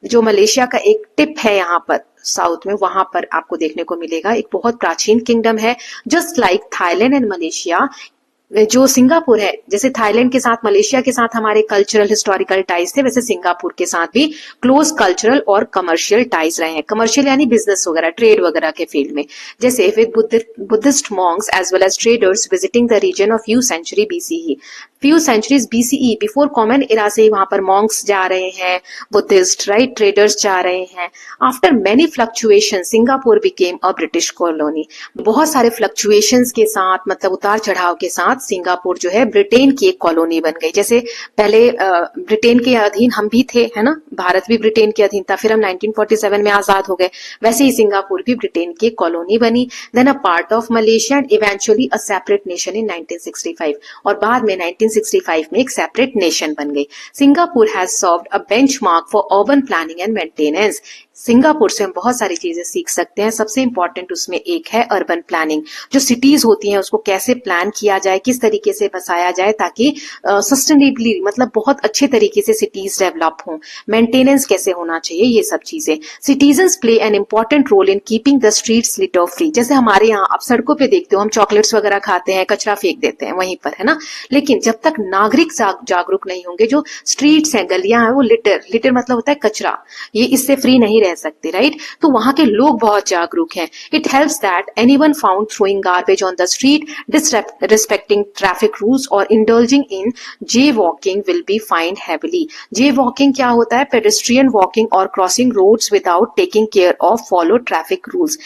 जो मलेशिया का एक टिप है यहाँ पर साउथ में, वहां पर आपको देखने को मिलेगा एक बहुत प्राचीन किंगडम है, just like Thailand and Malaysia. जो सिंगापुर है, जैसे थाईलैंड के साथ मलेशिया के साथ हमारे कल्चरल हिस्टोरिकल टाइज थे, वैसे सिंगापुर के साथ भी क्लोज कल्चरल और कमर्शियल टाइज रहे हैं। कमर्शियल यानी बिजनेस वगैरह, ट्रेड वगैरह के फील्ड में, जैसे with Buddhist monks as well as traders visiting the region of few century BCE. Few centuries BCE, before common era से ही वहां पर मॉन्क्स जा रहे हैं, बुद्धिस्ट, राइट, ट्रेडर्स जा रहे हैं। After many fluctuation Singapore became a British colony. बहुत सारे फ्लक्चुएशंस के साथ, मतलब उतार चढ़ाव के साथ, सिंगापुर जो है ब्रिटेन की एक कॉलोनी बन गई। जैसे पहले ब्रिटेन के अधीन हम भी थे, है ना, भारत भी ब्रिटेन के अधीन था, फिर हम 1947 में आजाद हो गए, वैसे ही सिंगापुर भी ब्रिटेन की कॉलोनी बनी। Then a part of Malaysia and eventually a separate nation in 1965, और बाद में 1965 में एक सेपरेट नेशन बन गई। Singapore has served a benchmark for urban planning and maintenance. Singapore से हम बहुत सारी चीजें सीख सकते हैं, सबसे इंपॉर्टेंट उसमें एक है अर्बन प्लानिंग। जो सिटीज होती हैं उसको कैसे प्लान किया जाए, किस तरीके से बसाया जाए ताकि सस्टेनेबली, मतलब बहुत अच्छे तरीके से सिटीज डेवलप हों, मेंटेनेंस कैसे होना चाहिए, ये सब चीजें। Citizens play an important role in keeping the streets litter free. जैसे हमारे यहाँ आप सड़कों पे देखते हो, हम चॉकलेट्स वगैरह खाते हैं, कचरा फेंक देते हैं वहीं पर, है ना। लेकिन जब तक नागरिक जागरूक नहीं होंगे, जो स्ट्रीट्स हैं, गलियां हैं, वो लिटर मतलब होता है कचरा, ये इससे फ्री नहीं रह सकते, राइट। तो वहां के लोग बहुत जागरूक हैं। It helps that anyone found throwing garbage on the street, disrespecting traffic rules और indulging in jaywalking will be fined heavily. Jaywalking क्या होता है? पेडेस्ट्रियन वॉकिंग और crossing roads without taking care of follow traffic rules.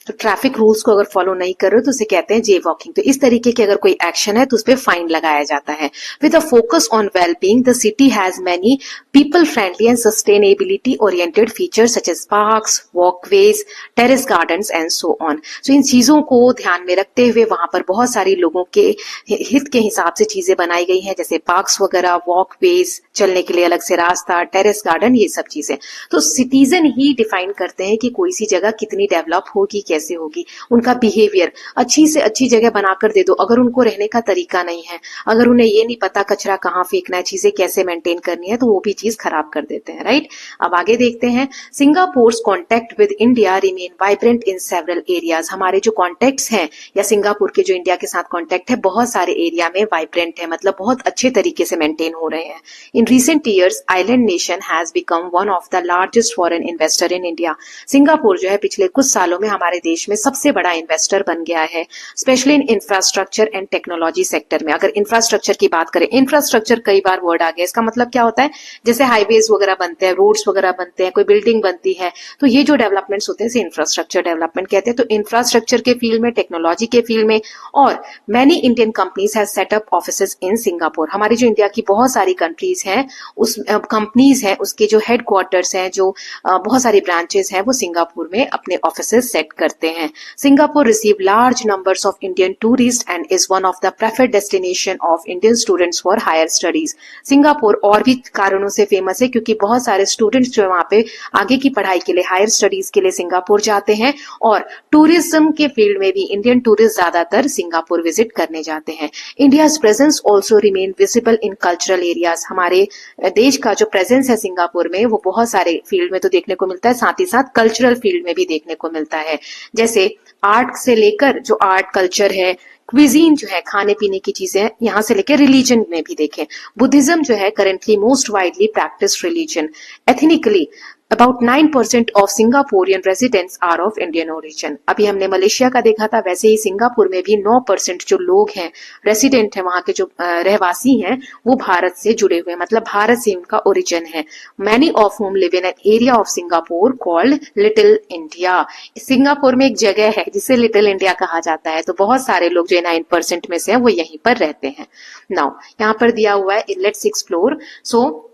तो traffic rules को अगर follow नहीं कर रहे हो तो उसे कहते हैं जे वॉकिंग। तो इस तरीके के अगर कोई एक्शन है तो उस पर फाइन लगाया जाता है। With a focus on wellbeing, the city has many people friendly and sustainability oriented features such as parks, walkways, terrace gardens and so on. So इन चीजों को ध्यान में रखते हुए वहां पर बहुत सारी लोगों के हित के हिसाब से चीजें बनाई गई हैं, जैसे पार्क्स वगैरह, वॉकवेज, चलने के लिए अलग से रास्ता, टेरेस गार्डन, ये सब चीजें। तो सिटीजन ही डिफाइन करते हैं कि कोई सी जगह कितनी डेवलप होगी, कैसे होगी। उनका बिहेवियर, अच्छी से अच्छी जगह बनाकर दे दो, अगर उनको रहने का तरीका नहीं है, अगर उन्हें ये नहीं पता कचरा कहाँ फेंकना है, चीजें कैसे मेंटेन करनी है, तो वो भी चीज खराब कर देते हैं, राइट। अब आगे देखते हैं। Singapore contact with India remain vibrant in several areas. हमारे जो कॉन्टेक्ट्स हैं, या सिंगापुर के जो इंडिया के साथ कॉन्टेक्ट है, बहुत सारे एरिया में वाइब्रेंट है, मतलब बहुत अच्छे तरीके से मेंटेन हो रहे हैं। In recent years island nation has become one of the largest foreign investor in India. Singapore जो है पिछले कुछ सालों में हमारे देश में सबसे बड़ा इन्वेस्टर बन गया है, specially in infrastructure and technology sector में। अगर इंफ्रास्ट्रक्चर की बात करें, इंफ्रास्ट्रक्चर कई बार वर्ड आ गया, इसका मतलब क्या होता है, जैसे हाईवेज वगैरह बनते हैं, रोड्स वगैरह बनते हैं, कोई बिल्डिंग बनती है, तो ये जो डेवलपमेंट्स होते हैं इसे इंफ्रास्ट्रक्चर डेवलपमेंट कहते हैं। तो इंफ्रास्ट्रक्चर के फील्ड में, टेक्नोलॉजी के फील्ड में, और many Indian companies have set up offices in Singapore. हमारी जो इंडिया की बहुत सारी कंट्रीज हैं, उस कंपनीज हैं, उसके जो हेडक्वार्टर्स हैं, जो बहुत सारी ब्रांचेस हैं, वो सिंगापुर में अपने ऑफिसेज सेट करते हैं। Singapore receive large numbers of Indian tourist and is one of the preferred destination of Indian students for higher studies. Singapore और भी कारणों से फेमस है क्योंकि बहुत सारे स्टूडेंट्स जो वहां पे आगे की पढ़ाई के लिए, हायर स्टडीज के लिए सिंगापुर जाते हैं, और टूरिज्म के फील्ड में भी इंडियन टूरिस्ट ज्यादातर सिंगापुर विजिट करने जाते हैं। India's presence also remain visible इन कल्चरल एरियाज। हमारे देश का जो प्रेजेंस है सिंगापुर में, वो बहुत सारे फील्ड में तो देखने को मिलता है, साथ ही साथ कल्चरल फील्ड में भी देखने को मिलता है। जैसे आर्ट से लेकर, जो आर्ट कल्चर है, क्विजीन जो है, खाने पीने की चीजें, यहां से लेकर रिलीजन में भी देखें। बुद्धिज्म जो है currently most widely practised religion. Ethnically About 9% of Singaporean residents are of Indian origin. अभी हमने मलेशिया का देखा था, वैसे ही सिंगापुर में भी 9% जो लोग हैं, रेसिडेंट हैं, वहां के जो रहवासी हैं, वो भारत से जुड़े हुए हैं, मतलब भारत से उनका ओरिजिन है। Many of whom live in an area of Singapore called Little India. Singapore में एक जगह है जिसे लिटिल इंडिया कहा जाता है, तो बहुत सारे लोग जो 9% में से हैं वो यहीं पर रहते हैं। नाउ यहाँ पर दिया हुआ है, let's explore. So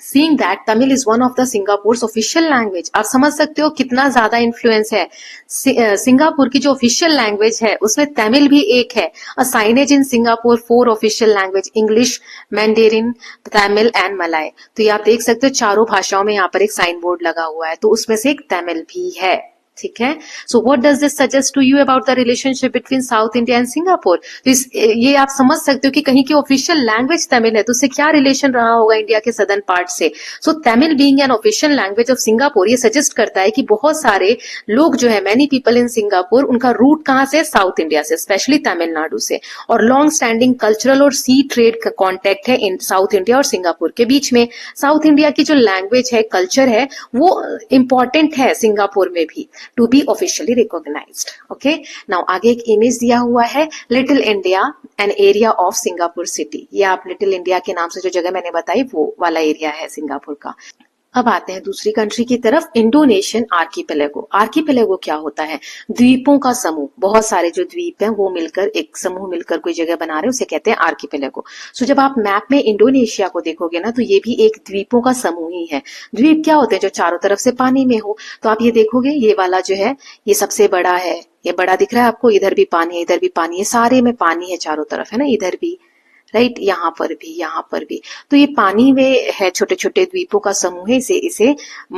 Seeing that Tamil is one of the Singapore's official language, आप समझ सकते हो कितना ज्यादा इन्फ्लुएंस है। सिंगापुर की जो ऑफिशियल लैंग्वेज है उसमें तमिल भी एक है। A signage in Singapore 4 official language, English, Mandarin, Tamil and Malay. तो ये आप देख सकते हो चारों भाषाओं में यहाँ पर एक साइन बोर्ड लगा हुआ है, तो उसमें से एक तमिल भी है। ठीक है। So what does this suggest to you about the relationship between South India and Singapore? तो ये आप समझ सकते हो कि कहीं की ऑफिशियल लैंग्वेज तमिल है तो उससे क्या रिलेशन रहा होगा इंडिया के सदर्न पार्ट से। So Tamil being an official language of Singapore, ये सजेस्ट करता है कि बहुत सारे लोग जो है, मैनी पीपल इन सिंगापुर, उनका रूट कहाँ से, साउथ इंडिया से, स्पेशली तमिलनाडु से, और लॉन्ग स्टैंडिंग कल्चरल और सी ट्रेड का कॉन्टेक्ट है इन साउथ इंडिया और सिंगापुर के बीच में। साउथ इंडिया की जो लैंग्वेज है, कल्चर है, वो इंपॉर्टेंट है सिंगापुर में भी to be officially recognized. Okay, now आगे एक इमेज दिया हुआ है, little India an area of Singapore city. ये आप लिटिल इंडिया के नाम से जो जगह मैंने बताई वो वाला एरिया है सिंगापुर का। अब आते हैं दूसरी कंट्री की तरफ, इंडोनेशियन आर्कीपेलेगो। आर्कीपेलेगो क्या होता है? द्वीपों का समूह, बहुत सारे जो द्वीप हैं वो मिलकर, एक समूह मिलकर कोई जगह बना रहे हैं, उसे कहते हैं आर्कीपेलेगो। सो जब आप मैप में इंडोनेशिया को देखोगे ना, तो ये भी एक द्वीपों का समूह ही है। द्वीप क्या होते हैं? जो चारों तरफ से पानी में हो। तो आप ये देखोगे, ये वाला जो है ये सबसे बड़ा है, ये बड़ा दिख रहा है आपको, इधर भी पानी है, इधर भी पानी है, सारे में पानी है चारों तरफ, है ना, इधर भी, राइट, यहाँ पर भी, यहाँ पर भी। तो ये पानी में है, छोटे छोटे द्वीपों का समूह है, इसे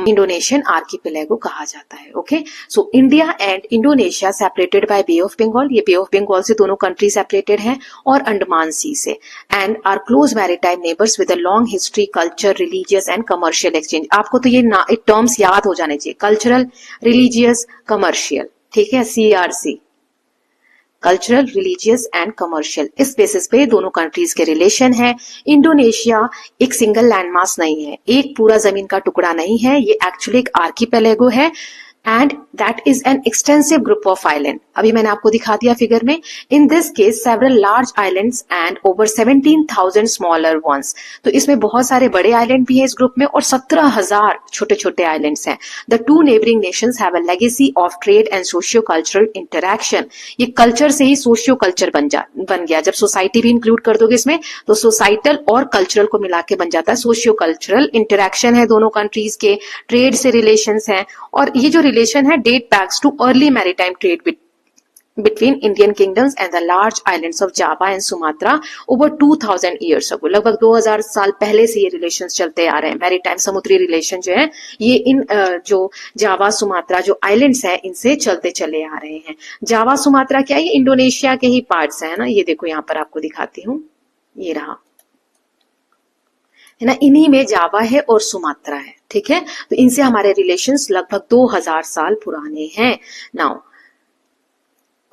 इंडोनेशियन आर्कीपेलेगो कहा जाता है। Okay, so India and Indonesia separated by Bay of Bengal. ये बे ऑफ बंगाल से दोनों कंट्री सेपरेटेड हैं, और अंडमान सी से, and are close maritime neighbours with a long history, culture, religious and commercial exchange. आपको तो ये टर्म्स याद हो जाने चाहिए, कल्चरल, रिलीजियस, कमर्शियल। ठीक है, CRC, cultural, religious and commercial. इस बेसिस पे दोनों कंट्रीज के रिलेशन है। इंडोनेशिया एक सिंगल लैंडमास नहीं है, एक पूरा जमीन का टुकड़ा नहीं है, ये एक्चुअली एक आर्कीपेलेगो है, and that is an extensive group of island. अभी मैंने आपको दिखा दिया फिगर में। In this case several large islands and over 17,000 smaller once. तो इसमें बहुत सारे बड़े आइलैंड भी हैं इस ग्रुप में, और 17,000 छोटे छोटे आइलैंड्स हैं। The two neighbouring Nations have a legacy of trade and socio cultural interaction. ये कल्चर से ही सोशियो कल्चर बन गया। जब सोसाइटी भी इंक्लूड कर दोगे इसमें, तो सोसाइटल और कल्चरल को मिला के बन जाता है सोशियो कल्चरल इंटरैक्शन है दोनों कंट्रीज के, ट्रेड से रिलेशंस हैं, और ये जो रिलेशन है date backs to early maritime trade between Indian kingdoms and the large islands of Java and Sumatra over 2000 years ago। लगभग 2000 साल पहले से ये रिलेशंस चलते आ रहे हैं। मैरीटाइम, समुद्री रिलेशन जो है, ये इन जो जावा, सुमात्रा जो आइलैंड्स हैं, इनसे चलते चले आ रहे हैं। जावा, सुमात्रा क्या है? ये इंडोनेशिया के ही पार्ट्स है ना। ये देखो यहाँ पर आपको दिखाती हूँ, ये रहा, है ना, इन्हीं में जावा है और सुमात्रा है। ठीक है, तो इनसे हमारे रिलेशंस लगभग 2000 साल पुराने हैं। Now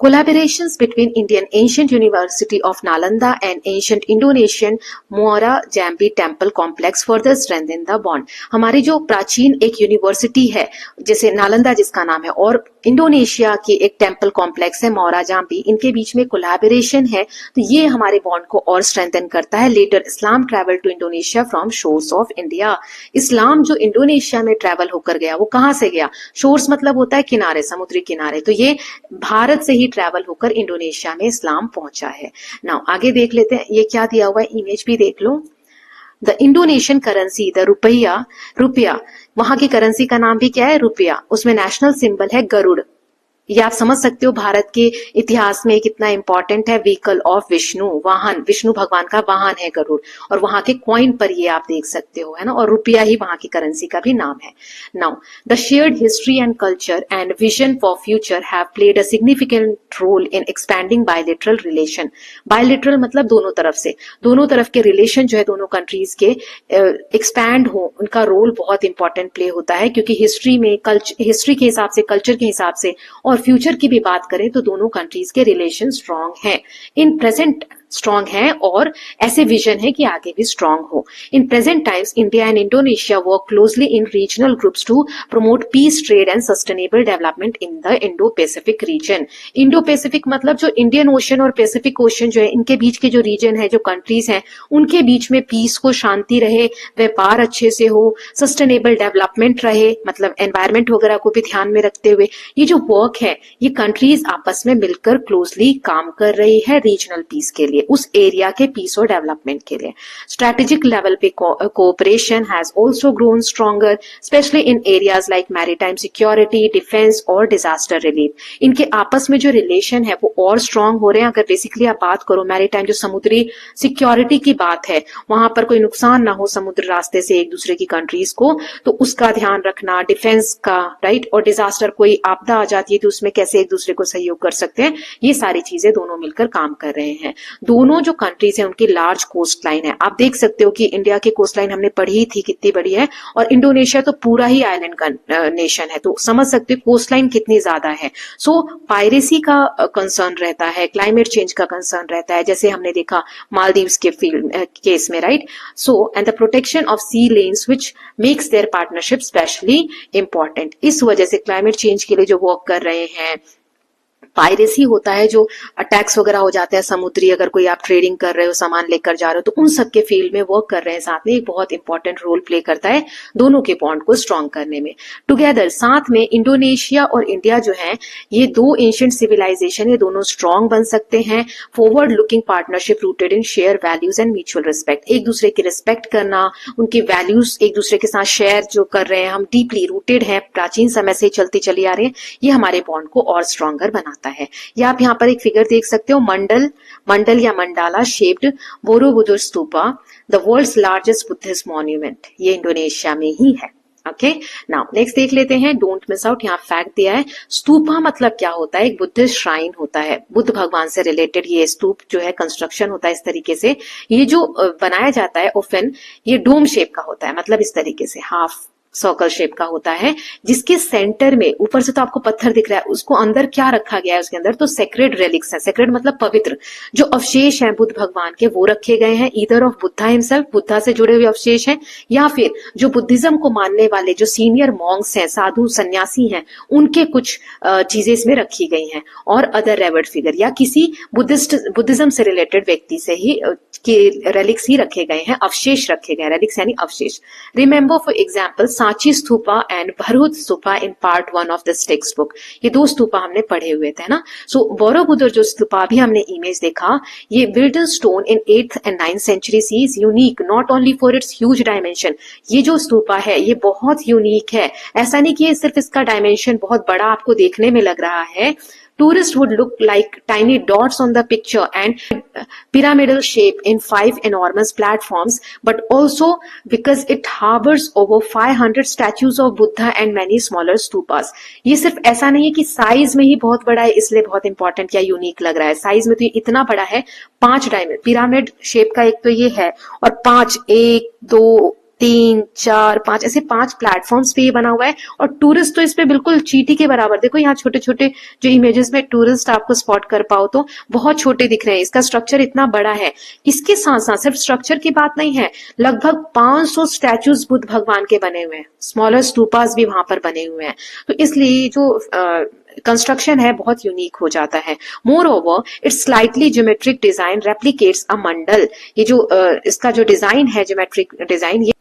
Collaborations between Indian ancient University of Nalanda and ancient Indonesian Muara Jambi Temple Complex further strengthen the bond. हमारी जो प्राचीन एक यूनिवर्सिटी है, जैसे नालंदा जिसका नाम है, और इंडोनेशिया की एक टेम्पल कॉम्प्लेक्स है मोरा जाम्बी, इनके बीच में कोलैबोरेशन है, तो ये हमारे बॉन्ड को और स्ट्रेंथन करता है. Later Islam travel to Indonesia from shores of India. Islam जो इंडोनेशिया में ट्रेवल होकर गया, वो कहां से गया? शोर्स मतलब होता है किनारे, समुद्री किनारे, तो ये भारत से ही ट्रेवल होकर इंडोनेशिया में इस्लाम पहुंचा है. नाउ आगे देख लेते हैं, ये क्या दिया हुआ है, इमेज भी देख लो. द इंडोनेशियन करेंसी, द रुपया, वहां की करेंसी का नाम भी क्या है? रुपया. उसमें नेशनल सिंबल है गरुड़. ये आप समझ सकते हो भारत के इतिहास में कितना इंपॉर्टेंट है. व्हीकल ऑफ विष्णु, वाहन, विष्णु भगवान का वाहन है गरुड़, और वहां के कॉइन पर ये आप देख सकते हो, है ना. और रुपया ही वहां की करेंसी का भी नाम है. Now the shared history and culture and vision for future have played a significant role in expanding bilateral relation. Bilateral मतलब दोनों तरफ से, दोनों तरफ के रिलेशन जो है दोनों कंट्रीज के एक्सपैंड हो, उनका रोल बहुत इंपॉर्टेंट प्ले होता है. क्योंकि हिस्ट्री में हिस्ट्री के हिसाब से, कल्चर के हिसाब से और फ्यूचर की भी बात करें तो दोनों कंट्रीज के रिलेशन स्ट्रांग हैं. इन प्रेजेंट स्ट्रांग है और ऐसे विजन है कि आगे भी स्ट्रांग हो. In present times India and Indonesia work closely in regional groups to promote peace, trade and sustainable development in the Indo Pacific region. Indo Pacific मतलब जो इंडियन ओशन और पैसिफिक ओशन जो है, इनके बीच के जो रीजन है, जो कंट्रीज हैं, उनके बीच में पीस को, शांति रहे, व्यापार अच्छे से हो, सस्टेनेबल डेवलपमेंट रहे, मतलब एनवायरमेंट वगैरह को भी ध्यान में रखते हुए ये जो वर्क है, ये कंट्रीज आपस में मिलकर क्लोजली काम कर रही है रीजनल पीस के लिए, उस एरिया के पीस और डेवलपमेंट के लिए. स्ट्रेटेजिक लेवल पे cooperation has also grown stronger, specially in areas like maritime security, defence और डिजास्टर रिलीफ. इनके आपस में जो रिलेशन है वो और स्ट्रांग हो रहे हैं. अगर बेसिकली आप बात करो मैरीटाइम, जो समुद्री सिक्योरिटी की बात है, वहां पर कोई नुकसान ना हो समुद्र रास्ते से एक दूसरे की कंट्रीज को, तो उसका ध्यान रखना, डिफेंस का, राइट, और डिजास्टर, कोई आपदा आ जाती है तो उसमें कैसे एक दूसरे को सहयोग कर सकते हैं, ये सारी चीजें दोनों मिलकर काम कर रहे हैं. दोनों जो कंट्रीज हैं उनकी लार्ज कोस्ट लाइन है. आप देख सकते हो कि इंडिया की कोस्ट लाइन हमने पढ़ी थी कितनी बड़ी है, और इंडोनेशिया तो पूरा ही आइलैंड का नेशन है, तो समझ सकते हो कोस्ट लाइन कितनी ज्यादा है. सो पायरेसी का कंसर्न रहता है, क्लाइमेट चेंज का कंसर्न रहता है, जैसे हमने देखा मालदीव्स के केस में, right. So and the protection of sea lanes which makes their partnership specially important. इस वजह से क्लाइमेट चेंज के लिए जो वर्क कर रहे हैं, पायरेसी होता है, जो अटैक्स वगैरह हो जाते हैं समुद्री, अगर कोई आप ट्रेडिंग कर रहे हो, सामान लेकर जा रहे हो, तो उन सब के फील्ड में वर्क कर रहे हैं साथ में, एक बहुत इंपॉर्टेंट रोल प्ले करता है दोनों के बॉन्ड को स्ट्रांग करने में. टुगेदर, साथ में इंडोनेशिया और इंडिया जो है, ये दो एंशिएंट सिविलाइजेशन, ये दोनों स्ट्रांग बन सकते हैं. Forward looking partnership rooted in share values and mutual respect. एक दूसरे की रिस्पेक्ट करना, उनकी वैल्यूज एक दूसरे के साथ शेयर जो कर रहे हैं, हम डीपली रूटेड हैं, प्राचीन समय से चलती चली आ रही है, ये हमारे बॉन्ड को और स्ट्रांगर बनाता है. या आप यहाँ पर एक फिगर देख सकते हो, मंडल या mandala shaped Borobudur stupa, the world's largest Buddhist monument, ये इंडोनेशिया में ही है. ओके, नाउ नेक्स्ट देख लेते हैं, डोंट मिस आउट. यहाँ फैक्ट दिया है, स्तूपा मतलब क्या होता है? एक बुद्धिस्ट श्राइन होता है, बुद्ध भगवान से रिलेटेड ये स्तूप जो है कंस्ट्रक्शन होता है इस तरीके से. ये जो बनाया जाता है ओफन, ये डोम शेप का होता है, मतलब इस तरीके से हाफ सर्कल शेप का होता है, जिसके सेंटर में, ऊपर से तो आपको पत्थर दिख रहा है, उसको अंदर क्या रखा गया है, उसके अंदर तो सेक्रेड रेलिक्स है. सेक्रेड मतलब पवित्र, जो अवशेष हैं बुद्ध भगवान के, वो रखे गए हैं. Either of Buddha himself, Buddha से जुड़े हुए अवशेष हैं, या फिर जो बुद्धिज्म को मानने वाले जो सीनियर मॉन्क्स हैं, साधु सन्यासी हैं, उनके कुछ चीजें इसमें रखी गई हैं. और अदर रेवर्ड फिगर या किसी बुद्धिज्म से रिलेटेड व्यक्ति से ही के रेलिक्स ही रखे गए हैं, अवशेष रखे गए, रेलिक्स यानी अवशेष. Remember for example Sanchi stupa and Bharhut stupa in part 1 of this text book. ये दो स्तूपा हमने पढ़े हुए थे ना. सो बोरोबुदुर जो स्तूपा भी हमने इमेज देखा, ये built stone in 8th and 9th centuries is unique not only for its huge dimension. ये जो स्तूपा है ये बहुत यूनिक है. ऐसा नहीं कि सिर्फ इसका डायमेंशन बहुत बड़ा आपको देखने में लग रहा है. Tourists would look like tiny dots on the picture and pyramidal shape in 5 enormous platforms, but also because it harbors over 500 statues of Buddha and many smaller stupas. ये सिर्फ ऐसा नहीं है कि साइज में ही बहुत बड़ा है इसलिए बहुत इंपॉर्टेंट या यूनिक लग रहा है. साइज में तो ये इतना बड़ा है, 5 डायमंड पिरामिड शेप का एक तो ये है, और 5, 1, 2, 3, 4, 5 ऐसे 5 प्लेटफॉर्म्स पे ये बना हुआ है और टूरिस्ट तो इस पे बिल्कुल चींटी के बराबर, देखो यहाँ छोटे छोटे जो इमेजेस में टूरिस्ट आपको स्पॉट कर पाओ तो बहुत छोटे दिख रहे हैं। इसका स्ट्रक्चर इतना बड़ा है। इसके साथ साथ सिर्फ स्ट्रक्चर की बात नहीं है, लगभग 500 स्टैचूज बुद्ध भगवान के बने हुए हैं, स्मॉलर स्तूपास भी वहां पर बने हुए हैं। तो इसलिए जो कंस्ट्रक्शन है बहुत यूनिक हो जाता है। Moreover its slightly geometric design replicates a mandala. ये जो इसका जो डिजाइन है, ज्योमेट्रिक डिजाइन, ये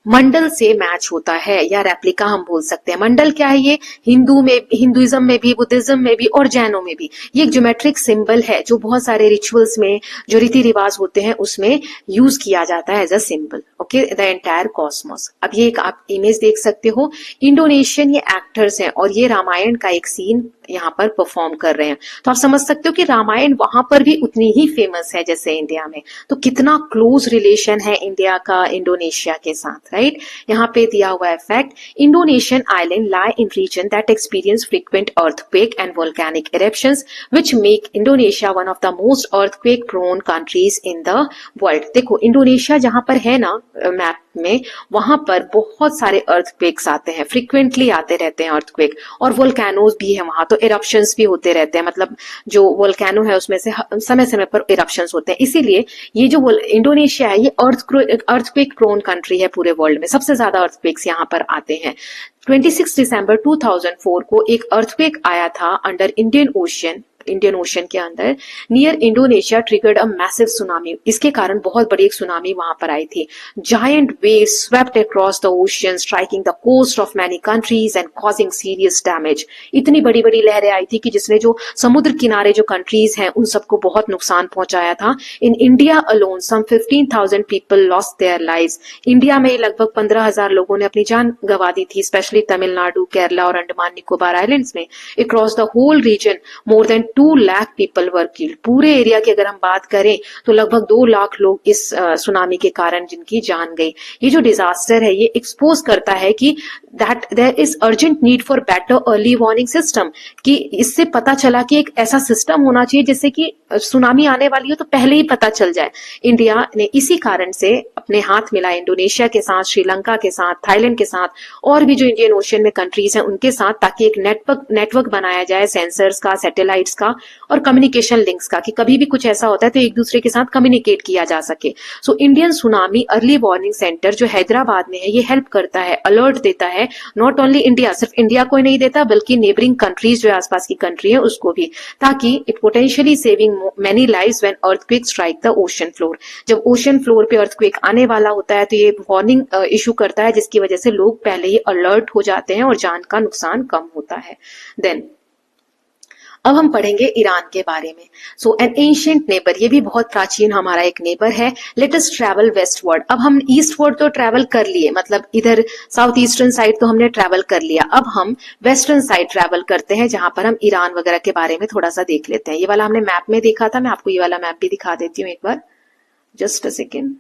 मंडल से मैच होता है या रेप्लिका हम बोल सकते हैं। मंडल क्या है? ये हिंदुइज्म में भी, बुद्धिज्म में भी और जैनों में भी ये एक ज्योमेट्रिक सिंबल है जो बहुत सारे रिचुअल्स में, जो रीति रिवाज होते हैं उसमें यूज किया जाता है as a symbol. Okay, the entire cosmos. अब ये एक आप इमेज देख सकते हो, इंडोनेशियन ये एक्टर्स हैं और ये रामायण का एक सीन यहाँ पर परफॉर्म कर रहे हैं। तो आप समझ सकते हो कि रामायण वहां पर भी उतनी ही फेमस है जैसे इंडिया में। तो कितना क्लोज रिलेशन है इंडिया का इंडोनेशिया के साथ, राइट? यहाँ पे दिया हुआ है fact, Indonesian island lie in region that experience frequent earthquake and volcanic eruptions which make Indonesia one of the most earthquake prone countries in the world. देखो इंडोनेशिया जहां पर है ना मैप में, वहां पर बहुत सारे अर्थक्वेक्स आते हैं, फ्रीक्वेंटली आते रहते हैं अर्थक्वेक, और वोल्केनोज भी है वहां, तो इरप्शंस भी होते रहते हैं। मतलब जो वोल्केनो है उसमें से समय समय पर इरप्शंस होते हैं। इसीलिए ये जो इंडोनेशिया है ये अर्थक्वेक प्रोन कंट्री है पूरे वर्ल्ड में, सबसे ज्यादा अर्थक्वेक्स यहाँ पर आते हैं। 26 दिसंबर 2004 को एक अर्थक्वेक आया था अंडर इंडियन ओशन के अंदर near Indonesia, triggered a massive tsunami. इसके कारण बहुत बड़ी एक सुनामी वहां पर आई थी। Giant waves swept across the ocean, striking the coast of many countries and causing serious damage. इतनी बड़ी बड़ी लहरें आई थी कि जिसने जो समुद्र किनारे जो कंट्रीज हैं उन सबको बहुत नुकसान पहुंचाया था। In India alone some 15,000 people lost their lives. India में लगभग 15,000 लोगों ने अपनी जान गंवा दी थी, स्पेशली तमिलनाडु, केरला और अंडमान निकोबार आइलैंड्स में। Across the whole region more than 2 lakh people were killed. पूरे एरिया की अगर हम बात करें तो लगभग 2 लाख लोग इस सुनामी के कारण जिनकी जान गई। ये जो डिजास्टर है ये एक्सपोज करता है कि that there is urgent need for better early warning system, कि इससे पता चला कि एक ऐसा सिस्टम होना चाहिए जिससे कि सुनामी आने वाली हो तो पहले ही पता चल जाए। इंडिया ने इसी कारण से अपने हाथ मिलाए इंडोनेशिया के साथ, श्रीलंका के साथ, थाईलैंड के साथ और भी जो इंडियन ओशन में कंट्रीज हैं उनके साथ, ताकि एक नेटवर्क बनाया जाए सेंसर्स का, सैटेलाइट्स का और कम्युनिकेशन लिंक्स का, कि कभी भी कुछ ऐसा होता है तो एक दूसरे के साथ कम्युनिकेट किया जा सके। So Indian tsunami early warning centre जो हैदराबाद में है ये हेल्प करता है, अलर्ट देता है, नॉट ओनली इंडिया, सिर्फ इंडिया को ही नहीं देता बल्कि नेबरिंग कंट्रीज जो आसपास की कंट्री है उसको भी, ताकि it potentially saving many lives when earthquake strike the ocean floor. जब ओशन फ्लोर पे अर्थक्वेक आने वाला होता है तो ये वार्निंग इशू करता है, जिसकी वजह से लोग पहले ही अलर्ट हो जाते हैं और जान का नुकसान कम होता है। देन अब हम पढ़ेंगे ईरान के बारे में। सो एन एंशिएंट नेबर, ये भी बहुत प्राचीन हमारा एक नेबर है। Let us travel westward. अब हम ईस्टवर्ड तो ट्रैवल कर लिए, मतलब इधर साउथ ईस्टर्न साइड तो हमने ट्रैवल कर लिया, अब हम वेस्टर्न साइड ट्रैवल करते हैं जहां पर हम ईरान वगैरह के बारे में थोड़ा सा देख लेते हैं। ये वाला हमने मैप में देखा था, मैं आपको ये वाला मैप भी दिखा देती हूँ एक बार, जस्ट अ सेकेंड।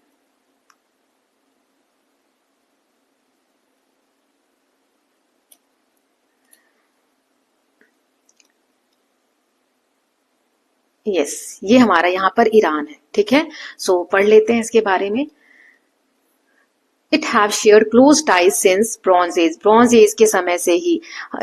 यस, ये हमारा यहाँ पर ईरान है, ठीक है। सो पढ़ लेते हैं इसके बारे में। It have shared close ties since bronze age. Bronze age के समय से ही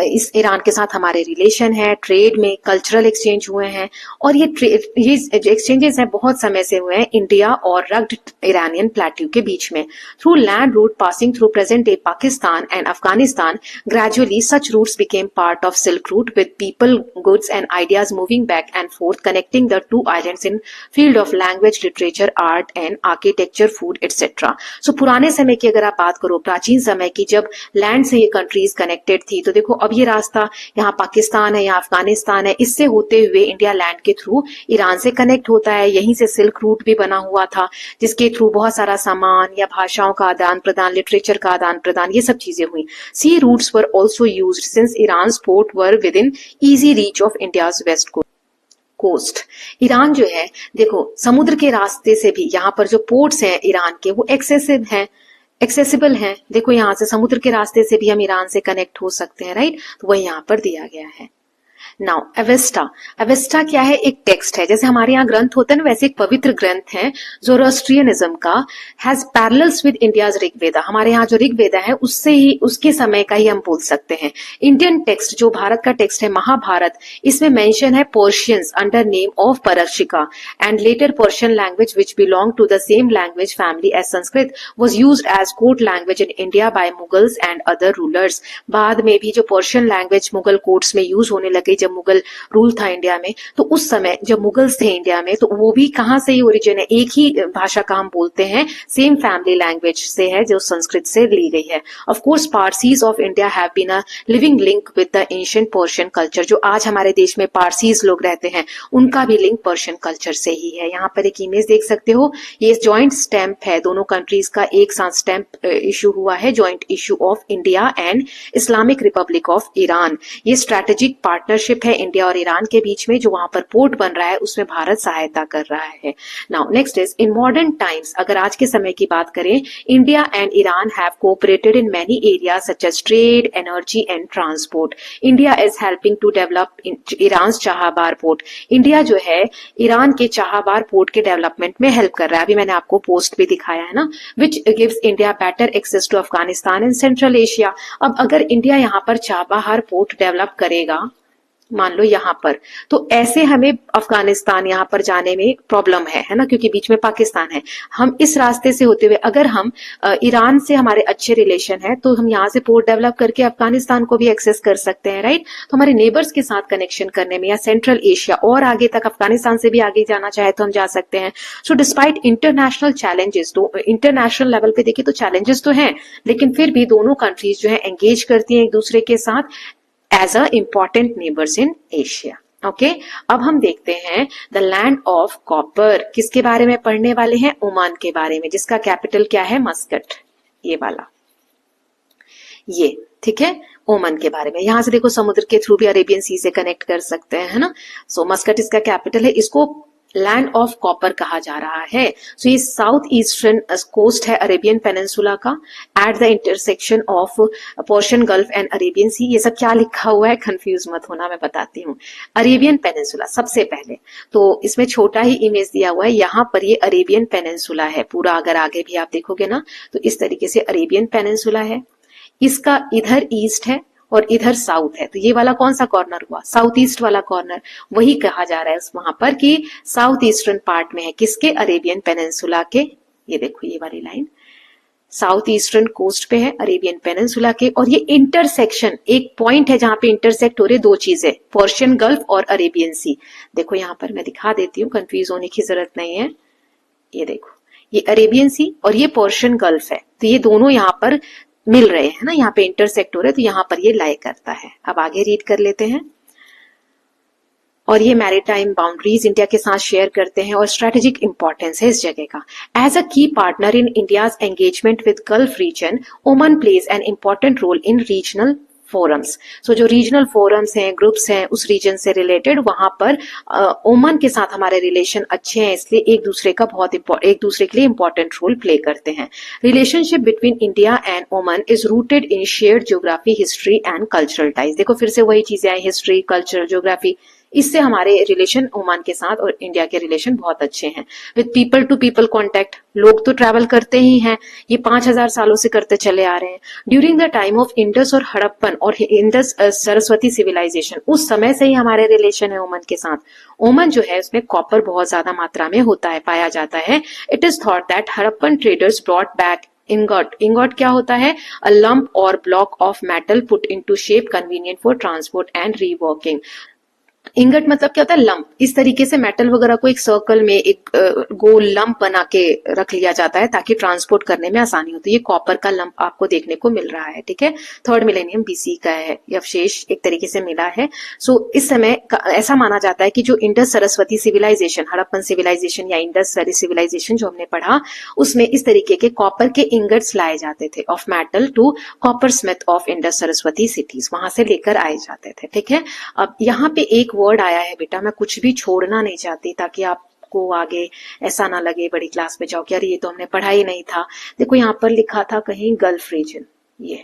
इस ईरान के साथ हमारे रिलेशन है, ट्रेड में कल्चरल एक्सचेंज हुए हैं, और ये एक्सचेंजेस हैं बहुत समय से हुए हैं इंडिया और रग्ड ईरानियन प्लेट्यू के बीच में। Through land route passing through present day Pakistan and Afghanistan, gradually such routes became part of silk route with people, goods and ideas moving back and forth, connecting the two islands in field of language, literature, art and architecture, food etcetera. So पुराने समय की अगर आप बात करो, प्राचीन समय की, जब लैंड से ये कंट्रीज कनेक्टेड थी, तो देखो अब ये रास्ता यहाँ पाकिस्तान है, यहाँ अफगानिस्तान है, इससे होते हुए इंडिया लैंड के थ्रू ईरान से कनेक्ट होता है। यहीं से सिल्क रूट भी बना हुआ था जिसके थ्रू बहुत सारा सामान या भाषाओं का आदान प्रदान, लिटरेचर का आदान प्रदान, ये सब चीजें हुई। Sea routes were also used since Iran port were within easy reach of India's west coast. Iran जो है देखो समुद्र के रास्ते से भी यहाँ पर जो पोर्ट्स हैं ईरान के वो एक्सेसिबल हैं। देखो यहाँ से समुद्र के रास्ते से भी हम ईरान से कनेक्ट हो सकते हैं, राइट। तो वही यहाँ पर दिया गया है। नाउ अवेस्टा, अवेस्टा क्या है? एक टेक्स्ट है, जैसे हमारे यहाँ ग्रंथ होते हैं ना, वैसे एक पवित्र ग्रंथ है ज़ोरोस्ट्रियनिज्म का, has parallels with India's Rigveda. हमारे यहाँ जो ऋग्वेदा है उससे ही, उसके समय का ही हम बोल सकते हैं। इंडियन टेक्स्ट जो भारत का टेक्स्ट है महाभारत, इसमें मेंशन है Persians under name of Parshika and later Persian language which belong to the same language family as Sanskrit was used as court language in India by Mughals and other rulers. बाद में भी जो Persian language Mughal courts में use होने लगे, जब Mughal rule था India में, तो उस समय जब मुगल्स थे इंडिया में, तो वो भी कहां से ही ओरिजिन है, एक ही भाषा का हम बोलते हैं, सेम फैमिली लैंग्वेज से है जो संस्कृत से ली गई है। Of course Parsis of India have been a living link with the ancient Persian culture. जो आज हमारे देश में पारसीज लोग रहते हैं, उनका भी लिंक पर्शियन कल्चर से ही है। यहाँ पर एक इमेज देख सकते हो, ये ज्वाइंट स्टैंप है, दोनों कंट्रीज का एक साथ स्टैंप इशू हुआ है, joint issue of India and Islamic Republic of Iran. ये स्ट्रैटेजिक पार्टनरशिप है इंडिया और ईरान के बीच में, जो वहां पर पोर्ट बन रहा है उसमें भारत सहायता कर रहा है। Now next is in modern times, अगर आज के समय की बात करें, India and Iran have cooperated in many areas such as trade, energy and transport. India is helping to develop Iran Chabahar port. India जो है ईरान के चाहबार पोर्ट के डेवलपमेंट में हेल्प कर रहा है। अभी मैंने आपको पोस्ट भी दिखाया है ना, which gives India better access to Afghanistan and Central Asia. अब अगर इंडिया यहाँ पर चाबहार पोर्ट डेवलप करेगा, मान लो यहाँ पर, तो ऐसे हमें अफगानिस्तान यहाँ पर जाने में प्रॉब्लम है ना, क्योंकि बीच में पाकिस्तान है। हम इस रास्ते से होते हुए, अगर हम ईरान से हमारे अच्छे रिलेशन है, तो हम यहाँ से पोर्ट डेवलप करके अफगानिस्तान को भी एक्सेस कर सकते हैं, राइट। तो हमारे नेबर्स के साथ कनेक्शन करने में, या सेंट्रल एशिया और आगे तक, अफगानिस्तान से भी आगे जाना चाहे तो हम जा सकते हैं। सो डिस्पाइट इंटरनेशनल चैलेंजेस, तो इंटरनेशनल लेवल पे देखिए तो चैलेंजेस तो हैं, लेकिन फिर भी दोनों कंट्रीज जो है एंगेज करती हैं एक दूसरे के साथ as a important neighbors in Asia. Okay, अब हम देखते हैं द लैंड ऑफ कॉपर। किसके बारे में पढ़ने वाले हैं? ओमान के बारे में, जिसका कैपिटल क्या है? मस्कट, ये वाला, ये ठीक है, ओमान के बारे में। यहां से देखो समुद्र के थ्रू भी अरेबियन सी से कनेक्ट कर सकते हैं, है ना। सो मस्कट इसका कैपिटल है, इसको लैंड ऑफ कॉपर कहा जा रहा है। सो ये साउथ ईस्टर्न कोस्ट है अरेबियन पेनिनसुला का, at the intersection of Persian Gulf and Arabian सी। ये सब क्या लिखा हुआ है, कंफ्यूज मत होना, मैं बताती हूँ। अरेबियन पेनिनसुला सबसे पहले, तो इसमें छोटा ही इमेज दिया हुआ है, यहाँ पर ये अरेबियन पेनिनसुला है पूरा। अगर आगे भी आप देखोगे ना, तो इस तरीके से अरेबियन पेनिनसुला है। इसका इधर ईस्ट है और इधर साउथ है, तो ये वाला कौन सा कॉर्नर हुआ? साउथ ईस्ट वाला कॉर्नर। वही कहा जा रहा है वहां पर कि साउथ ईस्टर्न पार्ट में है, किसके? अरेबियन पेनिनसुला के। ये देखो ये वाली लाइन साउथ ईस्टर्न कोस्ट पे है अरेबियन पेनिनसुला के, और ये इंटरसेक्शन, एक पॉइंट है जहां पे इंटरसेक्ट हो रही दो चीजें, पर्शियन गल्फ और अरेबियन सी। देखो यहाँ पर मैं दिखा देती हूँ, कंफ्यूज होने की जरूरत नहीं है। ये देखो, ये अरेबियन सी और ये पर्शियन गल्फ है, तो ये दोनों यहाँ पर मिल रहे हैं ना, यहाँ पे इंटरसेक्ट हो रहे हैं, तो यहाँ पर ये लाई करता है। अब आगे रीड कर लेते हैं। और ये मैरीटाइम बाउंड्रीज इंडिया के साथ शेयर करते हैं और स्ट्रेटेजिक इंपॉर्टेंस है इस जगह का। As a key partner in India's engagement with Gulf region, Oman plays an important role in regional forums. So जो रीजनल फोरम्स हैं, ग्रुप्स हैं उस रीजन से रिलेटेड, वहां पर ओमान के साथ हमारे रिलेशन अच्छे हैं, इसलिए एक दूसरे के लिए इंपॉर्टेंट रोल प्ले करते हैं। Relationship between India and Oman is rooted in shared geography, history and cultural ties. देखो फिर से वही चीजें आई, हिस्ट्री, कल्चर, ज्योग्राफी, इससे हमारे रिलेशन ओमान के साथ और इंडिया के रिलेशन बहुत अच्छे हैं। With people to people contact, लोग तो ट्रैवल करते ही हैं, ये 5000 सालों से करते चले आ रहे हैं। During the time of Indus और हड़प्पन और इंडस सरस्वती सिविलाइजेशन, उस समय से ही हमारे रिलेशन है ओमान के साथ। ओमान जो है उसमें कॉपर बहुत ज्यादा मात्रा में होता है, पाया जाता है। It is thought that Harappan traders brought back ingot. Ingot क्या होता है? अ लंप और block of metal put into shape convenient for transport and reworking. Ingot मतलब क्या होता है? लंप। इस तरीके से मेटल वगैरह को एक सर्कल में एक गोल लंप बना के रख लिया जाता है ताकि ट्रांसपोर्ट करने में आसानी हो। तो ये कॉपर का लंप आपको देखने को मिल रहा है, ठीक है। 3rd मिलेनियम बीसी का है, ये अवशेष एक तरीके से मिला है। सो इस समय ऐसा माना जाता है कि जो इंडस सरस्वती सिविलाइजेशन, हड़प्पन सिविलाइजेशन या इंडस वैली सिविलाइजेशन जो हमने पढ़ा, उसमें इस तरीके के कॉपर के इंगट्स लाए जाते थे of metal to coppersmith of Indus Saraswati cities, वहां से लेकर आए जाते थे, ठीक है। अब यहाँ पे एक वर्ड आया है बेटा, मैं कुछ भी छोड़ना नहीं चाहती ताकि आपको आगे ऐसा ना लगे बड़ी क्लास में जाओ कि अरे ये तो हमने पढ़ा ही नहीं था। देखो यहाँ पर लिखा था कहीं गल्फ रीजन, ये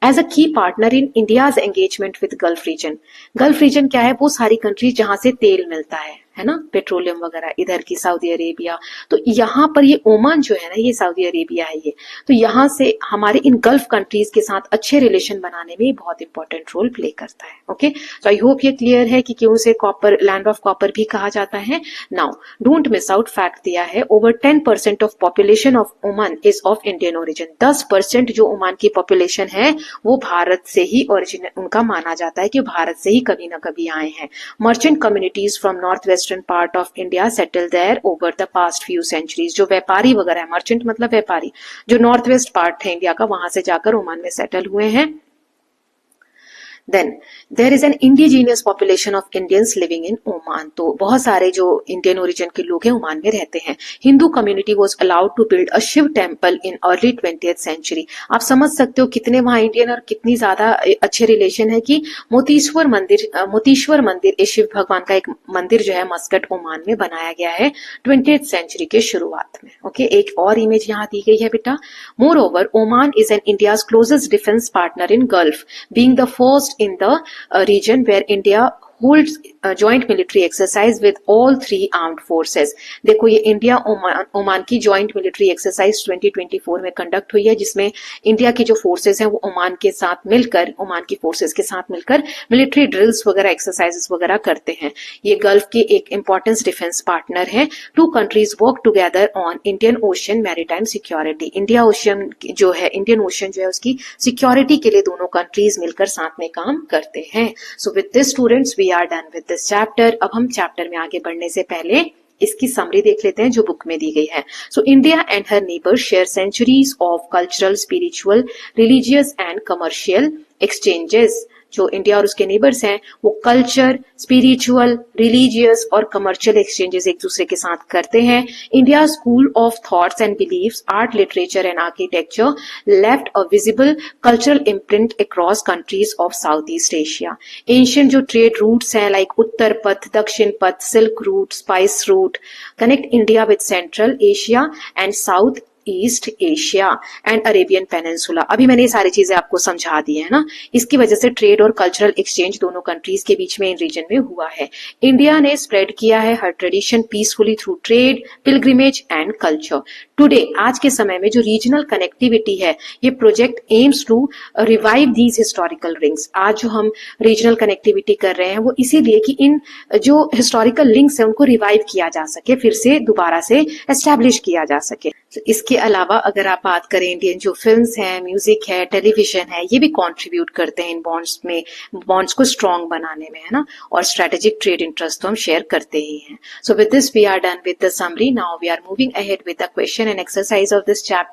as a key partner in India's engagement with Gulf region. Gulf region क्या है? वो सारी कंट्रीज जहां से तेल मिलता है ना, पेट्रोलियम वगैरह, इधर की सऊदी अरेबिया। तो यहाँ पर ये ओमान जो है ना, ये सऊदी अरेबिया है ये। तो यहाँ से हमारे इन गल्फ कंट्रीज के साथ अच्छे रिलेशन बनाने में बहुत इंपॉर्टेंट रोल प्ले करता है। ओके, सो आई होप ये क्लियर है कि क्यों से कॉपर, लैंड ऑफ कॉपर भी कहा जाता है। Now don't miss out, fact दिया है, over 10% of population of Oman is of Indian origin. 10% जो ओमान की पॉपुलेशन है वो भारत से ही ओरिजिन उनका माना जाता है कि भारत से ही कभी ना कभी आए हैं। Merchant communities from north western part of India settle there over the past few centuries. जो व्यापारी वगैरह है, मर्चेंट मतलब व्यापारी, जो नॉर्थ वेस्ट पार्ट है इंडिया का, वहां से जाकर ओमान में सेटल हुए हैं। Then there is an indigenous population of Indians living in Oman. तो बहुत सारे जो इंडियन ओरिजिन के लोग हैं ओमान में रहते हैं। Hindu community was allowed to build a Shiva temple in early 20th century. आप समझ सकते हो कितने वहां इंडियन और कितनी ज्यादा अच्छे रिलेशन है कि मोतीश्वर मंदिर इस शिव भगवान का एक मंदिर जो है मस्कट ओमान में बनाया गया है 20th सेंचुरी के शुरुआत में। ओके, एक और इमेज यहाँ दी गई है बेटा। More over Oman is an India's closest defence partner in gulf, being the first in the region where India holds joint military exercise with all three armed forces. देखो ये इंडिया ओमान की joint military exercise 2024 में conduct हुई है, जिसमें India की जो forces हैं वो ओमान के साथ मिलकर, ओमान की फोर्सेस के साथ मिलकर मिलिट्री ड्रिल्स वगैरह, एक्सरसाइजेस वगैरह करते हैं। ये गल्फ के एक इंपॉर्टेंट डिफेंस पार्टनर है। Two countries work together on Indian ocean maritime security. Indian ocean जो है उसकी सिक्योरिटी के लिए दोनों कंट्रीज मिलकर साथ में काम करते हैं। So with this students we are done with this chapter. अब हम चैप्टर में आगे बढ़ने से पहले इसकी समरी देख लेते हैं जो बुक में दी गई है। So India and her neighbour share centuries of cultural, spiritual, religious and commercial exchanges. जो इंडिया और उसके नेबर्स हैं वो कल्चर, स्पिरिचुअल, रिलीजियस और कमर्शियल एक्सचेंजेस एक दूसरे के साथ करते हैं। India school of thoughts and believes, art, literature and architecture left a visible cultural imprint across countries of South east Asia. Ancient जो ट्रेड रूट्स हैं like Uttar Path, Dakshin Path, silk root, spice route connect India with central Asia and south east Asia and Arabian peninsula. अभी मैंने ये सारी चीजें आपको समझा दी है ना। इसकी वजह से ट्रेड और कल्चरल एक्सचेंज दोनों कंट्रीज के बीच में इन रीजन में हुआ है। इंडिया ने स्प्रेड किया है हर tradition peacefully through trade, pilgrimage and culture. Today, आज के समय में जो रीजनल कनेक्टिविटी है, ये project aims to revive these historical rings. आज जो हम रीजनल कनेक्टिविटी कर रहे हैं वो इसीलिए कि इन जो हिस्टोरिकल लिंक्स है उनको रिवाइव किया जा सके, फिर से दोबारा से एस्टैब्लिश किया जा सके। इसके अलावा अगर आप बात करें, इंडियन जो फिल्म्स हैं, म्यूजिक है, टेलीविजन है, ये भी कंट्रीब्यूट करते हैं इन बॉन्ड्स को स्ट्रॉन्ग बनाने में, है ना। और स्ट्रेटेजिक ट्रेड इंटरेस्ट तो हम शेयर करते ही हैं। So with this we are done with the summary. Now we are moving ahead with the question and exercise of this chapter.